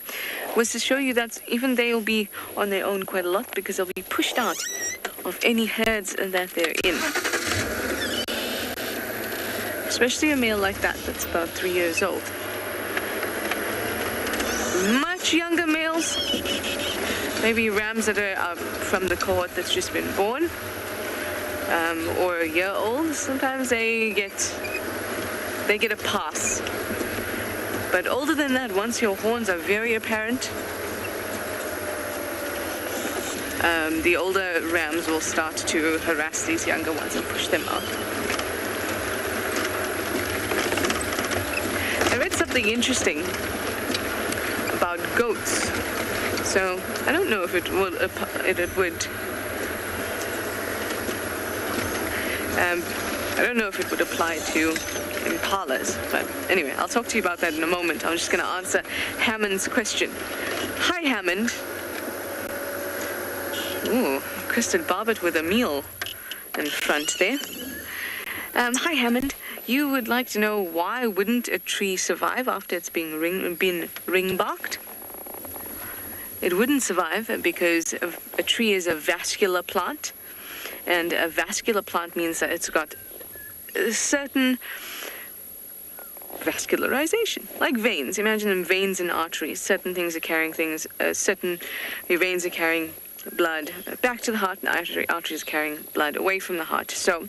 was to show you that even they'll be on their own quite a lot because they'll be pushed out of any herds that they're in. Especially a male like that that's about 3 years old. Much younger males, maybe rams that are from the cohort that's just been born, or a year old, sometimes they get a pass. But older than that, once your horns are very apparent, the older rams will start to harass these younger ones and push them out. I read something interesting about goats. So I don't know if it would I don't know if it would apply to impalas, but anyway, I'll talk to you about that in a moment. I'm just going to answer Hammond's question. Hi, Hammond. Ooh, crested barbet with a meal in front there. Hi, Hammond. You would like to know why wouldn't a tree survive after it's been ring-barked? It wouldn't survive because a tree is a vascular plant, and a vascular plant means that it's got a certain vascularization, like veins. Imagine them veins in arteries. Certain things are carrying things, certain veins are carrying blood back to the heart, and arteries are carrying blood away from the heart. So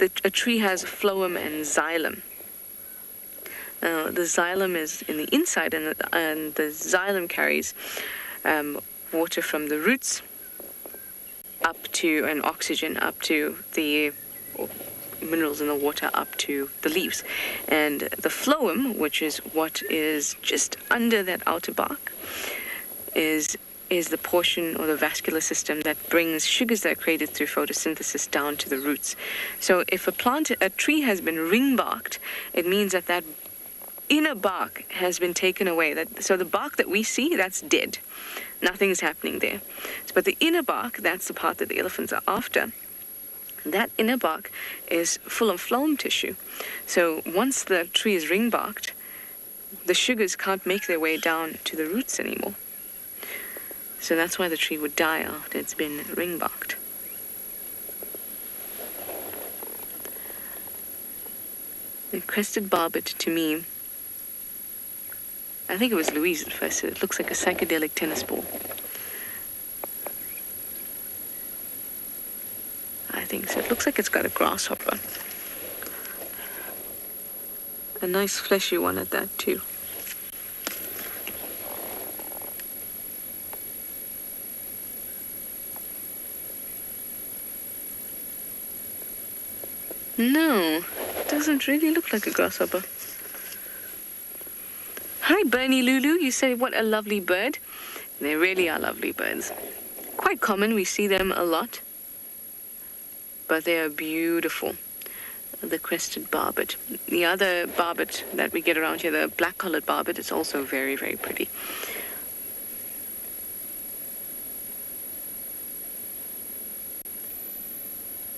a tree has phloem and xylem. The xylem is in the inside, and the xylem carries water from the roots up to, and oxygen up to the minerals in the water up to the leaves. And the phloem, which is what is just under that outer bark, is the portion or the vascular system that brings sugars that are created through photosynthesis down to the roots. So if a tree has been ring-barked, it means that inner bark has been taken away. So the bark that we see, that's dead. Nothing's happening there. But the inner bark, that's the part that the elephants are after. That inner bark is full of phloem tissue. So once the tree is ring-barked, the sugars can't make their way down to the roots anymore. So that's why the tree would die after it's been ring-barked. The crested barbet, to me, I think it was Louise at first, it looks like a psychedelic tennis ball. I think so. It looks like it's got a grasshopper. A nice fleshy one at that, too. No, it doesn't really look like a grasshopper. Hi, Bernie Lulu. You say, what a lovely bird. They really are lovely birds. Quite common. We see them a lot. But they are beautiful. The crested barbet. The other barbet that we get around here, the black-collared barbet, is also very, very pretty.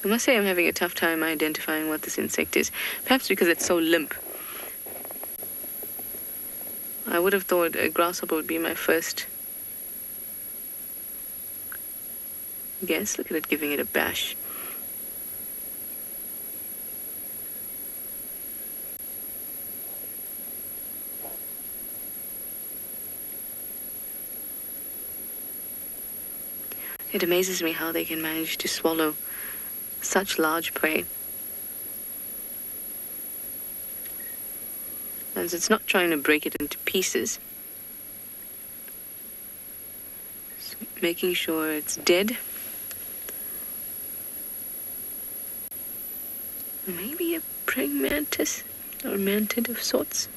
I must say I'm having a tough time identifying what this insect is. Perhaps because it's so limp. I would have thought a grasshopper would be my first guess. Look at it giving it a bash. It amazes me how they can manage to swallow such large prey. And it's not trying to break it into pieces. It's making sure it's dead. Maybe a praying mantis or mantid of sorts.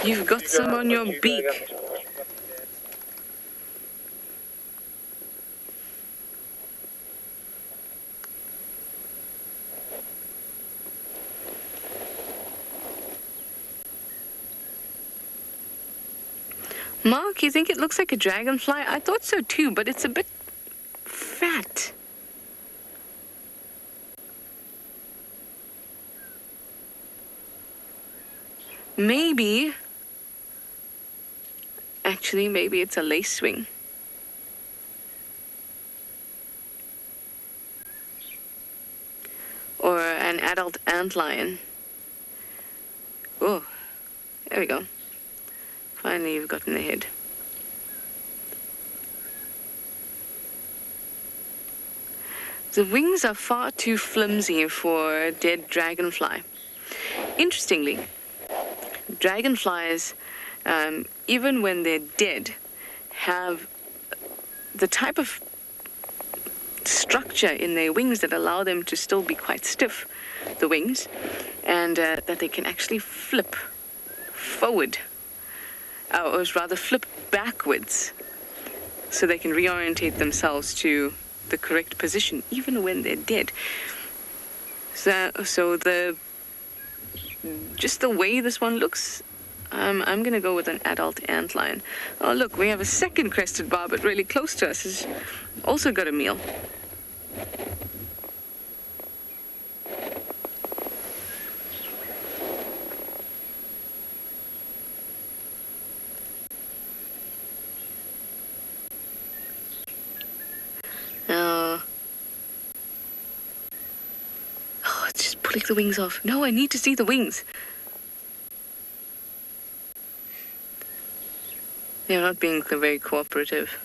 You've got some on your beak. Mark, you think it looks like a dragonfly? I thought so too, but it's a bit fat. maybe it's a lacewing. Or an adult antlion. Oh, there we go. Finally, you've gotten the head. The wings are far too flimsy for a dead dragonfly. Interestingly, dragonflies, even when they're dead, have the type of structure in their wings that allow them to still be quite stiff, the wings, and that they can actually flip forward, or rather flip backwards, so they can reorientate themselves to the correct position, even when they're dead. So just the way this one looks, I'm going to go with an adult antlion. Oh, look, we have a second crested barbet really close to us. Has also got a meal. Oh, it's just pulling the wings off. No, I need to see the wings. They're not being very cooperative.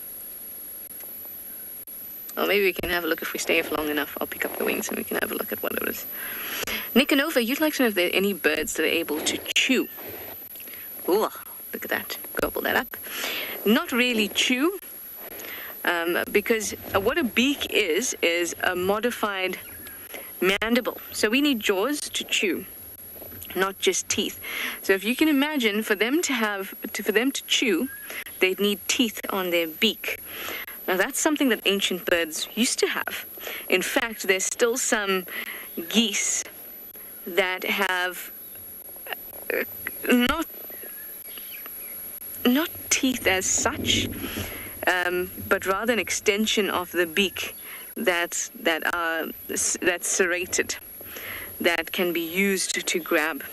Well, maybe we can have a look if we stay for long enough. I'll pick up the wings and we can have a look at what it is. Nick and Nova, you'd like to know if there are any birds that are able to chew. Ooh, look at that. Gobble that up. Not really chew, because what a beak is a modified mandible. So we need jaws to chew, not just teeth. So if you can imagine, for them to chew, they'd need teeth on their beak. Now that's something that ancient birds used to have. In fact, there's still some geese that have not teeth as such, but rather an extension of the beak that's serrated, that can be used to grab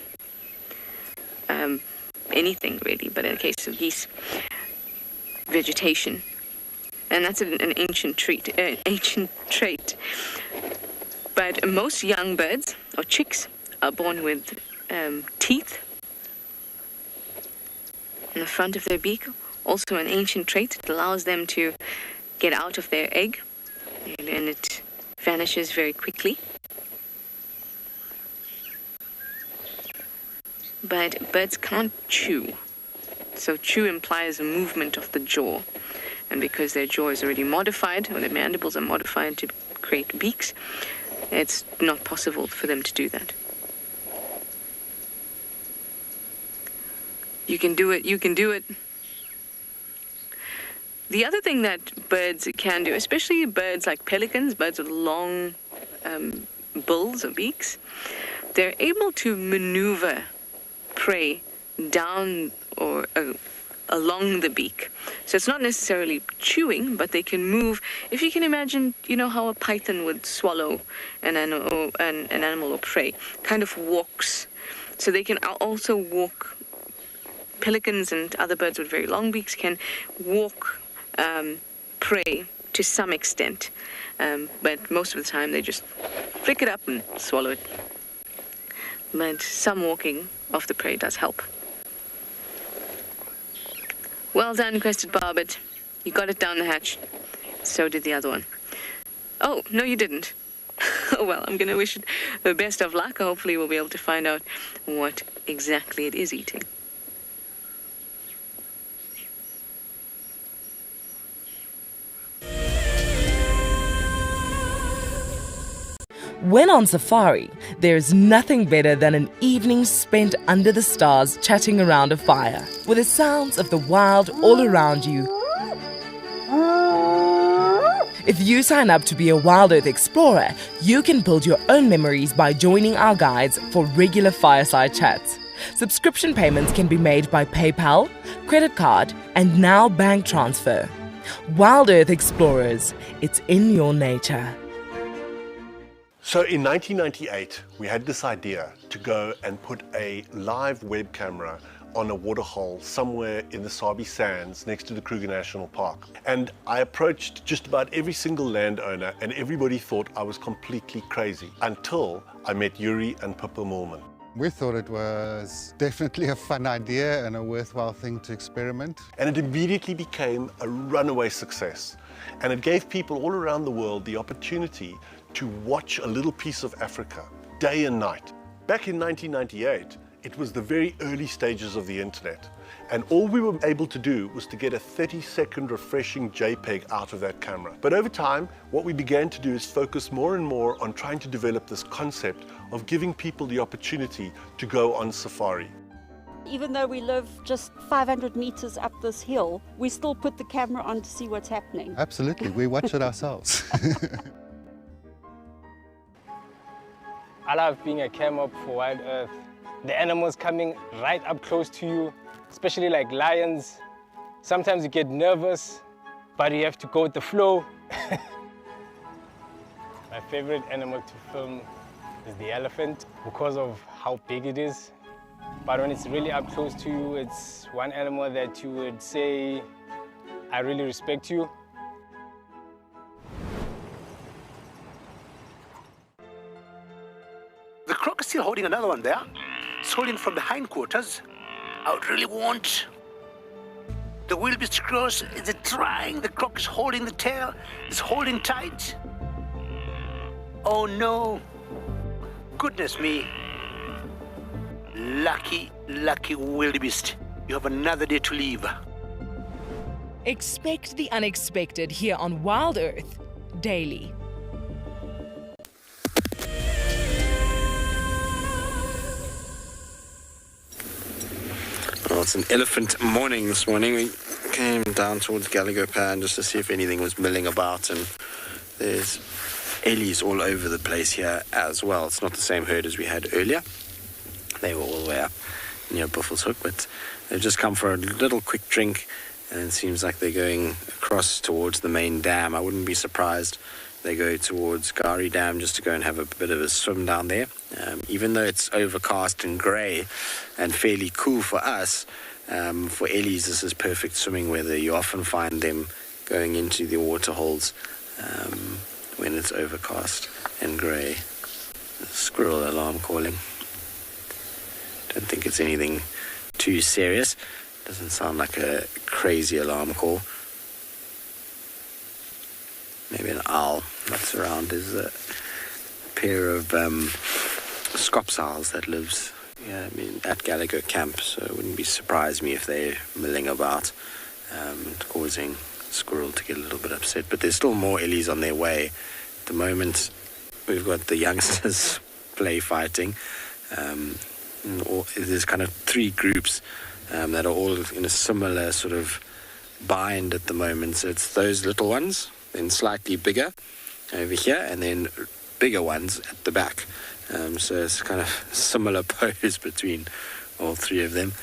anything really, but in the case of geese, vegetation. And that's an ancient trait. But most young birds, or chicks, are born with teeth in the front of their beak. Also an ancient trait that allows them to get out of their egg, and it vanishes very quickly. But birds can't chew. So chew implies a movement of the jaw. And because their jaw is already modified, or their mandibles are modified to create beaks, it's not possible for them to do that. You can do it. The other thing that birds can do, especially birds like pelicans, birds with long bills or beaks, they're able to maneuver prey down or along the beak. So it's not necessarily chewing, but they can move. If you can imagine, you know how a python would swallow an animal or prey, kind of walks. So they can also walk. Pelicans and other birds with very long beaks can walk prey to some extent, but most of the time they just flick it up and swallow it. But some walking of the prey does help. Well done, crested barbet. You got it down the hatch. So did the other one. Oh, no, you didn't. Oh, well, I'm going to wish it the best of luck. Hopefully we'll be able to find out what exactly it is eating.
When on safari, there's nothing better than an evening spent under the stars chatting around a fire, with the sounds of the wild all around you. If you sign up to be a Wild Earth Explorer, you can build your own memories by joining our guides for regular fireside chats. Subscription payments can be made by PayPal, credit card, and now bank transfer. Wild Earth Explorers, it's in your nature.
So in 1998, we had this idea to to go and put a live web camera on a waterhole somewhere in the Sabi Sands next to the Kruger National Park. And I approached just about every single landowner and everybody thought I was completely crazy until I met Yuri and Pippa Moorman.
We thought it was definitely a fun idea and a worthwhile thing to experiment.
And it immediately became a runaway success. And it gave people all around the world the opportunity to watch a little piece of Africa day and night. Back in 1998, it was the very early stages of the internet. And all we were able to do was to get a 30-second refreshing JPEG out of that camera. But over time, what we began to do is focus more and more on trying to develop this concept of giving people the opportunity to go on safari.
Even though we live just 500 meters up this hill, we still put the camera on to see what's happening.
Absolutely, we watch it ourselves.
I love being a cam-op for Wild Earth. The animals coming right up close to you, especially like lions. Sometimes you get nervous, but you have to go with the flow. My favorite animal to film is the elephant because of how big it is. But when it's really up close to you, it's one animal that you would say, I really respect you.
The croc is still holding another one there. It's holding from the hindquarters. I would really want the wildebeest cross. Is it trying? The croc is holding the tail. It's holding tight. Oh no. Goodness me. Lucky, lucky wildebeest. You have another day to live.
Expect the unexpected here on Wild Earth daily.
Well, it's an elephant morning this morning. We came down towards Rhino Pan just to see if anything was milling about, and there's ellies all over the place here as well. It's not the same herd as we had earlier. They were all the way up near Buffelshoek, but they've just come for a little quick drink, and it seems like they're going across towards the main dam. I wouldn't be surprised they go towards Gari Dam just to go and have a bit of a swim down there. Even though it's overcast and grey and fairly cool for us, for ellies this is perfect swimming weather. You often find them going into the water holes when it's overcast and grey. Squirrel alarm calling. Don't think it's anything too serious. Doesn't sound like a crazy alarm call. Maybe an owl that's around. There's a pair of scops owls that lives at Gallagher Camp, so it wouldn't be surprised me if they're milling about, causing squirrel to get a little bit upset. But there's still more ellies on their way. At the moment, we've got the youngsters play fighting. There's kind of three groups that are all in a similar sort of bind at the moment. So it's those little ones, then slightly bigger over here, and then bigger ones at the back. So it's kind of similar pose between all three of them.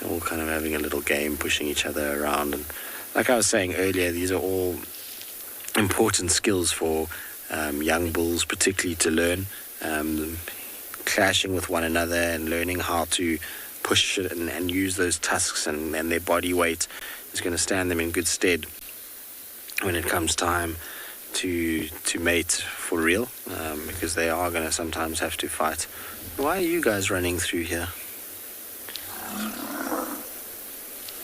All kind of having a little game, pushing each other around. And like I was saying earlier, these are all important skills for young bulls, particularly to learn. Clashing with one another and learning how to push it and use those tusks and their body weight is going to stand them in good stead when it comes time to mate for real, because they are going to sometimes have to fight. Why are you guys running through here?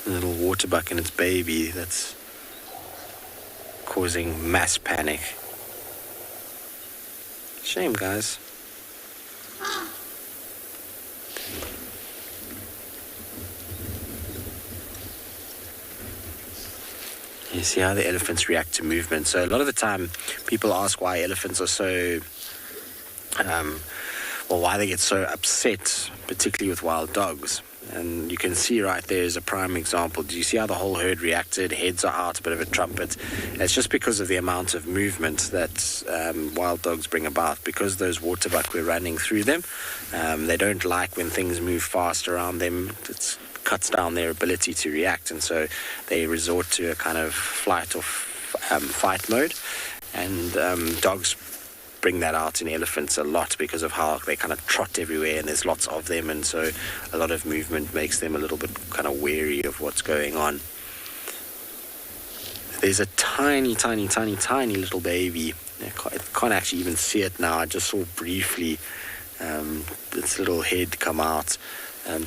A little water buck and its baby that's causing mass panic. Shame, guys. You see how the elephants react to movement. So a lot of the time people ask why elephants are so why they get so upset, particularly with wild dogs. And you can see right there is a prime example. Do you see how the whole herd reacted? Heads are out, a bit of a trumpet. It's just because of the amount of movement that wild dogs bring about. Because those waterbuck were running through them, they don't like when things move fast around them. It cuts down their ability to react, and so they resort to a kind of flight or fight mode. And dogs bring that out in elephants a lot because of how they kind of trot everywhere and there's lots of them, and so a lot of movement makes them a little bit kind of wary of what's going on. There's a tiny little baby. I can't actually even see it now. I just saw briefly its little head come out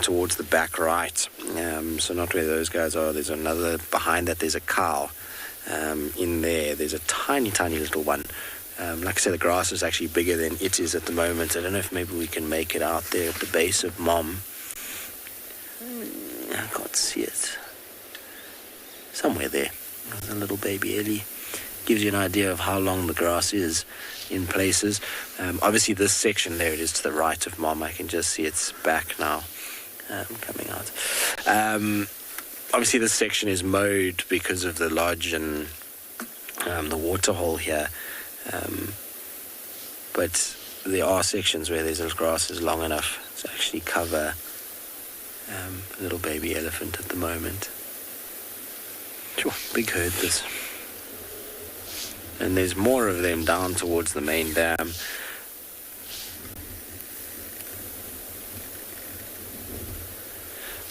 towards the back right. So not where those guys are. There's another behind that. There's a cow in there. There's a tiny little one. Like I said, the grass is actually bigger than it is at the moment. I don't know if maybe we can make it out there at the base of Mom. I can't see it. Somewhere there. There's a little baby Ellie. Gives you an idea of how long the grass is in places. Obviously this section there, it is to the right of Mom. I can just see its back now coming out. Obviously this section is mowed because of the lodge and the waterhole here. But there are sections where there's grass is long enough to actually cover a little baby elephant at the moment. Sure, big herd this. And there's more of them down towards the main dam.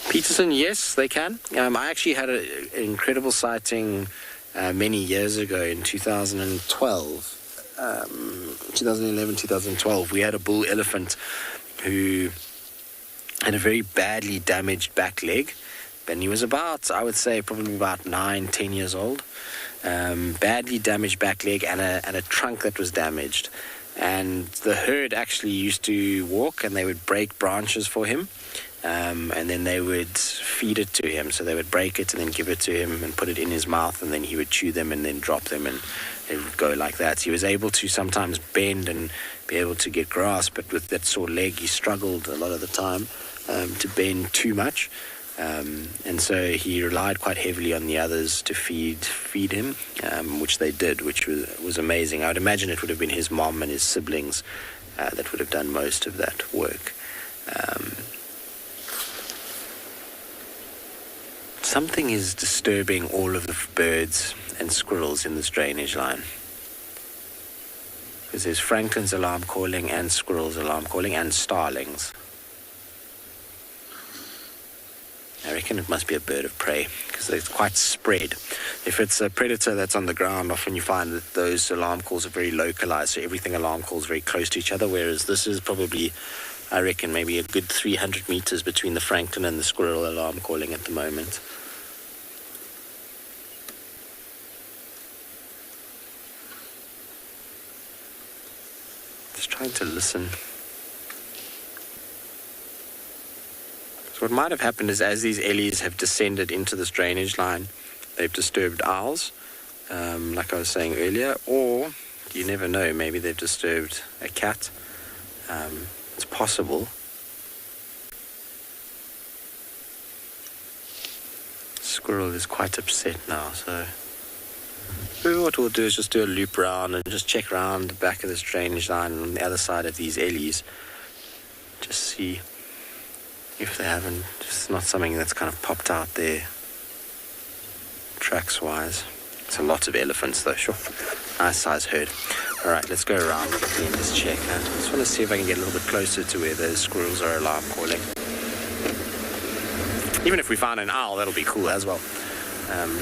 Peterson, yes, they can. I actually had an incredible sighting many years ago in 2012. 2011, 2012. We had a bull elephant who had a very badly damaged back leg. And he was about, I would say, probably about 9-10 years old. Badly damaged back leg and a trunk that was damaged. And the herd actually used to walk and they would break branches for him. And then they would feed it to him. So they would break it and then give it to him and put it in his mouth, and then he would chew them and then drop them, and it would go like that. So he was able to sometimes bend and be able to get grass, but with that sore leg he struggled a lot of the time to bend too much. And so he relied quite heavily on the others to feed him, which they did, which was amazing. I would imagine it would have been his mom and his siblings that would have done most of that work. Something is disturbing all of the birds and squirrels in this drainage line. Because there's Franklin's alarm calling and squirrels alarm calling and starlings. I reckon it must be a bird of prey because they're quite spread. If it's a predator that's on the ground, often you find that those alarm calls are very localized, so everything alarm calls very close to each other, whereas this is probably, I reckon, maybe a good 300 meters between the Franklin and the squirrel alarm calling at the moment. Just trying to listen. What might have happened is, as these ellies have descended into this drainage line, they've disturbed owls, like I was saying earlier, or you never know, maybe they've disturbed a cat. It's possible. Squirrel is quite upset now, so maybe what we'll do is just do a loop round and just check around the back of this drainage line on the other side of these ellies. Just see if they haven't, just not something that's kind of popped out there tracks wise. It's a lot of elephants though, sure. Nice size herd. Alright, let's go around quickly and just check. I just want to see if I can get a little bit closer to where those squirrels are alarm calling. Even if we found an owl, that'll be cool as well.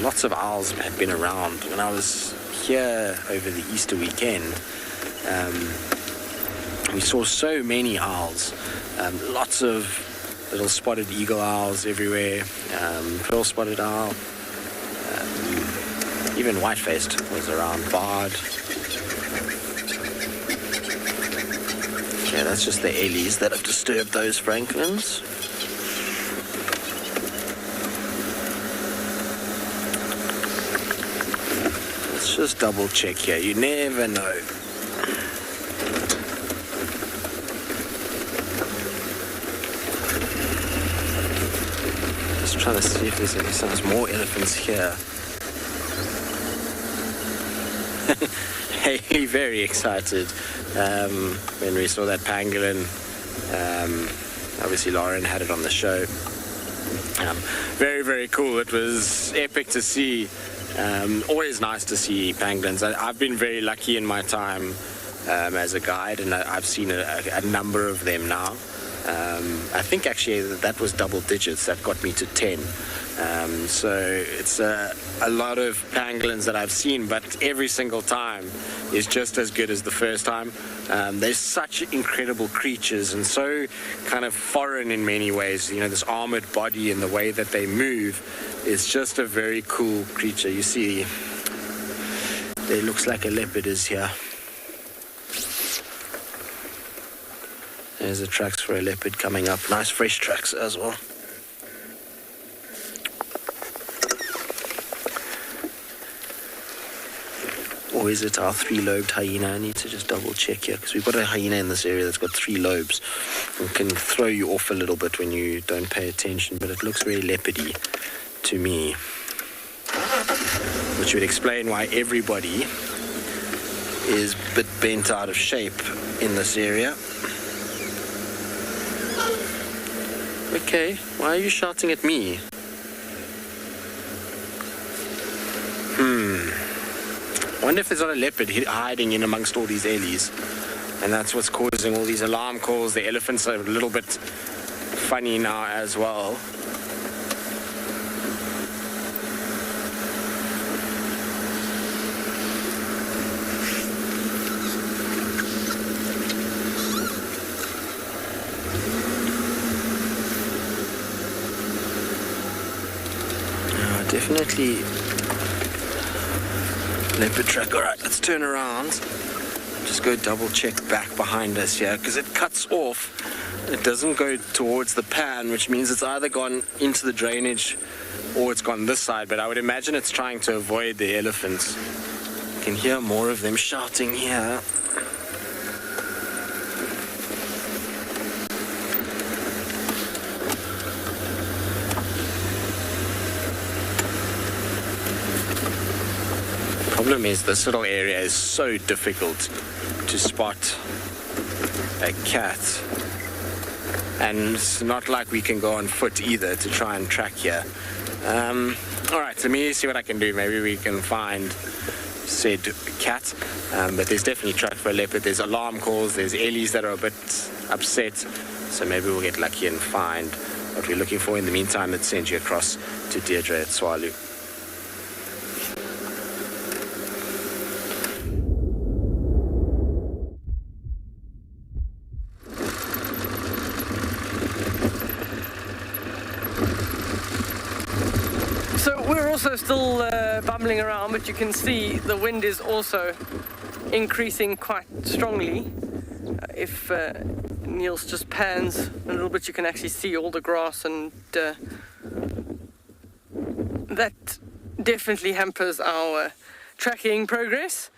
Lots of owls had been around. When I was here over the Easter weekend, we saw so many owls. Lots of little spotted eagle owls everywhere, pearl spotted owl, even white-faced was around, barred. Okay, that's just the ellies that have disturbed those Franklins. Let's just double check here, you never know. Trying to see if there's any signs. More elephants here. Hey, very excited when we saw that pangolin. Obviously Lauren had it on the show. Very, very cool. It was epic to see. Always nice to see pangolins. I've been very lucky in my time as a guide, and I've seen a number of them now. I think actually that was double digits. That got me to 10. So it's a lot of pangolins that I've seen, but every single time is just as good as the first time. They're such incredible creatures and so kind of foreign in many ways. You know, this armored body and the way that they move is just a very cool creature. You see, it looks like a leopard is here. There's the tracks for a leopard coming up. Nice fresh tracks as well. Or is it our 3-lobed hyena? I need to just double check here, because we've got a hyena in this area that's got 3 lobes. It can throw you off a little bit when you don't pay attention, but it looks very leopardy to me. Which would explain why everybody is a bit bent out of shape in this area. Okay, why are you shouting at me? I wonder if there's not a leopard hiding in amongst all these ellies. And that's what's causing all these alarm calls. The elephants are a little bit funny now as well. Definitely leopard track. All right, let's turn around. Just go double check back behind us here, because it cuts off. It doesn't go towards the pan, which means it's either gone into the drainage or it's gone this side, but I would imagine it's trying to avoid the elephants. You can hear more of them shouting here. The problem is this little area is so difficult to spot a cat, and it's not like we can go on foot either to try and track here. All right, let me see what I can do. Maybe we can find said cat, but there's definitely track for a leopard. There's alarm calls, there's ellies that are a bit upset, so maybe we'll get lucky and find what we're looking for. In the meantime, let's send you across to Deirdre at Tswalu.
Also still bumbling around, but you can see the wind is also increasing quite strongly. If Niels just pans a little bit, you can actually see all the grass, and that definitely hampers our tracking progress.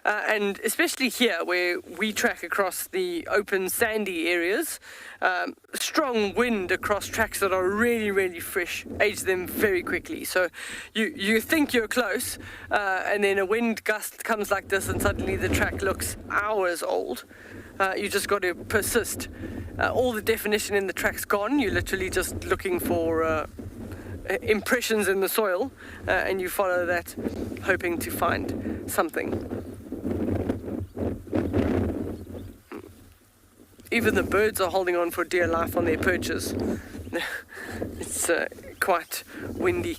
And especially here where we track across the open sandy areas, strong wind across tracks that are really, really fresh age them very quickly. So you think you're close, and then a wind gust comes like this and suddenly the track looks hours old. You just got to persist. All the definition in the track's gone. You're literally just looking for impressions in the soil, and you follow that hoping to find something. Even the birds are holding on for dear life on their perches. It's quite windy.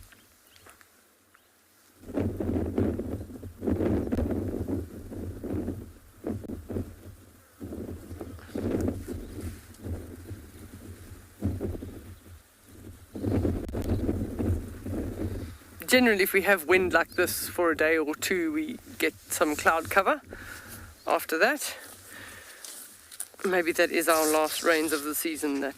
Generally, if we have wind like this for a day or two, we get some cloud cover. After that, maybe that is our last rains of the season that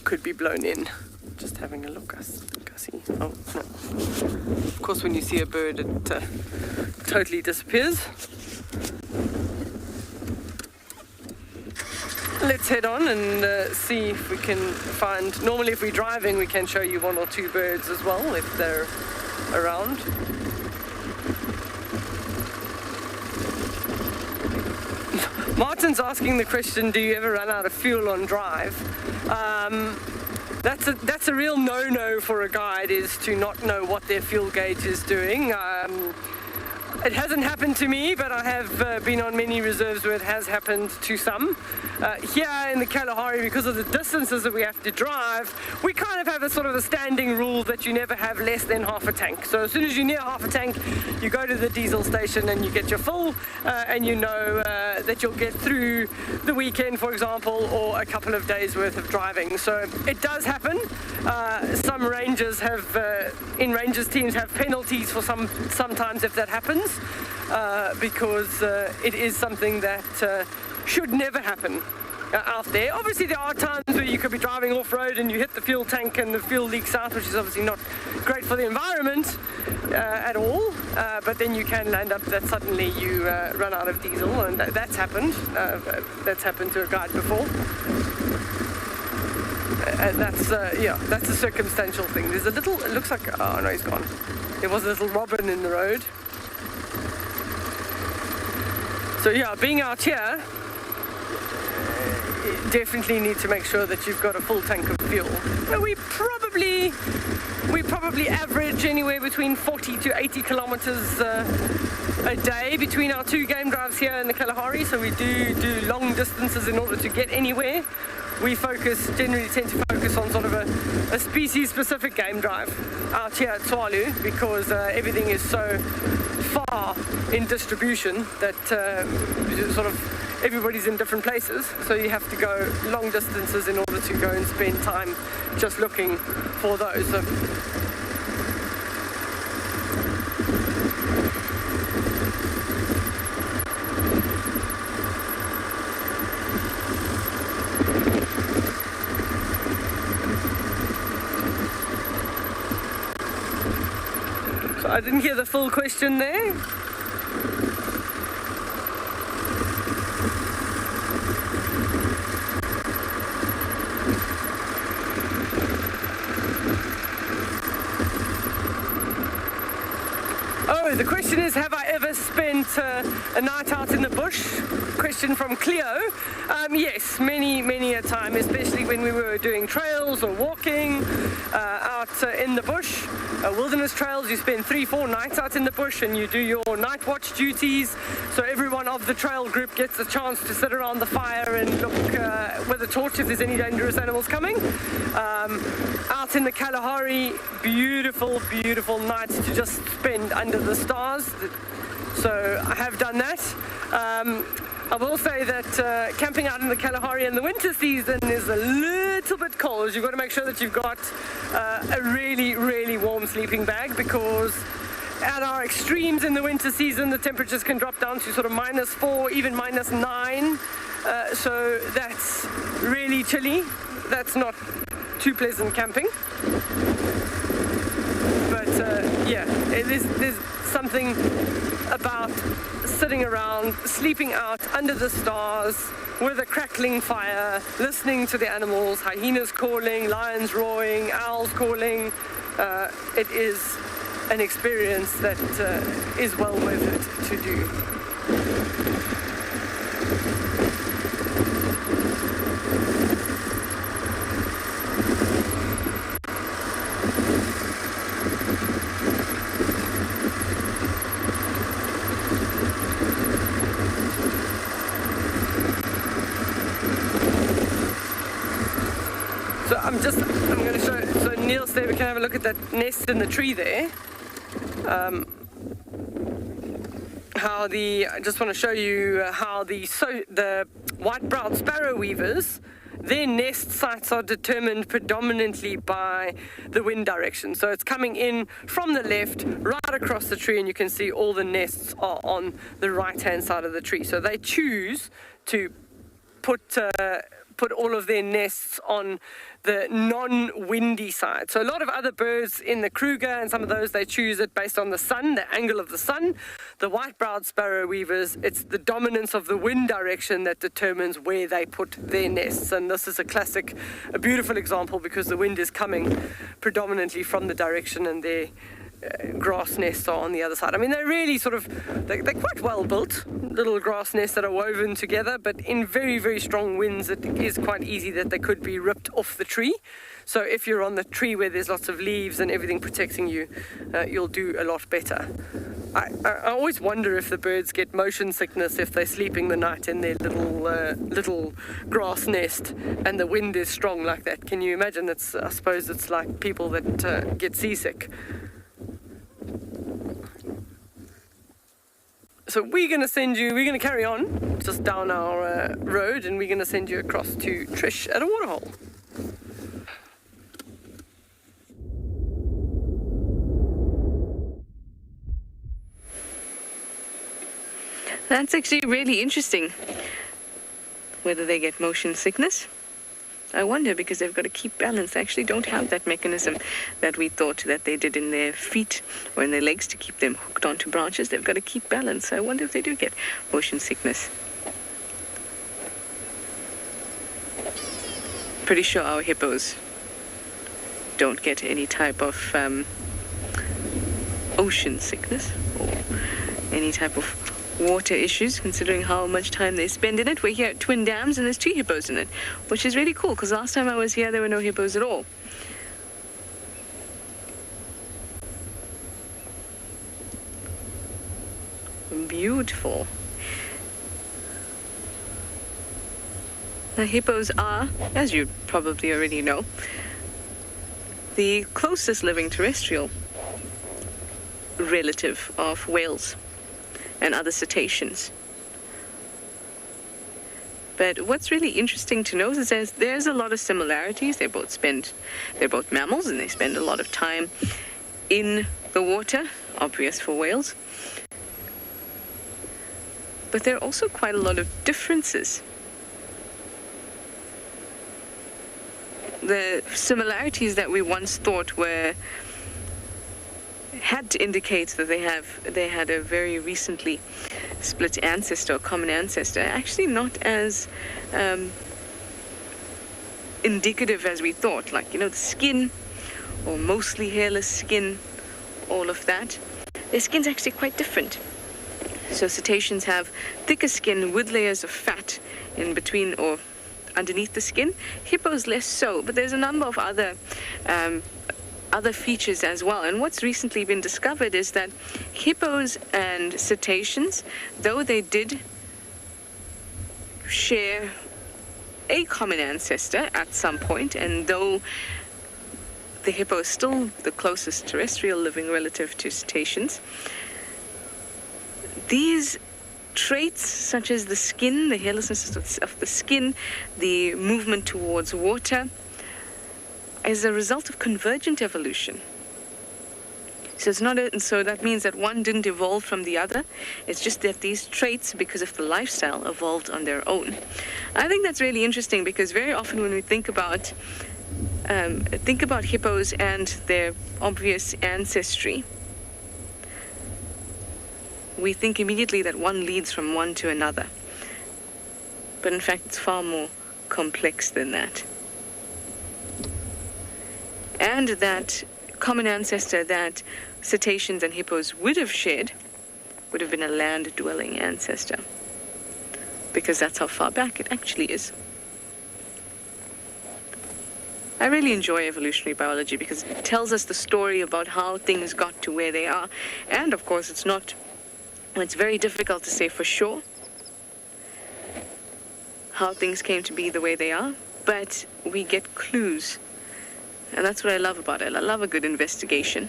could be blown in. Just having a look, I see. Oh, no. Of course, when you see a bird, it totally disappears. Let's head on and see if we can find... Normally, if we're driving, we can show you 1 or 2 birds as well, if they're around. Martin's asking the question, do you ever run out of fuel on drive? That's a real no-no for a guide, is to not know what their fuel gauge is doing. It hasn't happened to me, but I have been on many reserves where it has happened to some. Here in the Kalahari, because of the distances that we have to drive, we kind of have a sort of a standing rule that you never have less than half a tank. So as soon as you're near half a tank, you go to the diesel station and you get your full, and you know that you'll get through the weekend, for example, or a couple of days worth of driving. So it does happen. Some rangers have, in rangers teams, have penalties for sometimes if that happens, because it is something that should never happen out there. Obviously there are times where you could be driving off-road and you hit the fuel tank and the fuel leaks out, which is obviously not great for the environment at all, but then you can land up that suddenly you run out of diesel, and that's happened. That's happened to a guide before. And that's that's a circumstantial thing. There's a little, it looks like, oh no, he's gone. There was a little robin in the road. So yeah, being out here, you definitely need to make sure that you've got a full tank of fuel. Now, we probably average anywhere between 40 to 80 kilometers a day between our two game drives here in the Kalahari, so we do long distances in order to get anywhere. We generally tend to focus on sort of a species-specific game drive out here at Tswalu, because everything is so far in distribution that sort of everybody's in different places, so you have to go long distances in order to go and spend time just looking for those. So I didn't hear the full question there. The question is, have I ever spent a night out in the bush? Question from Cleo. Yes, many a time, especially when we were doing trails or walking out in the bush. Wilderness trails, you spend 3-4 nights out in the bush and you do your night watch duties. So everyone of the trail group gets a chance to sit around the fire and look with a torch if there's any dangerous animals coming. Out in the Kalahari, beautiful nights to just spend under the stars. So I have done that. I will say that camping out in the Kalahari in the winter season is a little bit cold. You've got to make sure that you've got a really warm sleeping bag, because at our extremes in the winter season the temperatures can drop down to sort of -4, even -9. So that's really chilly. That's not too pleasant camping. But yeah, there's something about sitting around, sleeping out under the stars with a crackling fire, listening to the animals, hyenas calling, lions roaring, owls calling. It is an experience that is well worth it to do. I'm going to show, so Neil's there, we can have a look at that nest in the tree there. I just want to show you how the white-browed sparrow weavers, their nest sites are determined predominantly by the wind direction. So it's coming in from the left, right across the tree, and you can see all the nests are on the right-hand side of the tree. So they choose to put all of their nests on the non-windy side. So a lot of other birds in the Kruger and some of those, they choose it based on the sun, the angle of the sun. The white-browed sparrow weavers, it's the dominance of the wind direction that determines where they put their nests. And this is a beautiful example, because the wind is coming predominantly from the direction, and their grass nests are on the other side. I mean, they're really they're quite well built, little grass nests that are woven together, but in very strong winds it is quite easy that they could be ripped off the tree. So if you're on the tree where there's lots of leaves and everything protecting you, you'll do a lot better. I always wonder if the birds get motion sickness if they're sleeping the night in their little grass nest and the wind is strong like that. Can you imagine? I suppose it's like people that get seasick. So we're going to carry on just down our road, and we're going to send you across to Trish at a waterhole.
That's actually really interesting. Whether they get motion sickness, I wonder, because they've got to keep balance. They actually don't have that mechanism that we thought that they did in their feet or in their legs to keep them hooked onto branches. They've got to keep balance. So I wonder if they do get motion sickness. Pretty sure our hippos don't get any type of ocean sickness or any type of water issues, considering how much time they spend in it. We're here at Twin Dams and there's 2 hippos in it, which is really cool, because last time I was here there were no hippos at all. Beautiful. Now, hippos are, as you probably already know, the closest living terrestrial relative of whales and other cetaceans. But what's really interesting to note is there's a lot of similarities. They're both mammals, and they spend a lot of time in the water, obvious for whales. But there are also quite a lot of differences. The similarities that we once thought had to indicate that they had a very recently split ancestor, or common ancestor, actually not as indicative as we thought. Like, the skin, or mostly hairless skin, all of that. Their skin's actually quite different. So cetaceans have thicker skin with layers of fat in between or underneath the skin. Hippos less so, but there's a number of other features as well. And what's recently been discovered is that hippos and cetaceans, though they did share a common ancestor at some point, and though the hippo is still the closest terrestrial living relative to cetaceans, these traits such as the skin, the hairlessness of the skin, the movement towards water, as a result of convergent evolution. So so that means that one didn't evolve from the other. It's just that these traits, because of the lifestyle, evolved on their own. I think that's really interesting, because very often when we think about hippos and their obvious ancestry, we think immediately that one leads from one to another. But in fact, it's far more complex than that. And that common ancestor that cetaceans and hippos would have shared would have been a land-dwelling ancestor, because that's how far back it actually is. I really enjoy evolutionary biology because it tells us the story about how things got to where they are. And of course, it's very difficult to say for sure how things came to be the way they are, but we get clues. And that's what I love about it. I love a good investigation.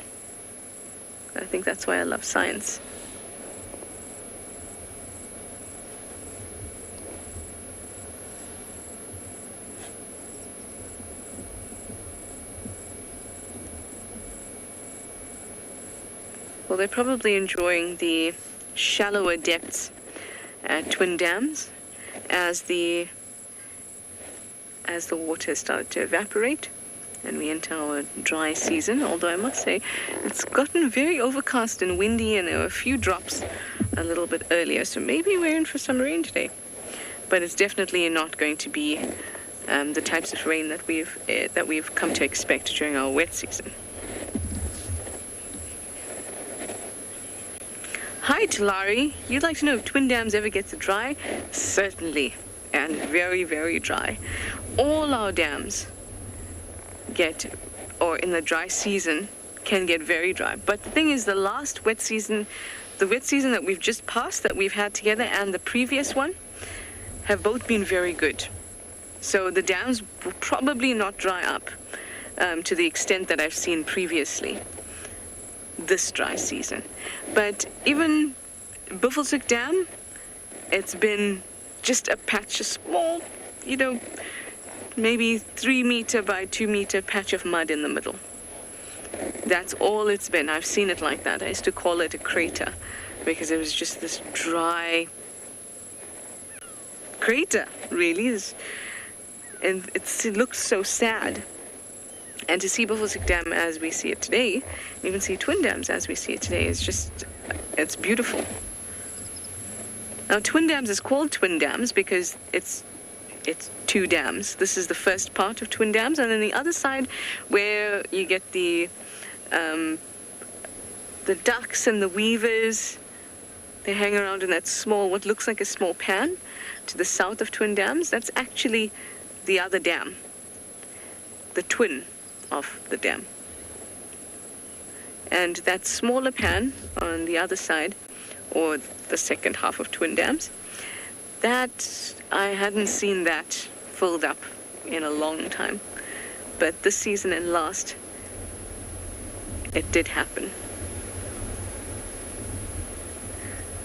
I think that's why I love science. Well, they're probably enjoying the shallower depths at Twin Dams as the water started to evaporate and we enter our dry season. Although I must say it's gotten very overcast and windy, and there were a few drops a little bit earlier, so maybe we're in for some rain today. But it's definitely not going to be the types of rain that we've come to expect during our wet season. Hi, Talari. You'd like to know if Twin Dams ever gets dry? Certainly, and very, very dry. All our dams get, or in the dry season, can get very dry. But the thing is, the last wet season, the wet season that we've just passed, that we've had together, and the previous one, have both been very good. So the dams will probably not dry up to the extent that I've seen previously this dry season. But even Buffelshoek Dam, it's been just a patch, a small, maybe 3 meter by 2 meter patch of mud in the middle. That's all it's been. I've seen it like that. I used to call it a crater because it was just this dry crater, really. And it looked so sad. And to see Buffelshoek Dam as we see it today, even see Twin Dams as we see it today, it's beautiful. Now, Twin Dams is called Twin Dams because it's 2 dams. This is the first part of Twin Dams, and then the other side where you get the ducks and the weavers, they hang around in that small, what looks like a small pan to the south of Twin Dams. That's actually the other dam, the twin of the dam. And that smaller pan on the other side, or the second half of Twin Dams, that I hadn't seen that filled up in a long time. But this season and last, it did happen.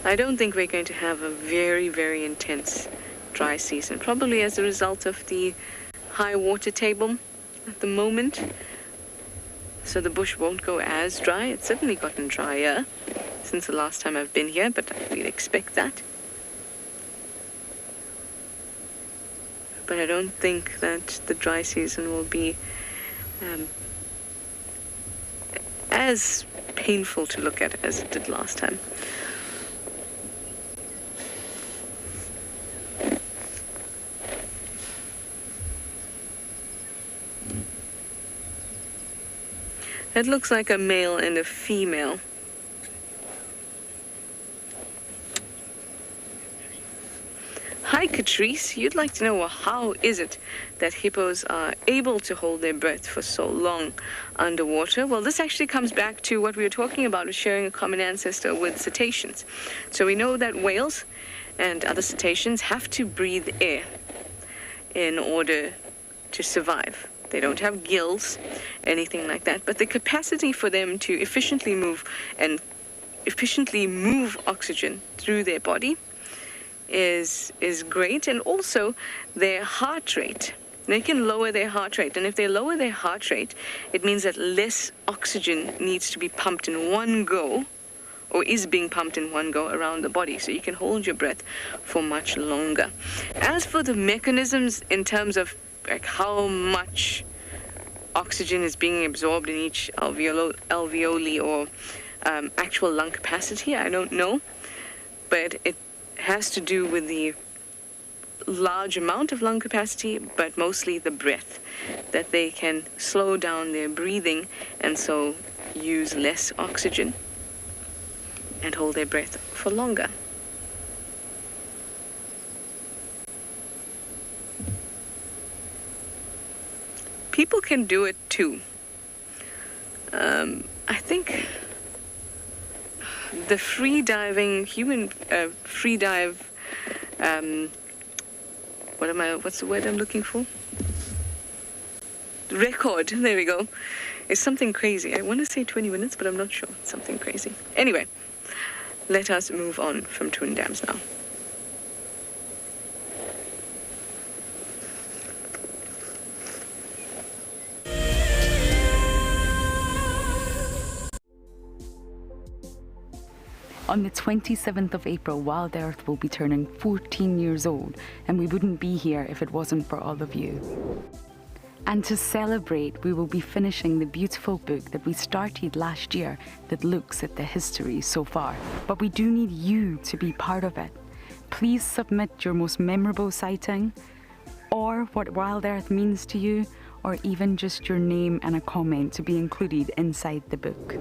I don't think we're going to have a very, very intense dry season, probably as a result of the high water table at the moment. So the bush won't go as dry. It's certainly gotten drier since the last time I've been here, but we'd expect that. But I don't think that the dry season will be as painful to look at as it did last time. It looks like a male and a female. Hi, Catrice. You'd like to know, well, how is it that hippos are able to hold their breath for so long underwater? Well, this actually comes back to what we were talking about, with sharing a common ancestor with cetaceans. So we know that whales and other cetaceans have to breathe air in order to survive. They don't have gills, anything like that, but the capacity for them to efficiently move oxygen through their body is great. And also their heart rate. They can lower their heart rate, and if they lower their heart rate, it means that less oxygen needs to be pumped in one go, or is being pumped in one go around the body, so you can hold your breath for much longer. As for the mechanisms in terms of like how much oxygen is being absorbed in each alveoli or actual lung capacity, I don't know, but it has to do with the large amount of lung capacity, but mostly the breath, that they can slow down their breathing and so use less oxygen and hold their breath for longer. People can do it too. I think the free diving, free dive, what's the word I'm looking for? Record, there we go, is something crazy. I want to say 20 minutes, but I'm not sure. It's something crazy. Anyway, let us move on from Twin Dams now.
On the 27th of April, Wild Earth will be turning 14 years old, and we wouldn't be here if it wasn't for all of you. And to celebrate, we will be finishing the beautiful book that we started last year that looks at the history so far. But we do need you to be part of it. Please submit your most memorable sighting, or what Wild Earth means to you, or even just your name and a comment to be included inside the book.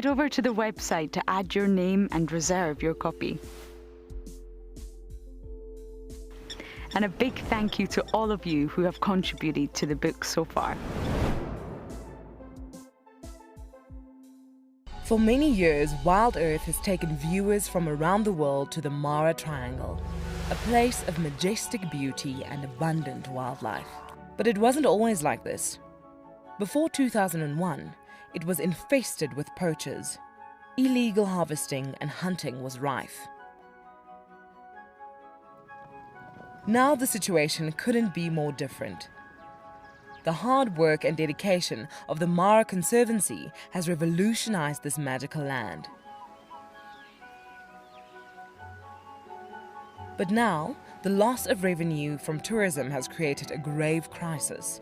Head over to the website to add your name and reserve your copy. And a big thank you to all of you who have contributed to the book so far.
For many years, Wild Earth has taken viewers from around the world to the Mara Triangle, a place of majestic beauty and abundant wildlife. But it wasn't always like this. Before 2001, it was infested with poachers. Illegal harvesting and hunting was rife. Now the situation couldn't be more different. The hard work and dedication of the Mara Conservancy has revolutionized this magical land. But now, the loss of revenue from tourism has created a grave crisis.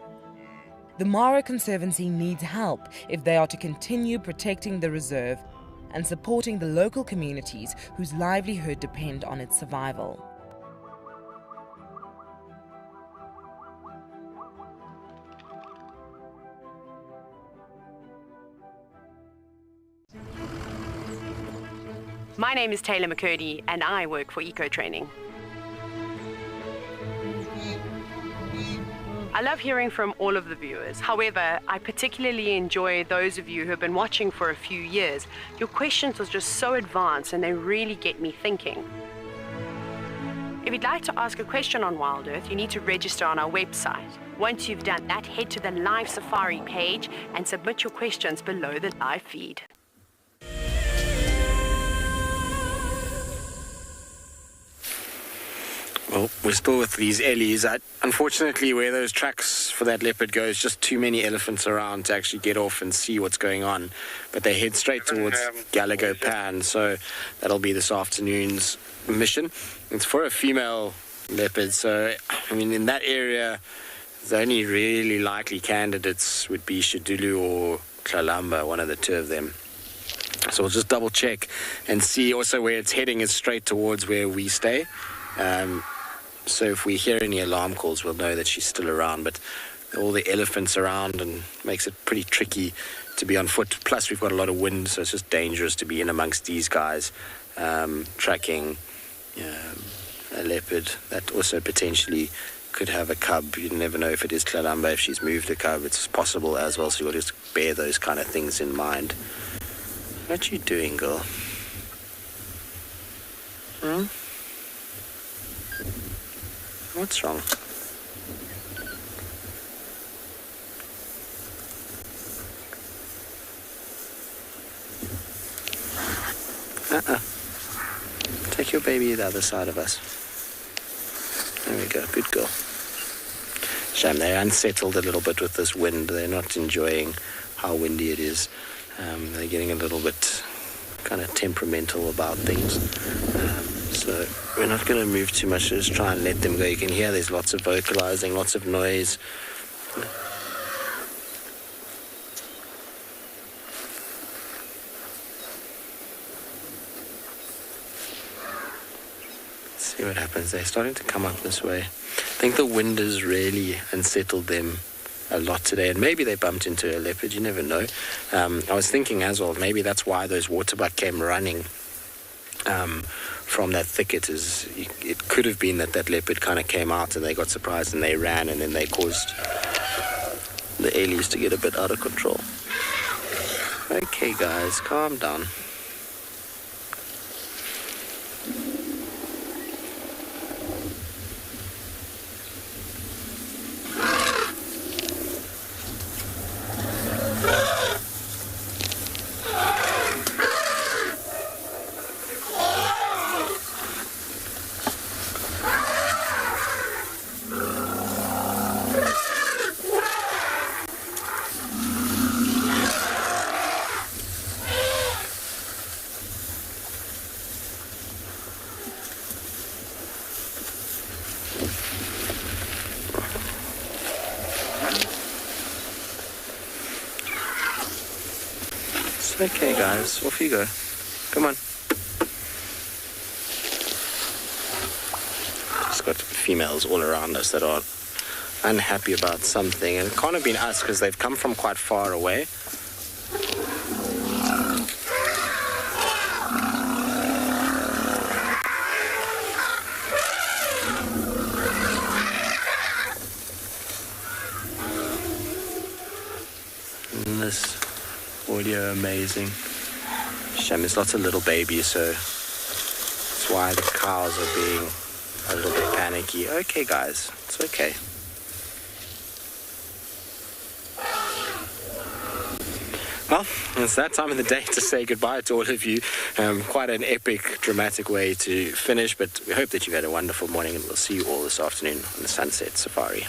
The Mara Conservancy needs help if they are to continue protecting the reserve and supporting the local communities whose livelihood depend on its survival.
My name is Taylor McCurdy and I work for Eco Training. I love hearing from all of the viewers. However, I particularly enjoy those of you who have been watching for a few years. Your questions are just so advanced and they really get me thinking. If you'd like to ask a question on Wild Earth, you need to register on our website. Once you've done that, head to the live safari page and submit your questions below the live feed.
Well, we're still with these ellies. Unfortunately, where those tracks for that leopard go is just too many elephants around to actually get off and see what's going on. But they head straight towards Rhino Pan, so that'll be this afternoon's mission. It's for a female leopard, so, I mean, in that area, the only really likely candidates would be Shidulu or Kalamba, one of the two of them. So we'll just double check and see also where it's heading is straight towards where we stay. So if we hear any alarm calls, we'll know that she's still around. But all the elephants around and makes it pretty tricky to be on foot. Plus, we've got a lot of wind, so it's just dangerous to be in amongst these guys, tracking a leopard that also potentially could have a cub. You never know if it is Kalamba, if she's moved a cub. It's possible as well, so you'll just bear those kind of things in mind. What you doing, girl? Hmm? What's wrong? Take your baby to the other side of us. There we go, good girl. Shame, they're unsettled a little bit with this wind. They're not enjoying how windy it is. They're getting a little bit kind of temperamental about things. So we're not going to move too much, just try and let them go. You can hear there's lots of vocalizing, lots of noise. Let's see what happens. They're starting to come up this way. I think the wind has really unsettled them a lot today, and maybe they bumped into a leopard, you never know. I was thinking as well, maybe that's why those waterbuck came running from that thicket. It could have been that leopard kind of came out and they got surprised and they ran, and then they caused the ellies to get a bit out of control. Okay guys, calm down. Okay guys, off you go. Come on. Just got females all around us that are unhappy about something, and it can't have been us because they've come from quite far away. You're amazing. Shame there's lots of little babies, so that's why the cows are being a little bit panicky. Okay, guys, it's okay. Well, it's that time of the day to say goodbye to all of you. Quite an epic, dramatic way to finish, but we hope that you've had a wonderful morning, and we'll see you all this afternoon on the Sunset Safari.